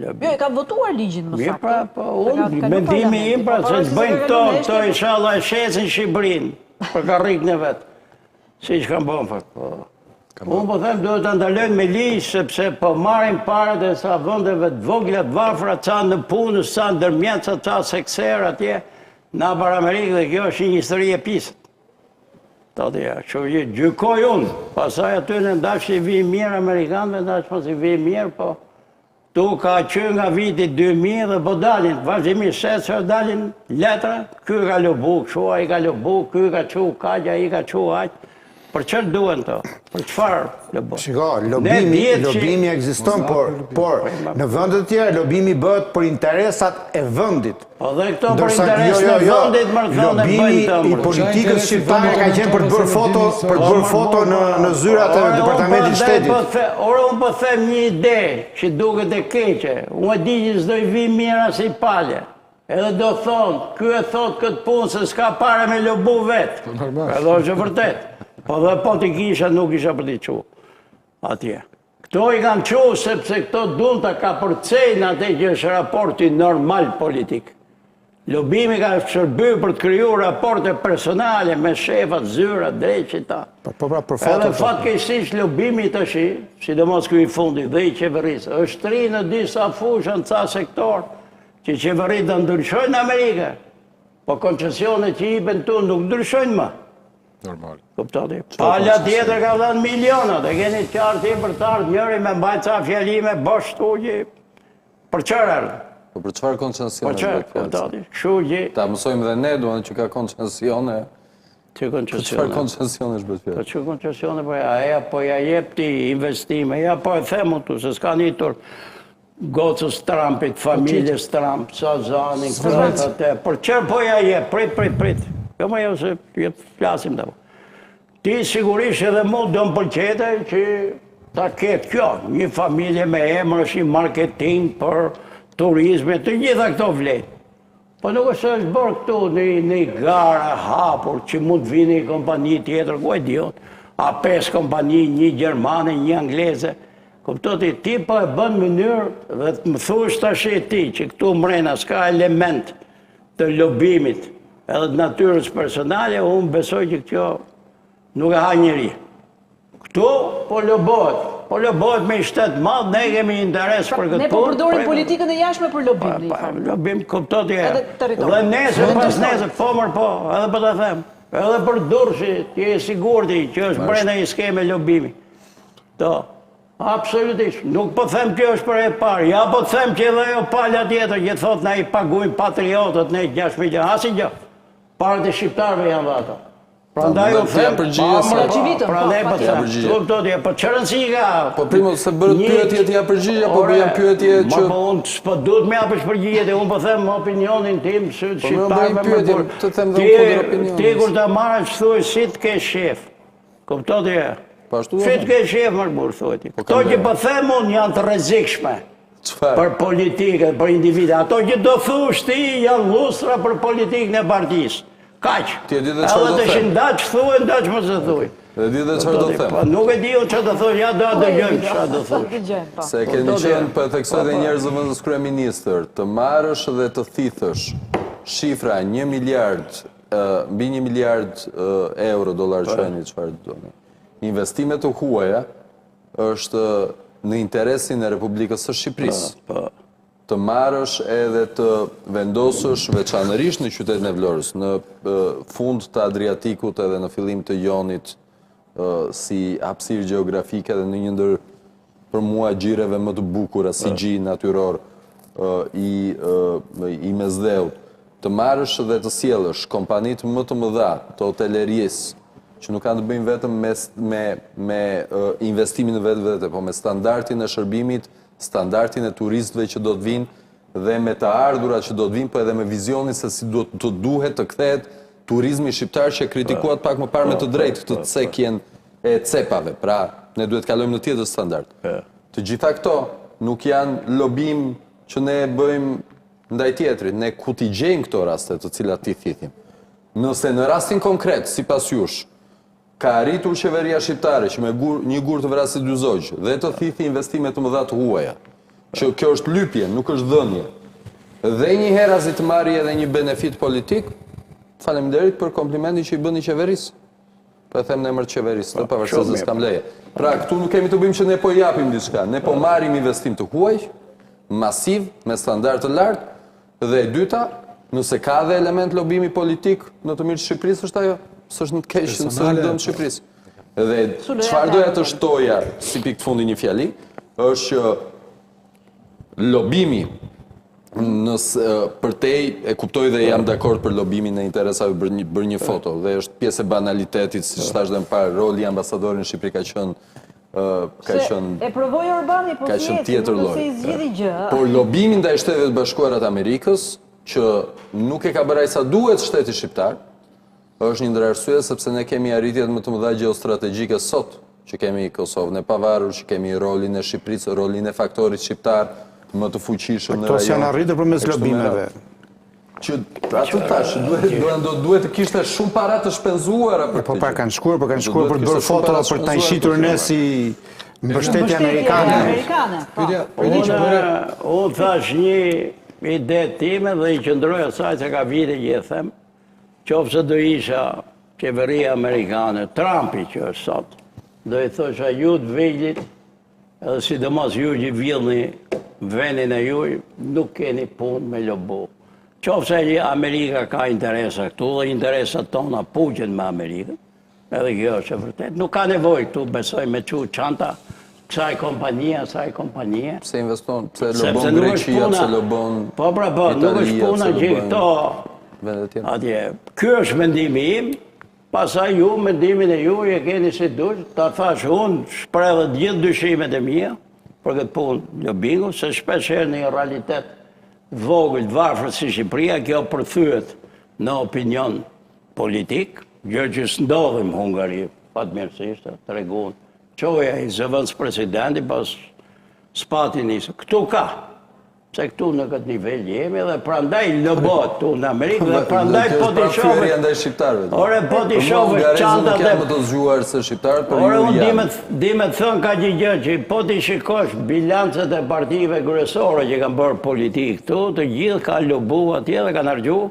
Jo, e ka votuar ligjin më Mirë saktë. pra, po unë, mendimi im pra, se të bëjnë këto inshallah e shesin Shqipërinë, për karrikën e vetë. Si që kam bënë fakt, po. Unë po them duhet të ndalojnë me ligjë, sepse po marrin parat e sa vëndeve të vogla të varfra, ca në punë, ca në dërmjetësa, ca sekserë atje, në për Amerikë dhe kjo është një histori e pisët. Që gjykoj unë, pasaj aty në ndash i vi mirë Amerikanëve, ndash pas i vi mirë, po tu ka që nga viti 2000 dhe po dalin, vazhdimisht se dalin letra, ky ka lobu, kështu, a i ka lobu, ky ka qu kaqja, a i ka qu aqë. Për çfarë duhen to? Për çfarë lobo? Shiko, lobimi ekziston, por në vendet të tjera lobimi bëhet për interesat e vendit. Po dhe këto për interesat e vendit më thonë lobimi i politikës shqiptare ka qenë për të bërë foto në zyrat e departamentit shtetit. Ora unë po them një ide që duket e keqe. Unë e di që s'do i vi mira si pale. Edhe do thonë, ky e thot këtë punë se s'ka pare me lobu vetë. Edhe është e vërtet. Po dhe po t'i kisha, nuk isha për t'i qu. Atje. Këto i kanë qu sepse këto dun të ka përcejnë atë që është raporti normal politik. Lobimi ka shërby për të kriju raporte personale me shefat, zyrat, drejqita. Edhe fatkeqësisht lobimi të shi, sidomos ky i fundi dhe i qeverisë, është ri në disa fushë në ca sektor, që qeverit të ndryshojnë në Amerikë, po koncesionet që i ben tu nuk ndryshojnë më. Normal. Kuptoti. Pala tjetër ka dhënë milionat, e keni qartë për të ardhë njëri me mbajtë ca fjalime, bosh shtuqi, për qërër. Po për çfarë koncesione? Për qërë, kuptoti. Kështu që... Ta mësojmë dhe ne, duan që ka koncesione. Që Për çfarë koncesione? koncesione është bëtë Po fjallë? që koncesione, po ja jep ti investime, ja po e themu tu, se s'ka nitur gocës Trumpit, familjes Trump, sa zanin, këtë atë. Për qërë po ja jep, prit. Jo më jo se flasim të po. Ti sigurisht edhe mu do më pëlqete që ta ketë kjo, një familje me emër, është një marketing për turizme, të gjitha këto vletë. Po nuk është bërë këtu një gara hapur që mund të vini një kompani tjetër, ku e diot, a 5 kompani, një Gjermane, një Angleze. Kuptoti, ti po e bën mënyrë dhe të më thush tash e ti që këtu mrena s'ka element të lobimit edhe të natyrës personale, unë besoj që kjo nuk e ha njëri. Këtu po lobohet me i shtetë madhë, ne kemi interes për këtë punë. Ne po përdorim politikën e jashtme për lobim. Lobim, kuptoti e. Edhe territori. Dhe nesër, pas nesër, pomër po, edhe për të them. Edhe për durshi, ti e sigurti që është brenda i skeme lobimi. Absolutisht. Nuk po them kjo është për e parë. Ja po them që edhe jo palja tjetër, që thot na i paguajnë patriotët, ne 6.000 gjë. Asi gjë. Parët e shqiptarëve janë dhe ato. Prandaj u them, prandaj po them. Po që rëndësi ka? Po primo, se bërët pyetje t'ja përgjigja, po bëjnë pyetje që... Po unë s'po duhet me apësh përgjigjet, unë po them opinionin tim, shqiptarëve më pyetje, të them dhe unë kundër opinionit. Ti kur ta marrë që thuj, si të ke shef. Kuptoti e? Si të ke shef më burë, thuj ti. Këto që po them unë janë të rrezikshme. Për politikën, për individet. Ato që do thush ti janë lustra për politikën e partisë. Kaq. Edhe të shindaq thuj, ndaq më se thuj. Dhe di dhe qërë do them. Nuk e di unë që do thuj, ja do dëgjojmë që do thuj. Se keni qenë për theksoj dhe njerëzë vëndës kryeministër, të marrësh dhe të thithësh shifra 1 miliard, mbi 1 miliard euro, dolar qëni, qëfar të doni. Investimet të huaja është në interesin e Republikës së Shqipërisë. Të marrësh edhe të vendosësh veçanërisht në qytetin e Vlorës, në fund të Adriatikut edhe në fillim të Jonit, si hapësirë gjeografike dhe në një ndër për mua gjireve më të bukura, si gjë natyror i Mesdheut. të marrësh dhe të sjellësh kompanitë më të mëdha të hotelerisë, që nuk kanë të bëjnë vetëm me investimin në vetë, po me standardin e shërbimit, standardin e turistëve që do të vinë dhe me të ardhurat që do të vinë, po edhe me vizionin se si do të duhet të kthehet turizmi shqiptar që kritikuat pak më parë me të drejtë këtë cekjen e cepave. Pra, ne duhet kalojmë në tjetër standard. Të gjitha këto nuk janë lobim që ne bëjmë ndaj tjetrit, ne ku t'i gjejmë këto raste të cilat ti thithim. Nëse në rastin konkret, sipas jush, ka arritur qeveria shqiptare që me një gur të vrasit dy zogjë dhe të thithi investime të mëdha të huaja, që kjo është lypje, nuk është dhënje, dhe një herazi të marrë edhe një benefit politik, faleminderit për komplimentin që i bëni qeverisë. Po e them në emër të qeverisë, pavarësisht se s'kam leje. Pra, këtu nuk kemi të bëjmë që ne po japim diçka, ne po marrim investim të huaj, masiv, me standard të lartë, dhe e dyta, nëse ka dhe element lobimi politik në të mirë të Shqipërisë, është ajo, s'është në të keq, nëse në dëmë të Shqipërisë. Dhe çfarë doja të shtoja, si pikë të fundi një fjali, është që lobimi, për tej e kuptoj dhe jam dakord për lobimin e interesave bërë një foto, dhe është pjesë e banalitetit, si që thash dhe më parë, roli ambasadorin në Shqipëri ka qenë e provoj Orbani, po ka qenë tjetër lloj. zgjidhi gjë. Por lobimin ndaj Shteteve të Bashkuara të Amerikës, që nuk e ka bërë ai sa duhet shteti shqiptar, është një ndër arsyet sepse ne kemi arritjet më të mëdha gjeostrategjike sot, që kemi Kosovën e pavarur, që kemi rolin e Shqipërisë, rolin e faktorit shqiptar, më të fuqishëm në rajon. Këto janë arritur përmes lobimeve. Që atë tash duhet të kishte shumë para të shpenzuara për Po pra kanë shkuar për të bërë foto për ta shitur ne si mbështetje amerikane. Unë thash një ide time dhe i qëndroj asaj se ka vite që e them, qofse do isha qeveria amerikane, Trumpi që është sot, do i thosha ju të vejlit, edhe sidomos ju që vjellni vendin e juj, nuk keni punë me lobu. Qofse Amerika ka interesa këtu dhe interesat tona puqen me Amerikën, edhe kjo është e vërtet. Nuk ka nevoj këtu, besoj, me qu qanta kësaj kompanie, asaj kompanie. Pse investon, pse lobon Greqia, pse lobon po, nuk është puna që këto atje. Ky është mendimi im, pasaj ju, mendimin e ju, e keni si dush, ta thash unë, shpreh dhe gjithë dyshimet e mia, për këtë punë lobingu, se shpesh herë në një realitet vogël, varfër si Shqipëria, kjo përthyet në opinion politik, gjë që s'ndodhi në Hungari, fatmirësisht, të regun, qoja i zëvëndës presidenti, pas s'pati nisë. Këtu ka, se këtu në këtë nivel jemi, dhe prandaj lëbot tu në Amerikë, dhe prandaj po t'i shove... Ore, po t'i shove qantat e... Nuk të zgjuar se shqiptarët, por ore, ju janë. Di me thënë ka një gjë që po t'i shikosh bilancet e partive kryesore që kanë bërë politikë këtu, të gjithë ka lobu atje dhe kanë argju,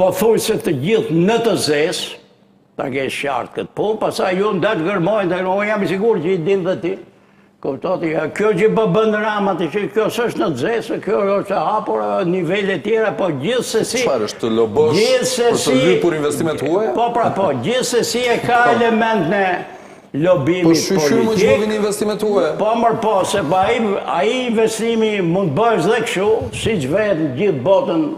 po thuj se të gjithë në të zesë, ta ke shartë këtë punë, pasaj ju në datë gërmojnë, unë jam i sigur që i din dhe ti. Kuptoti, kjo që po bënë ramat, kjo s'është në zesë, kjo është hapur nivele tjera, po gjithsesi... Çfarë është të lobosh për të lypur investimet huaja? Po, gjithsesi e ka element në lobimit politik. Po shqyr më që bëvin investimet huaja? Po, se ai investimi mund bësh dhe këshu, si që vetë në gjithë botën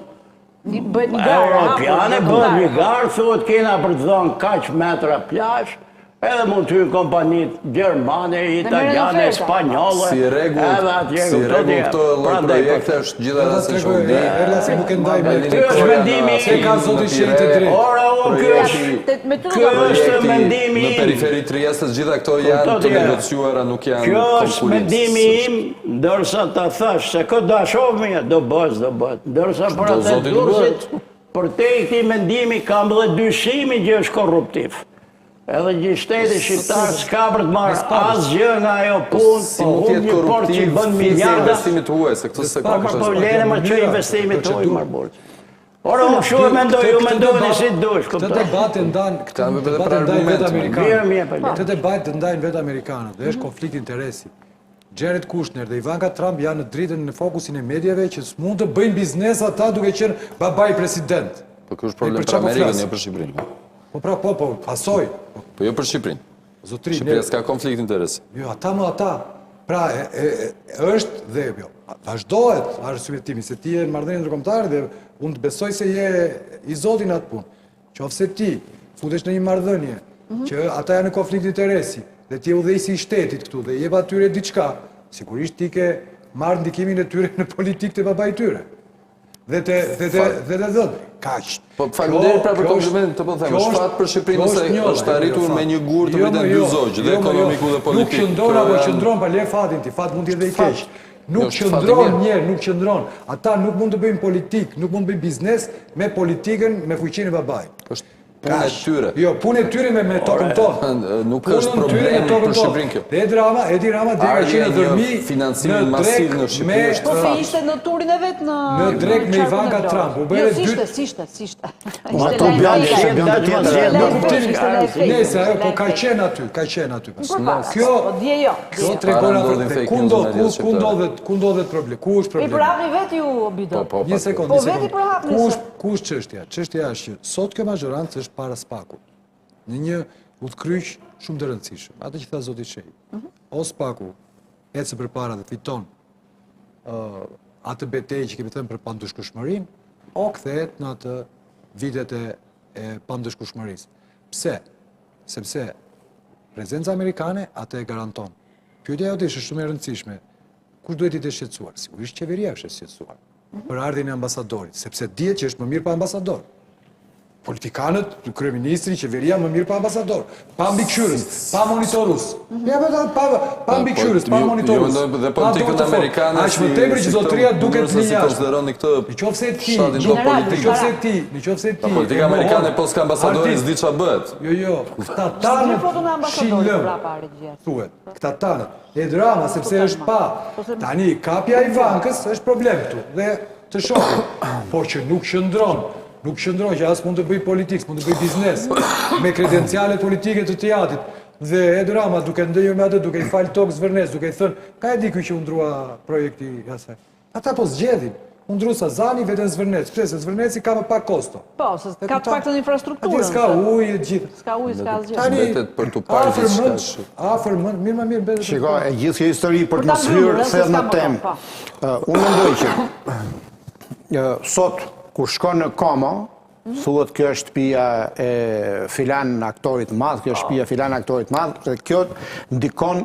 europiane, bëhet një garë, thuhet kena për të dhënë kaq metra plash, edhe mund të hyrë kompanit Gjermane, Italiane, Spanjolle, edhe atje këto lloj projekte është gjithë se shumë di. Se nuk e ndaj me Ky është mendimi im. Se ka zoti Shqipëri të drejtë. Ora, ky është mendimi im. Në periferi të Triestës gjitha këto janë të negociuara, nuk janë konkurrencë. Kjo është mendimi im, ndërsa ta thash se këtë da shohmë, do bëhet. Ndërsa për atë Durrësit, për te këtij mendimi kam dhe dyshimin që është korruptiv. Edhe që shteti shqiptar s'ka për të marrë asgjë nga ajo punë, po një port që bën miliarda. Investimit huaj, se këtë se ka kështë. Po lene më që investimit huaj marrë burë. Ora, unë shumë mendoj, ju mendojnë si dush. Këtë debatë ndajnë vetë Amerikanët. Këtë debatë ndajnë vetë Amerikanët, dhe është konflikt interesi. Jared Kushner dhe Ivanka Trump janë në dritën në fokusin e medjave që s'mund të bëjnë biznes ata duke qenë babaj president. Po kjo është problem për Amerikën, jo për Shqipërinë. Po, pasoj. Po jo për Shqipërinë. Shqipëria s'ka konflikt interesi. Jo, ata. Pra, është dhe vazhdohet arsyetimi se ti e në marrëdhënie ndërkombëtare dhe unë të besoj se je i zotin atë punë. Qofse ti futesh në një marrëdhënie, që ata janë në konflikt interesi, dhe ti udhëheqësi i shtetit këtu dhe jep atyre diçka, sigurisht ti ke marrë ndikimin e tyre në politikë të babait tyre. Dhe të dhënë, kaq. Po faleminderit pra për komplimentin të po them. Shfat për Shqipërinë se është arritur me një gur të vitet dy zogj, dhe ekonomiku dhe politik. Nuk qëndron apo qëndron pa le fatin ti, fat mund të jetë dhe i keq. Nuk qëndron njerë, nuk qëndron. Ata nuk mund të bëjnë politik, nuk mund të bëjnë biznes me politikën, me fuqinë e babait. Është punë e tyre. Jo, punë e tyre me tokën tonë. Nuk është problemi për Shqipërinë kjo. Dhe Edi Rama deri ka qenë dhërmi financimin masiv në Shqipëri është Po se fakt. ishte në turin e vet në drek me Ivanka Trump. U bëre Jo, dy sishte. Ato bjanë tjetër. Nëse ajo po ka qenë aty. Kjo dje jo. Kjo tregon atë ku ndodhet problem. Ku është I problemi? përhapni vet ju Bido. Një sekond. Po veti përhapni. Ku është çështja? Çështja është që sot kjo majorancë është para spakut. Në një udhkryq shumë të rëndësishëm. Atë që tha zoti Shehi. O spaku ecë përpara dhe fiton atë betejë që kemi thënë për pandushkueshmërinë, o kthehet në atë vitet e pandushkueshmërisë. Pse? Sepse prezenca amerikane atë e garanton. Pyetja jote është shumë e rëndësishme. Kush duhet i të shqetësuar? Sigurisht qeveria është e shqetësuar për ardhin e ambasadorit, sepse dihet që është më mirë pa ambasador. Politikanët, kryeministri, qeveria më mirë pa ambasador, pa mbikëqyrës, pa monitorus. Pa mbikëqyrës, pa monitorus. Dhe politikën amerikane aq më tepër që zotëria duket një jashtë. Konsideroni këtë Nëse ti, politika amerikane po s'ka ambasadori s'di ç'a bëhet. Jo, këta tanët shillëm. Thuhet, këta tanët. Edi Rama sepse është pa. Tani kapja e Ivankës është problem këtu dhe të shohim. Por që nuk qëndron që as mund të bëj politikë, mund të bëj biznes, me kredencialet politike të teatrit. Dhe Edi Rama duke ndëjur me atë, duke i falë tokë Zvërnes, duke i thënë, ka e di ky që undrua projekti asaj. Ata po zgjedhin. Undru Sazani, vetën Zvërnes. Pse se Zvërnesi ka më pak kosto. Po, se ka të pak të infrastrukturën. Atje s'ka ujë e gjithë. S'ka ujë, s'ka asgjë. Vetet për tu parë diçka. Afër mend, mirë betet. Shiko, e gjithë kjo histori për të mos hyrë thellë në temë. Unë mendoj që sot kur shkon në Como, thuhet kjo është shtëpia e filan aktorit madh, kjo është shtëpia e filan aktorit madh, dhe kjo ndikon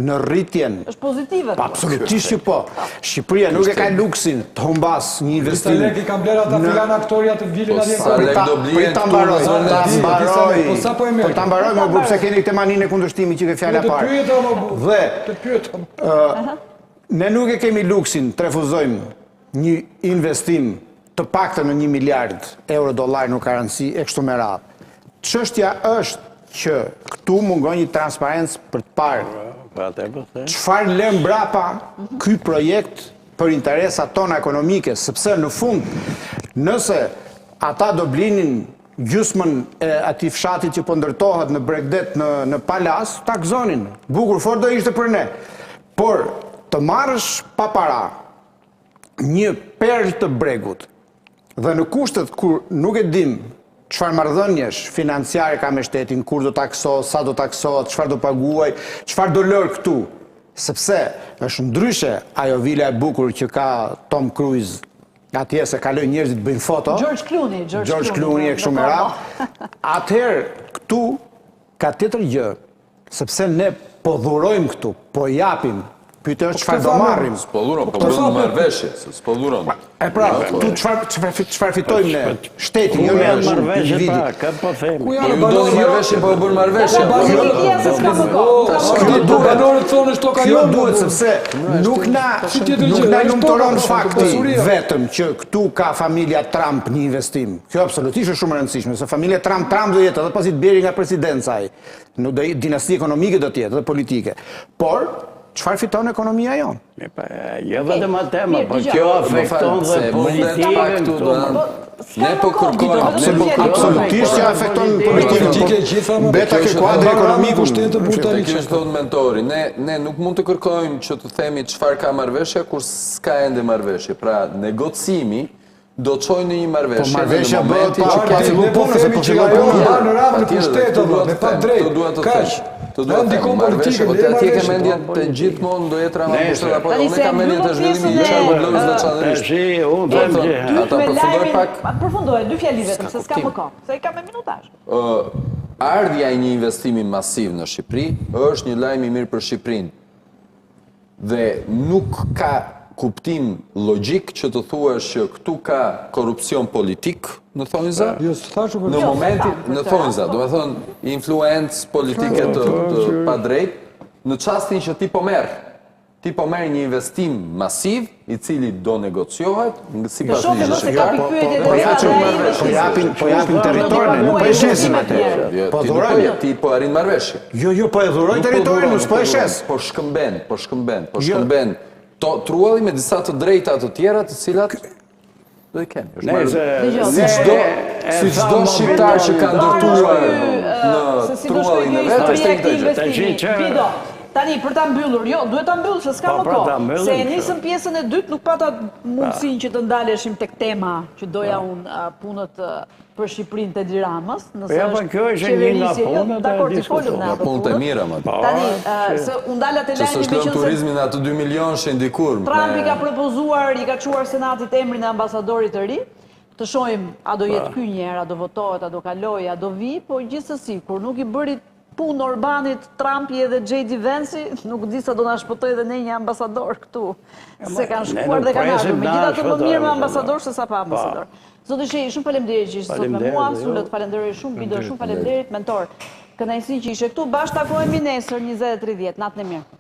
në rritjen. Është pozitive. Absolutisht që po. Shqipëria nuk e ka luksin të humbas një investim. Sa lek i kam bler ata filan aktoria të vilën atje. Sa lek do blihen Për ta mbaroj, më burë pse keni këtë maninë e kundërshtimit që ke fjala parë. Dhe ne nuk e kemi luksin të refuzojmë një investim të paktën në 1 miliard euro-dollar nuk ka rëndësi e kështu me radhë. Çështja është që këtu mungon një transparencë për të parë çfarë lë mbrapa ky projekt për interesat tona ekonomike, sepse në fund, nëse ata do blinin gjysmën e atij fshatit që po ndërtohet në Bregdet në Palas, ta gëzonin. Bukur fort do ishte për ne. Por të marrësh pa para një perl të Bregut dhe në kushtet kur nuk e dim çfarë marrëdhëniesh financiare ka me shtetin, kur do taksohet, sa do taksohet, çfarë do paguaj, çfarë do lër këtu, sepse është ndryshe ajo vila e bukur që ka Tom Cruise atje se kaloj njerëzit bëjnë foto. George Clooney e kështu me radhë. Atëherë këtu ka tjetër gjë, sepse ne po dhurojmë këtu, po japim. Pyetja është çfarë do marrim. Po dhuron, po bën marrëveshje, s'po dhuron. E pra, tu çfarë fitojmë ne? Shteti, jo ne marrëveshje pra, ka po them. Ku Ju doni marrëveshje, po bën marrëveshje. Kjo duhet sepse nuk na lumturon fakti vetëm që këtu ka familja Trump një investim. Kjo absolutisht është shumë e rëndësishme, se familja Trump do jetë edhe pasi të bjerë nga presidenca ai. Nuk do dinasti ekonomike do të jetë dhe politike. Por çfarë fiton ekonomia jonë? Jo vetëm atë, po kjo afekton dhe politikën. Ne po kërkojmë, absolutisht që afekton politikën. Beta ke kuadri ekonomik Kjo është thonë mentori. Ne nuk mund të kërkojmë që të themi çfarë ka marrëveshja kur s'ka ende marrëveshje. Pra negocimi do të çojë në një marrëveshje. Po marrëveshja bëhet pa filluar punën, se po fillon puna. Në radhë në pushtet, me pa drejt. Kaq. Të do të them marrëveshje, po ti atje ke mendjen të gjithmonë do jetë rama pushtet apo unë kam mendjen të zhvillimi i çarkullës veçanërisht. Ata përfundoj pak. Përfundoj, 2 fjali vetëm, se s'ka më kohë, se i kam me minutazh. Ardhja e një investimi masiv në Shqipëri është një lajm i mirë për Shqipërinë. Dhe nuk ka kuptim logjik që të thuash që këtu ka korrupsion politik në thonjza. Jo, s'thashu Në momentin në thonjza, do të thonë influencë politike të padrejt, në çastin që ti po merr një investim masiv i cili do negociohet sipas ligjit. Po japin territorin, nuk po e shesin atë. Po dhurojnë. Ti po arrin marrëveshje. Jo, po e dhuroj territorin, nuk po e shes. Po shkëmben. Trualli me disa të drejta të tjera të cilat do i kemi. Si çdo shqiptar që ka ndërtuar në truallin e vet, është këtë Tani, për ta mbyllur, jo, duhet ta mbyllë, se s'ka më kohë. Se e nisëm pjesën e dytë, nuk pata mundësin që të ndaleshim tek tema që doja unë punët për Shqipërinë të Ediramës. Ja, pa kjo është një nga punët e diskutuar. Punët e mira, më. Tani, se unë dalat e që s'është lënë turizmin atë 2 milion që ndikur. Trump i ka propozuar, i ka quar senatit emrin e ambasadorit të ri, të shohim a do jetë ky një herë, a do votohet, a do kaloj, a do vi, po gjithsesi, kur nuk i bërit punë Orbanit, Trumpi edhe J.D. Vance, nuk di sa do na shpëtoj dhe ne një ambasador këtu. Se kanë shkuar dhe kanë ardhur. Megjithatë më mirë me ambasador se sa pa ambasador. Zotë Shehi, shumë faleminderit që ishte sot me mua, Sulët falenderoj shumë, Bido shumë faleminderit, mentor. Kënaqësi që ishe këtu, bashkë takohemi nesër 20:30, natën e mirë.